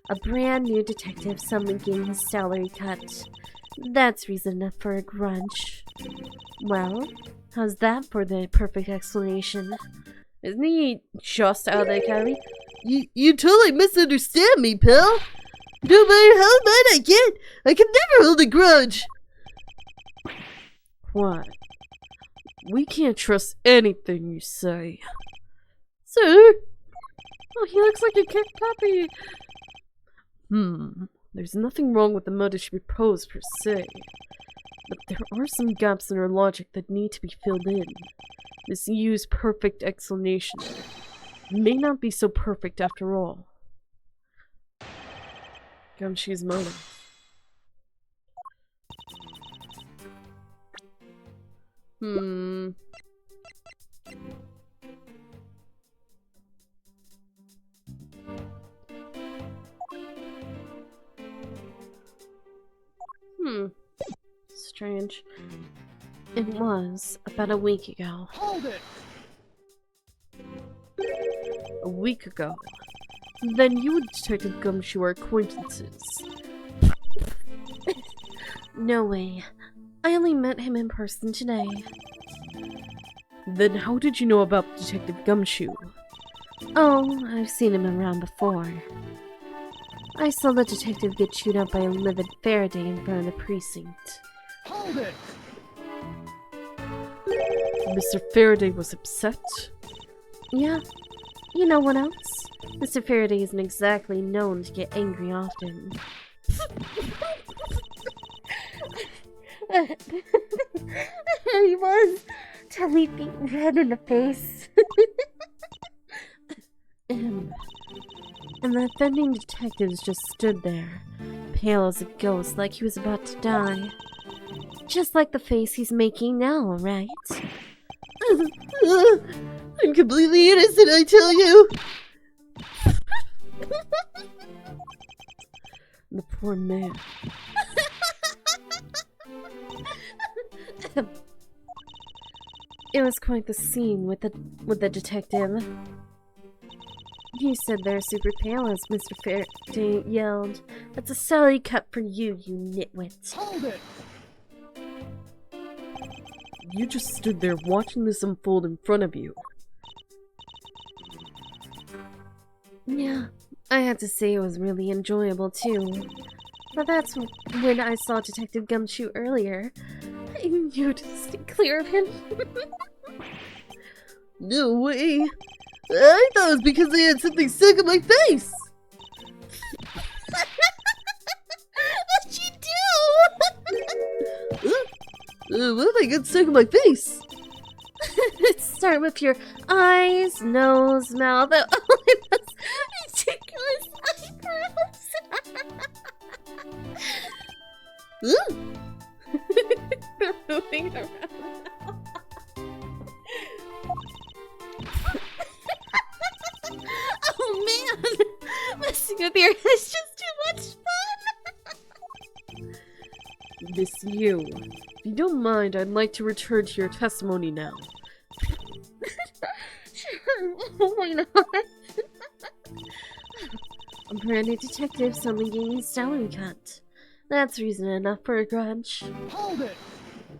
A brand new detective suddenly getting his salary cut. That's reason enough for a grudge. Well, how's that for the perfect explanation? Isn't he just out of the academy? You totally misunderstand me, pal. No matter how mad I get, I can never hold a grudge. What? We can't trust anything you say. Sir? Oh, he looks like a kicked puppy. There's nothing wrong with the motive she proposed per se, but there are some gaps in her logic that need to be filled in. This used perfect explanation may not be so perfect after all. Gumshoe's motive. Strange. It was about a week ago. Hold it! A week ago. Then you and Detective Gumshoe are acquaintances. No way. I only met him in person today. Then how did you know about Detective Gumshoe? Oh, I've seen him around before. I saw the detective get chewed up by a livid Faraday in front of the precinct. Hold it! Mr. Faraday was upset? Yeah. You know what else? Mr. Faraday isn't exactly known to get angry often. He was totally beat red in the face. And the offending detectives just stood there, pale as a ghost, like he was about to die. Just like the face he's making now, right? I'm completely innocent, I tell you. The poor man. It was quite the scene with the detective. He stood there super pale as Mr. Faraday yelled, "That's a salary cut for you, you nitwit." Hold it! You just stood there watching this unfold in front of you. Yeah, I had to say it was really enjoyable too. But that's when I saw Detective Gumshoe earlier. I knew to stay clear of him. No way. I thought it was because I had something stuck in my face. What'd you do? What if I got stuck in my face? Start with your eyes, nose, mouth. Oh, it was ridiculous eyebrows. They're moving around. Oh man, messing with your head is just too much fun. Miss you. If you don't mind, I'd like to return to your testimony now. Sure, why not? A brand new detective suddenly getting his salary cut. That's reason enough for a grudge. Hold it!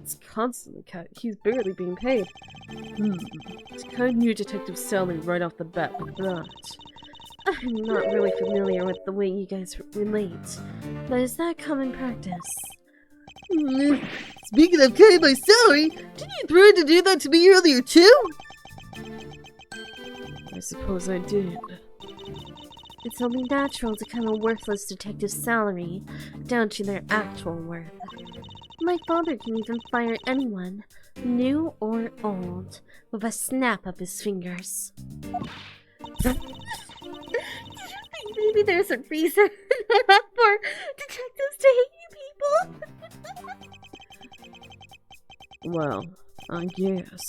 It's constantly cut. He's barely being paid. It's kind of new detective salary right off the bat with that. I'm not really familiar with the way you guys relate, but is that common practice? Speaking of cutting my salary, didn't you threaten to do that to me earlier too? I suppose I did. It's only natural to cut a worthless detective's salary down to their actual worth. My father can even fire anyone, new or old, with a snap of his fingers. Maybe there's a reason for detectives to hate you people. Well, I guess.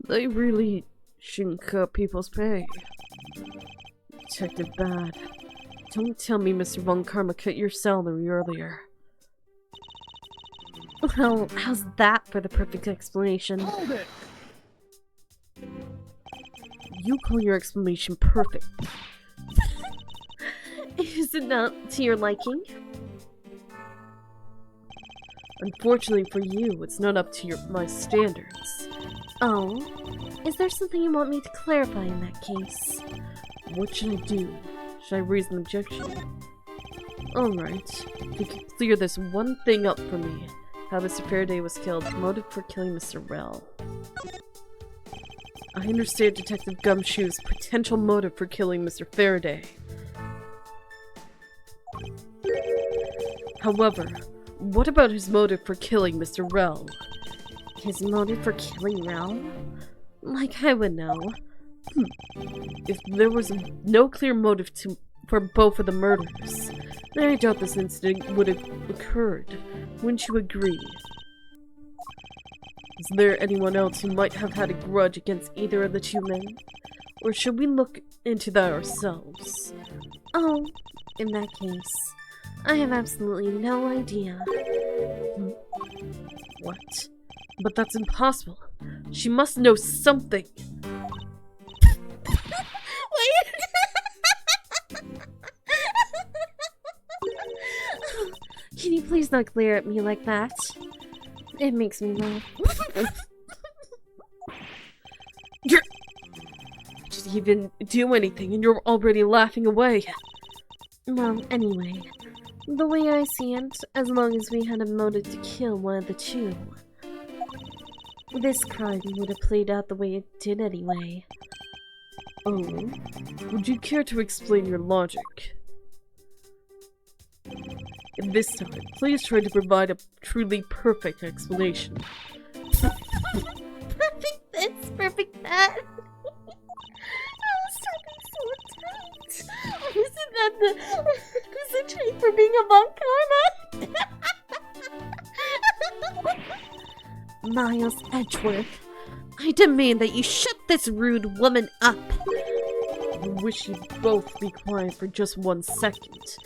They really shouldn't cut people's pay. Detective Bad, don't tell me Mr. Von Karma cut your salary earlier. Well, how's that for the perfect explanation? Hold it! You call your explanation perfect. Is it not to your liking? Unfortunately for you, it's not up to my standards. Oh, is there something you want me to clarify in that case? What should I do? Should I raise an objection? Alright, if you could clear this one thing up for me. How Mr. Faraday was killed, motive for killing Mr. Rell. I understand Detective Gumshoe's potential motive for killing Mr. Faraday. However, what about his motive for killing Mr. Rell? His motive for killing Rell? Like I would know. If there was no clear motive for both of the murders, then I doubt this incident would have occurred. Wouldn't you agree? Is there anyone else who might have had a grudge against either of the two men? Or should we look into that ourselves? Oh, in that case, I have absolutely no idea. What? But that's impossible. She must know something. Wait! Can you please not glare at me like that? It makes me laugh. Just even do anything and you're already laughing away. Well, anyway, the way I see it, as long as we had a motive to kill one of the two, this crime would have played out the way it did anyway. Oh? Would you care to explain your logic? And this time, please try to provide a truly perfect explanation. Perfect this, perfect that. Oh, stop being so tight. Isn't that the trait for being a Von Karma? Miles Edgeworth, I demand that you shut this rude woman up. I wish you'd both be quiet for just 1 second.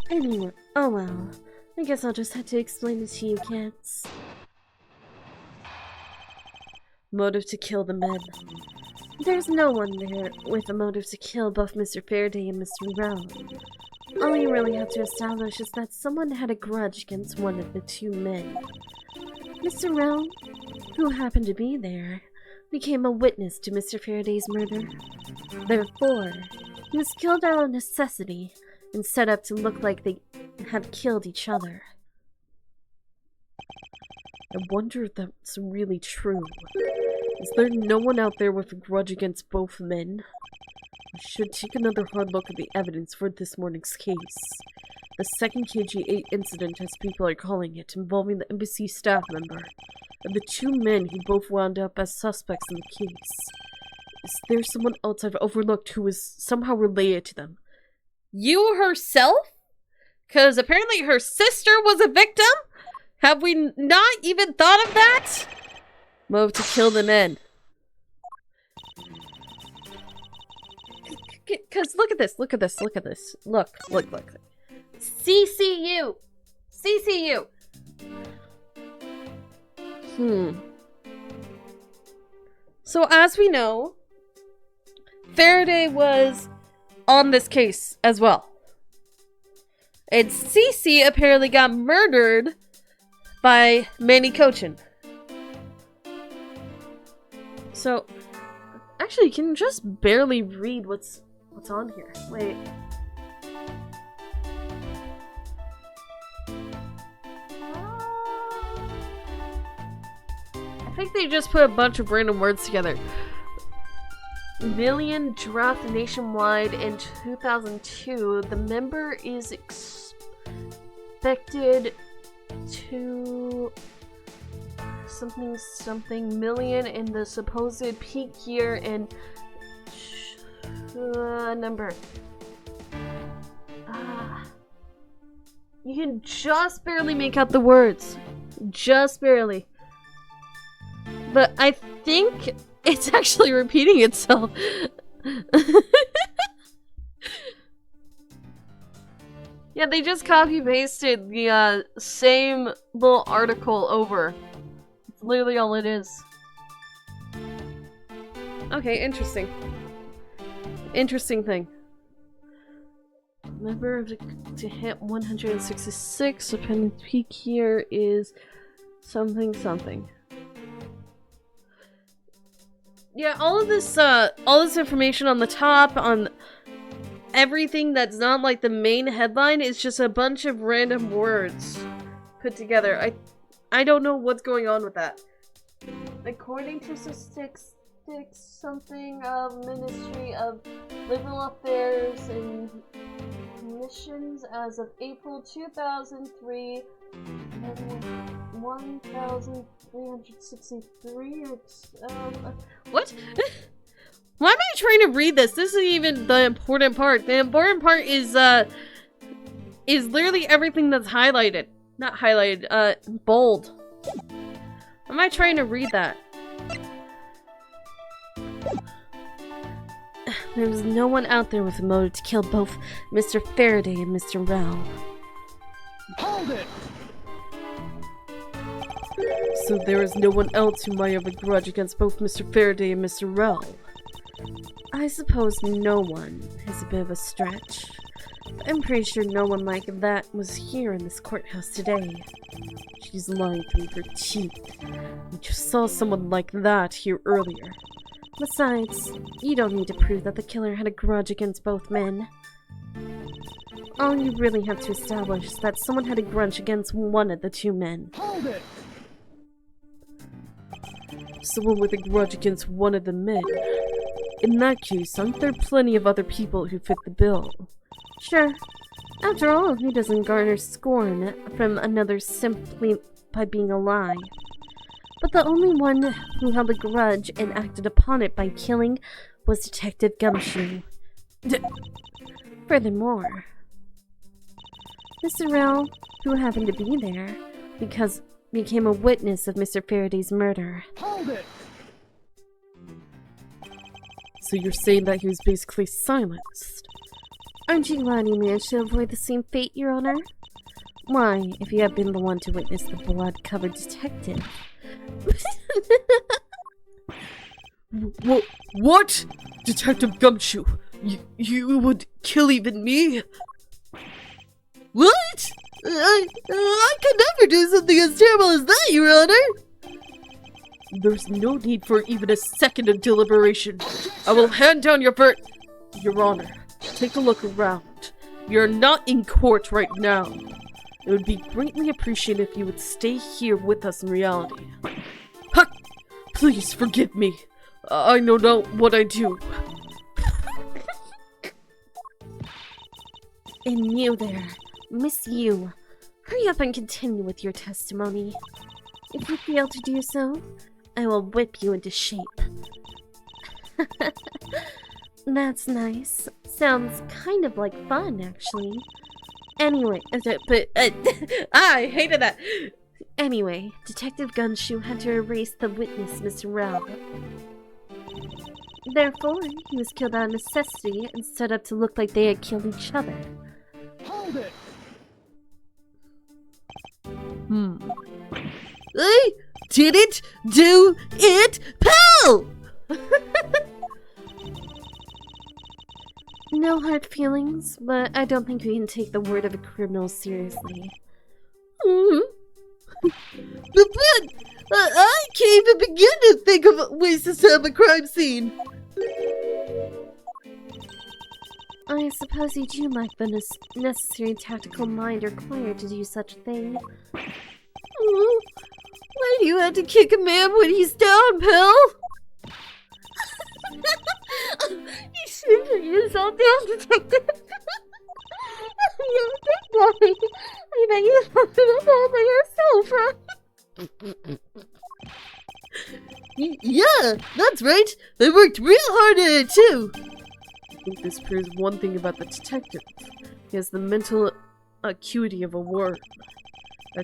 Anyway, oh well. I guess I'll just have to explain it to you kids. Motive to kill the men. There's no one there with a motive to kill both Mr. Faraday and Mr. Rell. All you really have to establish is that someone had a grudge against one of the two men. Mr. Rell, who happened to be there, became a witness to Mr. Faraday's murder. Therefore, he was killed out of necessity and set up to look like they had killed each other. I wonder if that's really true. Is there no one out there with a grudge against both men? I should take another hard look at the evidence for this morning's case. The second KG8 incident, as people are calling it, involving the embassy staff member, and the two men who both wound up as suspects in the case. Is there someone else I've overlooked who is somehow related to them? You herself? Because apparently her sister was a victim? Have we not even thought of that? Move to kill the men. Because look at this, look at this, look at this. Look. CCU! CCU! So as we know, Faraday was on this case as well. And Cece apparently got murdered by Manny Cochin. So, actually, you can just barely read what's on here. Wait. I think they just put a bunch of random words together. Million draft nationwide in 2002. The member is expected to something million in the supposed peak year and number. You can just barely make out the words. Just barely. But I think it's actually repeating itself. Yeah, they just copy-pasted the same little article over. It's literally all it is. Okay, interesting. Interesting thing. Remember to hit 166, depending peak here is something. Yeah, all this information on the top, on everything that's not like the main headline, is just a bunch of random words put together. I don't know what's going on with that. According to statistics, something of Ministry of Liberal Affairs and Missions as of April 2003, 1,363. What? Why am I trying to read this? This isn't even the important part. The important part is literally everything that's highlighted. Not highlighted, bold. Why am I trying to read that? There was no one out there with a motive to kill both Mr. Faraday and Mr. Rao. Hold it! So there is no one else who might have a grudge against both Mr. Faraday and Mr. Rao. I suppose no one is a bit of a stretch. I'm pretty sure no one like that was here in this courthouse today. She's lying through her teeth. We just saw someone like that here earlier. Besides, you don't need to prove that the killer had a grudge against both men. All you really have to establish is that someone had a grudge against one of the two men. Hold it! Someone with a grudge against one of the men. In that case, aren't there plenty of other people who fit the bill? Sure. After all, who doesn't garner scorn from another simply by being a lie? But the only one who held a grudge and acted upon it by killing was Detective Gumshoe. Furthermore, Mr. Rao, who happened to be there, became a witness of Mr. Faraday's murder. Hold it! So you're saying that he was basically silenced? Aren't you glad you managed to avoid the same fate, Your Honor? Why, if you had been the one to witness the blood-covered detective... What? Detective Gumshoe, you would kill even me? What? I could never do something as terrible as that, Your Honor! There's no need for even a second of deliberation. I will hand down your Your Honor, take a look around. You're not in court right now. It would be greatly appreciated if you would stay here with us in reality. Ha! Please forgive me. I know not what I do. And you there, Miss You, hurry up and continue with your testimony. If you fail to do so, I will whip you into shape. That's nice. Sounds kind of like fun, actually. Anyway, I hated that. Anyway, Detective Gumshoe had to erase the witness, Mr. Rao. Therefore, he was killed out of necessity and set up to look like they had killed each other. Hold it! I didn't do it, pal! No hard feelings, but I don't think we can take the word of a criminal seriously. But I can't even begin to think of ways to set up a crime scene. I suppose you do lack the necessary tactical mind required to do such a thing. Why do you have to kick a man when he's down, pal? You shouldn't put yourself down, Detective. You're a big boy. I bet you fucked it up all by yourself, right? Yeah, that's right. They worked real hard at it, too. I think this proves one thing about the detective. He has the mental acuity of a worm.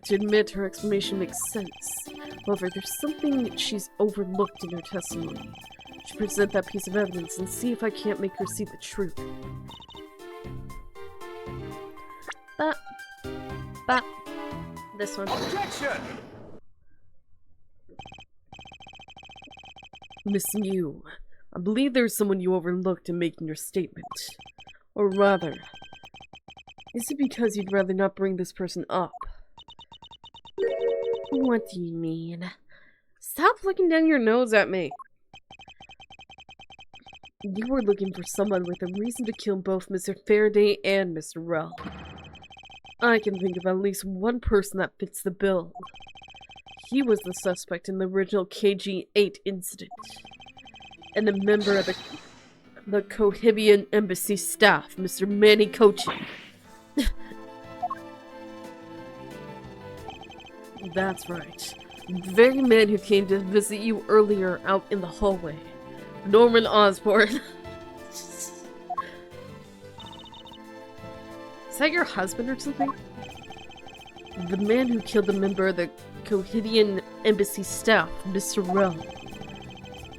To admit her explanation makes sense. However, there's something she's overlooked in her testimony. I should present that piece of evidence and see if I can't make her see the truth. But this one. Objection! Miss Mew, I believe there's someone you overlooked in making your statement. Or rather, is it because you'd rather not bring this person up? What do you mean? Stop looking down your nose at me! You were looking for someone with a reason to kill both Mr. Faraday and Mr. Rell. I can think of at least one person that fits the bill. He was the suspect in the original KG-8 incident, and a member of the Cohibian Embassy staff, Mr. Manny Cochin. That's right. The very man who came to visit you earlier out in the hallway. Norman Osborn. Is that your husband or something? The man who killed a member of the Cohibian Embassy staff, Mr. Rell.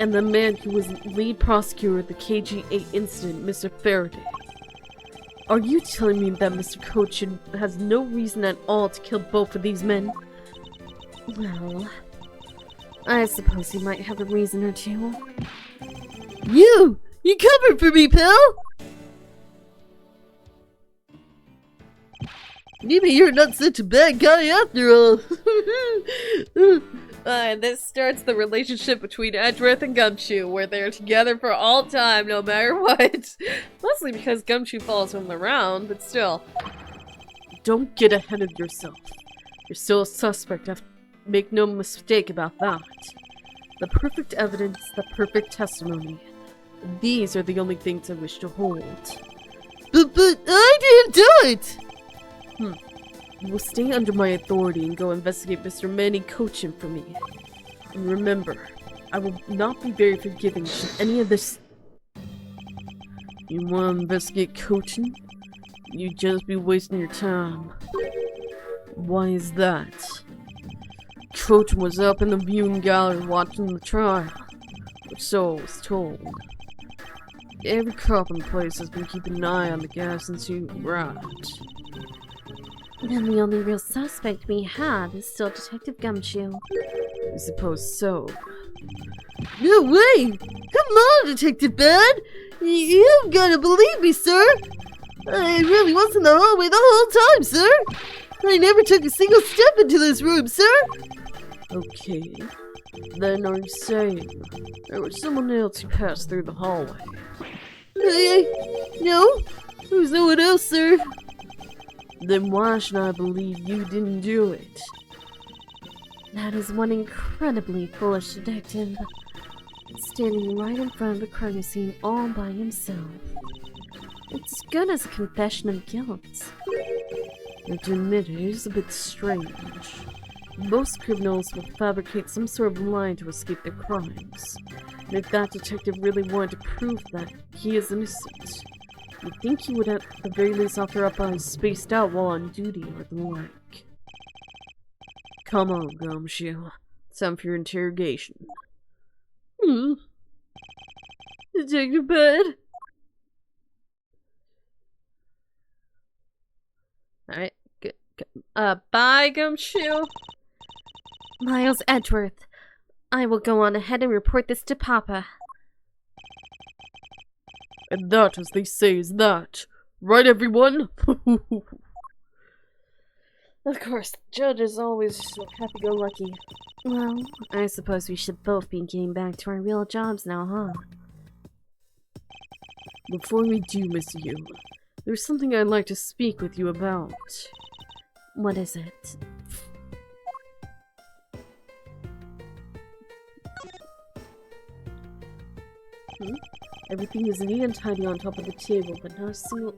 And the man who was lead prosecutor of the KG-8 incident, Mr. Faraday. Are you telling me that Mr. Cochin has no reason at all to kill both of these men? Well, I suppose he might have a reason or two. You covered for me, pal! Maybe you're not such a bad guy after all. And this starts the relationship between Edgeworth and Gumshoe, where they're together for all time, no matter what. Mostly because Gumshoe follows him around, but still. Don't get ahead of yourself. You're still a suspect, make no mistake about that. The perfect evidence, the perfect testimony. These are the only things I wish to hold. But I didn't do it! You will stay under my authority and go investigate Mr. Manny Cochin for me. And remember, I will not be very forgiving should any of this... You want to investigate Cochin? You'd just be wasting your time. Why is that? Cochin was up in the viewing gallery watching the trial. Or so I was told. Every cop in the place has been keeping an eye on the guy since you arrived. Then the only real suspect we have is still Detective Gumshoe. I suppose so. No way! Come on, Detective Bad! You've gotta believe me, sir! I really was in the hallway the whole time, sir! I never took a single step into this room, sir! Okay. Then are you saying there was someone else who passed through the hallway? No. There's no one else, sir. Then why should I believe you didn't do it? That is one incredibly foolish detective, standing right in front of the crime scene all by himself. It's good as a confession of guilt. I have to admit, it is a bit strange. Most criminals will fabricate some sort of lie to escape their crimes. And if that detective really wanted to prove that he is innocent, you'd think he would at the very least offer up on spaced out while on duty or the like. Come on, Gumshoe. It's time for your interrogation. Detective Bed? Alright, bye, Gumshoe. Miles Edgeworth, I will go on ahead and report this to Papa. And that, as they say, is that. Right, everyone? Of course, the judge is always so happy-go-lucky. Well, I suppose we should both be getting back to our real jobs now, huh? Before we do, Miss Yu, there's something I'd like to speak with you about. What is it? Everything is neat and tidy on top of the table, but not a single...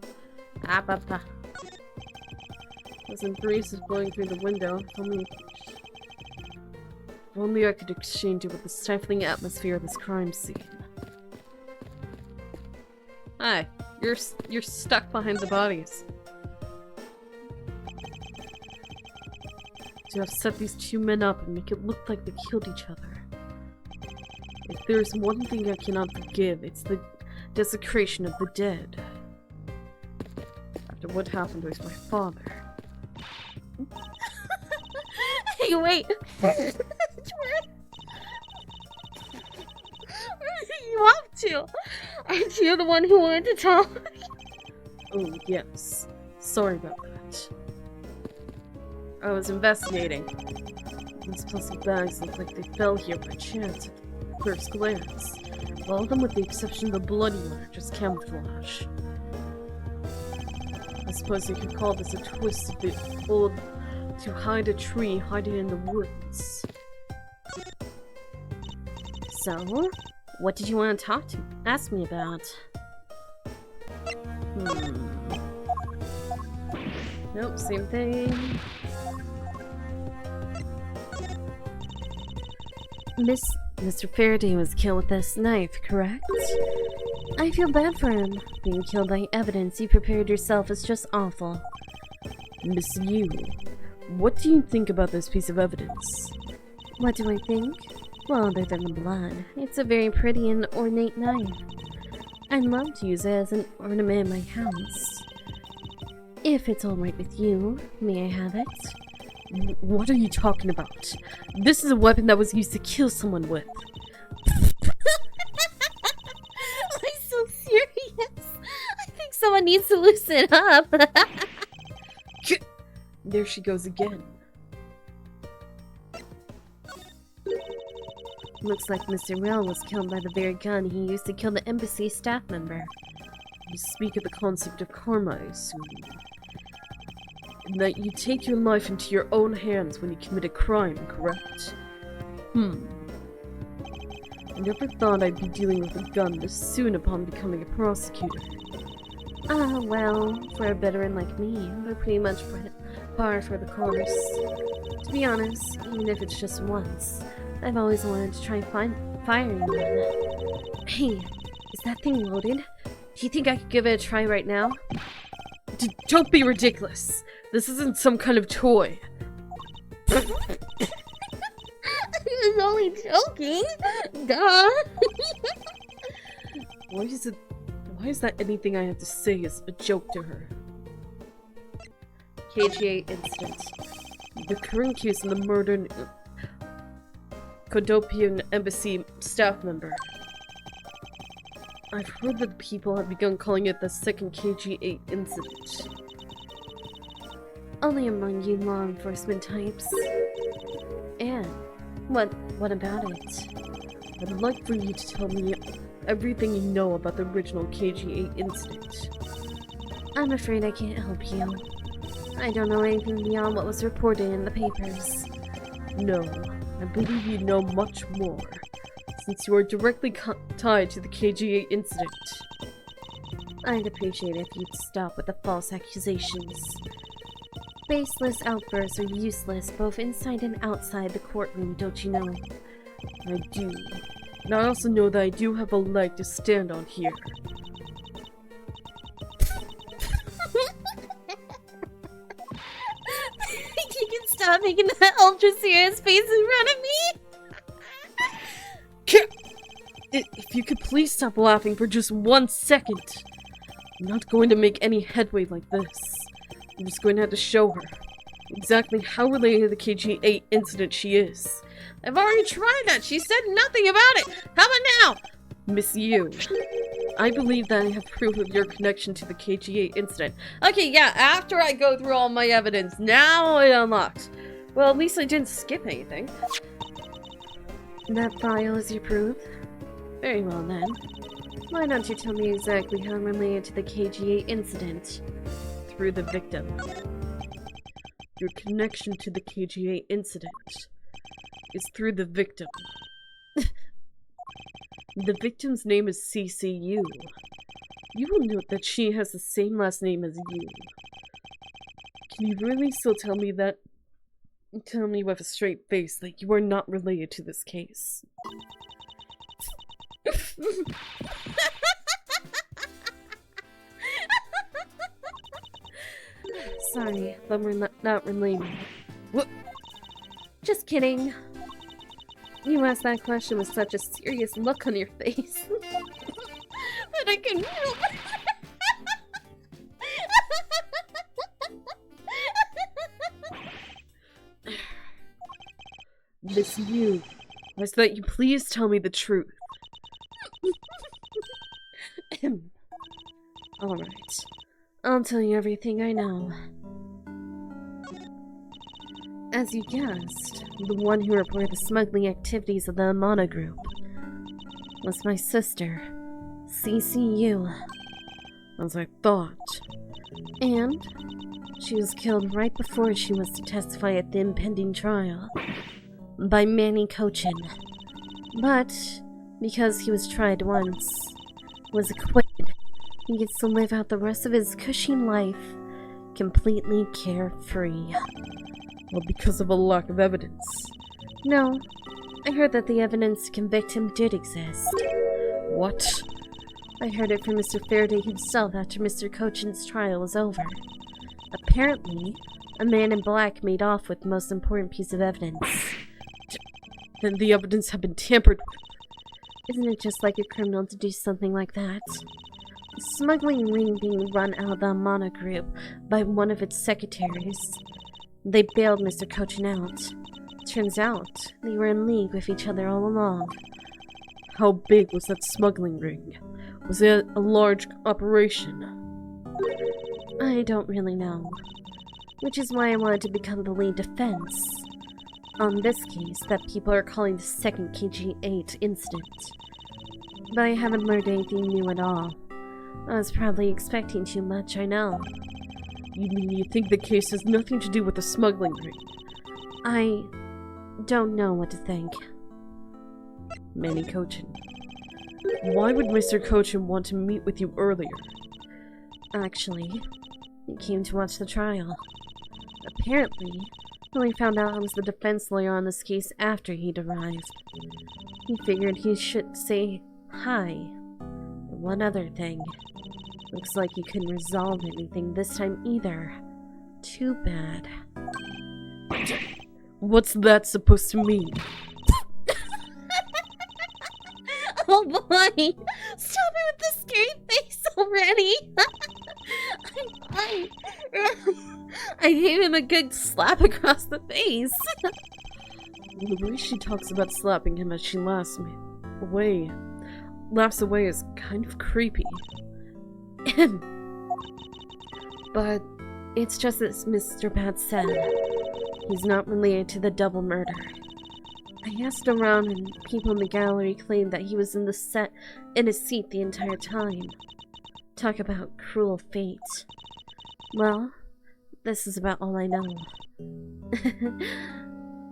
Some breeze is blowing through the window. If only I could exchange it with the stifling atmosphere of this crime scene. Hi, you're stuck behind the bodies. To have set these two men up and make it look like they killed each other. If there's one thing I cannot forgive, it's the desecration of the dead. After what happened with my father. Hey, wait! Where are you up to? Aren't you the one who wanted to talk? Oh, yes. Sorry about that. I was investigating. These plastic bags look like they fell here by chance at first glance. All of them, with the exception of the bloody one, are just camouflage. I suppose you could call this a twist of the old to hide a tree hiding in the woods. So, what did you want to ask me about? Nope, same thing. Mr. Faraday was killed with this knife, correct? I feel bad for him. Being killed by evidence you prepared yourself is just awful. Miss Yu, what do you think about this piece of evidence? What do I think? Well, other than the blood, it's a very pretty and ornate knife. I'd love to use it as an ornament in my house. If it's alright with you, may I have it? What are you talking about? This is a weapon that was used to kill someone with. I'm so serious. I think someone needs to loosen up. There she goes again. Looks like Mr. Rail was killed by the very gun he used to kill the embassy staff member. You speak of the concept of karma, I assume. And that you take your life into your own hands when you commit a crime, correct? I never thought I'd be dealing with a gun this soon upon becoming a prosecutor. Well, for a veteran like me, we're pretty much par for the course. To be honest, even if it's just once, I've always wanted to try firing one. Hey, is that thing loaded? Do you think I could give it a try right now? Don't be ridiculous! This isn't some kind of toy. I was only joking. Duh. Why is that anything I have to say is a joke to her? KGA incident. The current case in the murdered Kodopian embassy staff member. I've heard that people have begun calling it the second KG8 incident. Only among you law enforcement types. And what about it? I'd like for you to tell me everything you know about the original KG8 incident. I'm afraid I can't help you. I don't know anything beyond what was reported in the papers. No, I believe you know much more, since you are directly tied to the KGA incident. I'd appreciate it if you'd stop with the false accusations. Baseless outbursts are useless both inside and outside the courtroom, don't you know? I do. And I also know that I do have a leg to stand on here. You can stop making that ultra serious face in front of me? If you could please stop laughing for just 1 second. I'm not going to make any headway like this. I'm just going to have to show her exactly how related to the KG8 incident she is. I've already tried that. She said nothing about it. How about now? Miss Yu, I believe that I have proof of your connection to the KG8 incident. Okay, yeah, after I go through all my evidence, now it unlocks. Well, at least I didn't skip anything. That file is your proof? Very well then. Why don't you tell me exactly how I'm related to the KG8 incident? Through the victim. Your connection to the KG8 incident is through the victim. The victim's name is CCU. You will note that she has the same last name as you. Can you really still tell me that? Tell me with a straight face that you are not related to this case. Sorry, but we're not related. What? Just kidding. You asked that question with such a serious look on your face. That I can help. Miss Yu, I ask that you please tell me the truth. Alright. I'll tell you everything I know. As you guessed, the one who reported the smuggling activities of the Amana group was my sister, CCU. As I thought. And she was killed right before she was to testify at the impending trial by Manny Cochin. But because he was tried once, was acquitted, he gets to live out the rest of his cushy life completely carefree. Well, because of a lack of evidence. No, I heard that the evidence to convict him did exist. What? I heard it from Mr. Faraday himself after Mr. Cochin's trial was over. Apparently, a man in black made off with the most important piece of evidence. Then the evidence had been tampered with. Isn't it just like a criminal to do something like that? The smuggling ring being run out of the Amana group by one of its secretaries. They bailed Mr. Cochin out. Turns out, they were in league with each other all along. How big was that smuggling ring? Was it a large operation? I don't really know. Which is why I wanted to become the lead defense on this case that people are calling the second KG8 incident. But I haven't learned anything new at all. I was probably expecting too much, I know. You mean you think the case has nothing to do with the smuggling ring? I don't know what to think. Manny Cochin. Why would Mr. Cochin want to meet with you earlier? Actually, he came to watch the trial. Apparently, he only found out I was the defense lawyer on this case after he'd arrived. He figured he should say hi. And one other thing. Looks like he couldn't resolve anything this time either. Too bad. What's that supposed to mean? Oh boy! Stop it with the scary face already! I'm fine. I gave him a good slap across the face. The way she talks about slapping him as she laughs away is kind of creepy. But it's just as Mr. Pat said. He's not related to the double murder. I asked around and people in the gallery claimed that he was in his seat the entire time. Talk about cruel fate. Well, this is about all I know.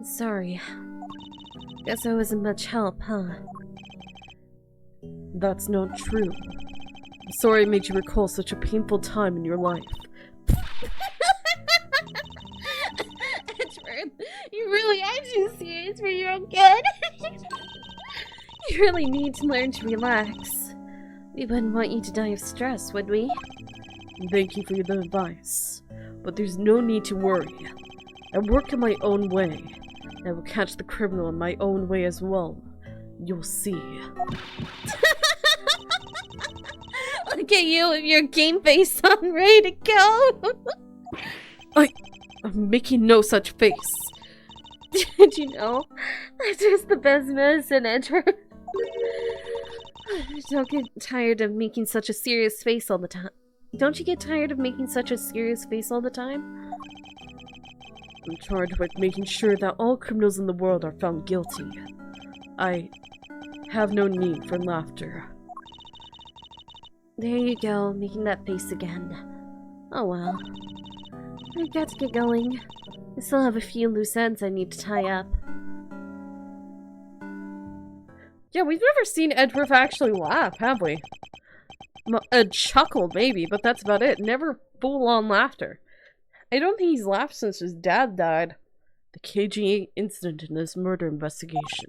Sorry. Guess I wasn't much help, huh? That's not true. I'm sorry I made you recall such a painful time in your life. Edgeworth, you really are too serious for your own good. You really need to learn to relax. We wouldn't want you to die of stress, would we? Thank you for the advice, but there's no need to worry. I work in my own way. I will catch the criminal in my own way as well. You'll see. Look at you with your game face on, ready to go! I'm making no such face. Did you know? That's just the best medicine, Edgeworth. Don't get tired of making such a serious face all the time. Don't you get tired of making such a serious face all the time? I'm charged with making sure that all criminals in the world are found guilty. I have no need for laughter. There you go, making that face again. Oh well. I've got to get going. I still have a few loose ends I need to tie up. Yeah, we've never seen Edgeworth actually laugh, have we? A chuckle, maybe, but that's about it. Never full-on laughter. I don't think he's laughed since his dad died. The KG incident in this murder investigation.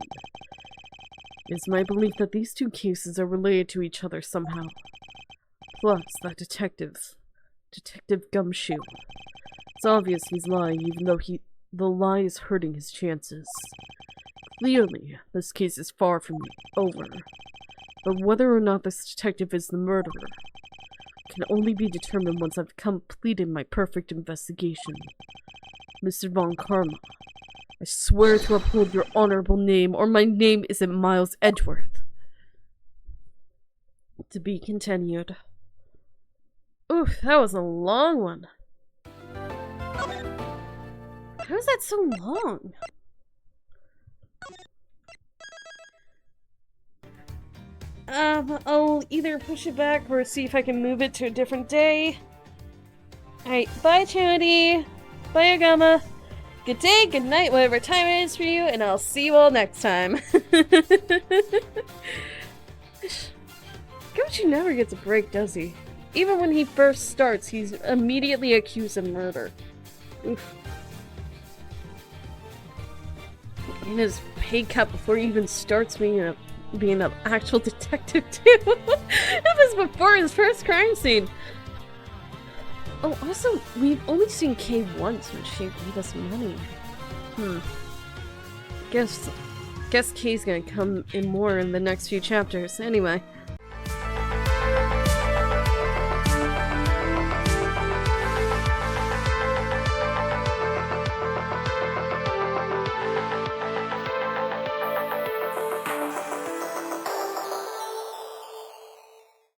It is my belief that these two cases are related to each other somehow. Plus, that Detective Gumshoe. It's obvious he's lying, even though the lie is hurting his chances. Clearly, this case is far from over. But whether or not this detective is the murderer can only be determined once I've completed my perfect investigation. Mr. Von Karma, I swear to uphold your honorable name, or my name isn't Miles Edgeworth. To be continued. Oof, that was a long one. How is that so long? I'll either push it back or see if I can move it to a different day. Alright, bye Charity. Bye Agama. Good day, good night, whatever time it is for you, and I'll see you all next time. Gumshoe never gets a break, does he? Even when he first starts, he's immediately accused of murder. Oof. In his pay cut before he even starts being an actual detective too. That was before his first crime scene. Oh, also, we've only seen Kay once when she gave us money. Guess Kay's gonna come in more in the next few chapters. Anyway,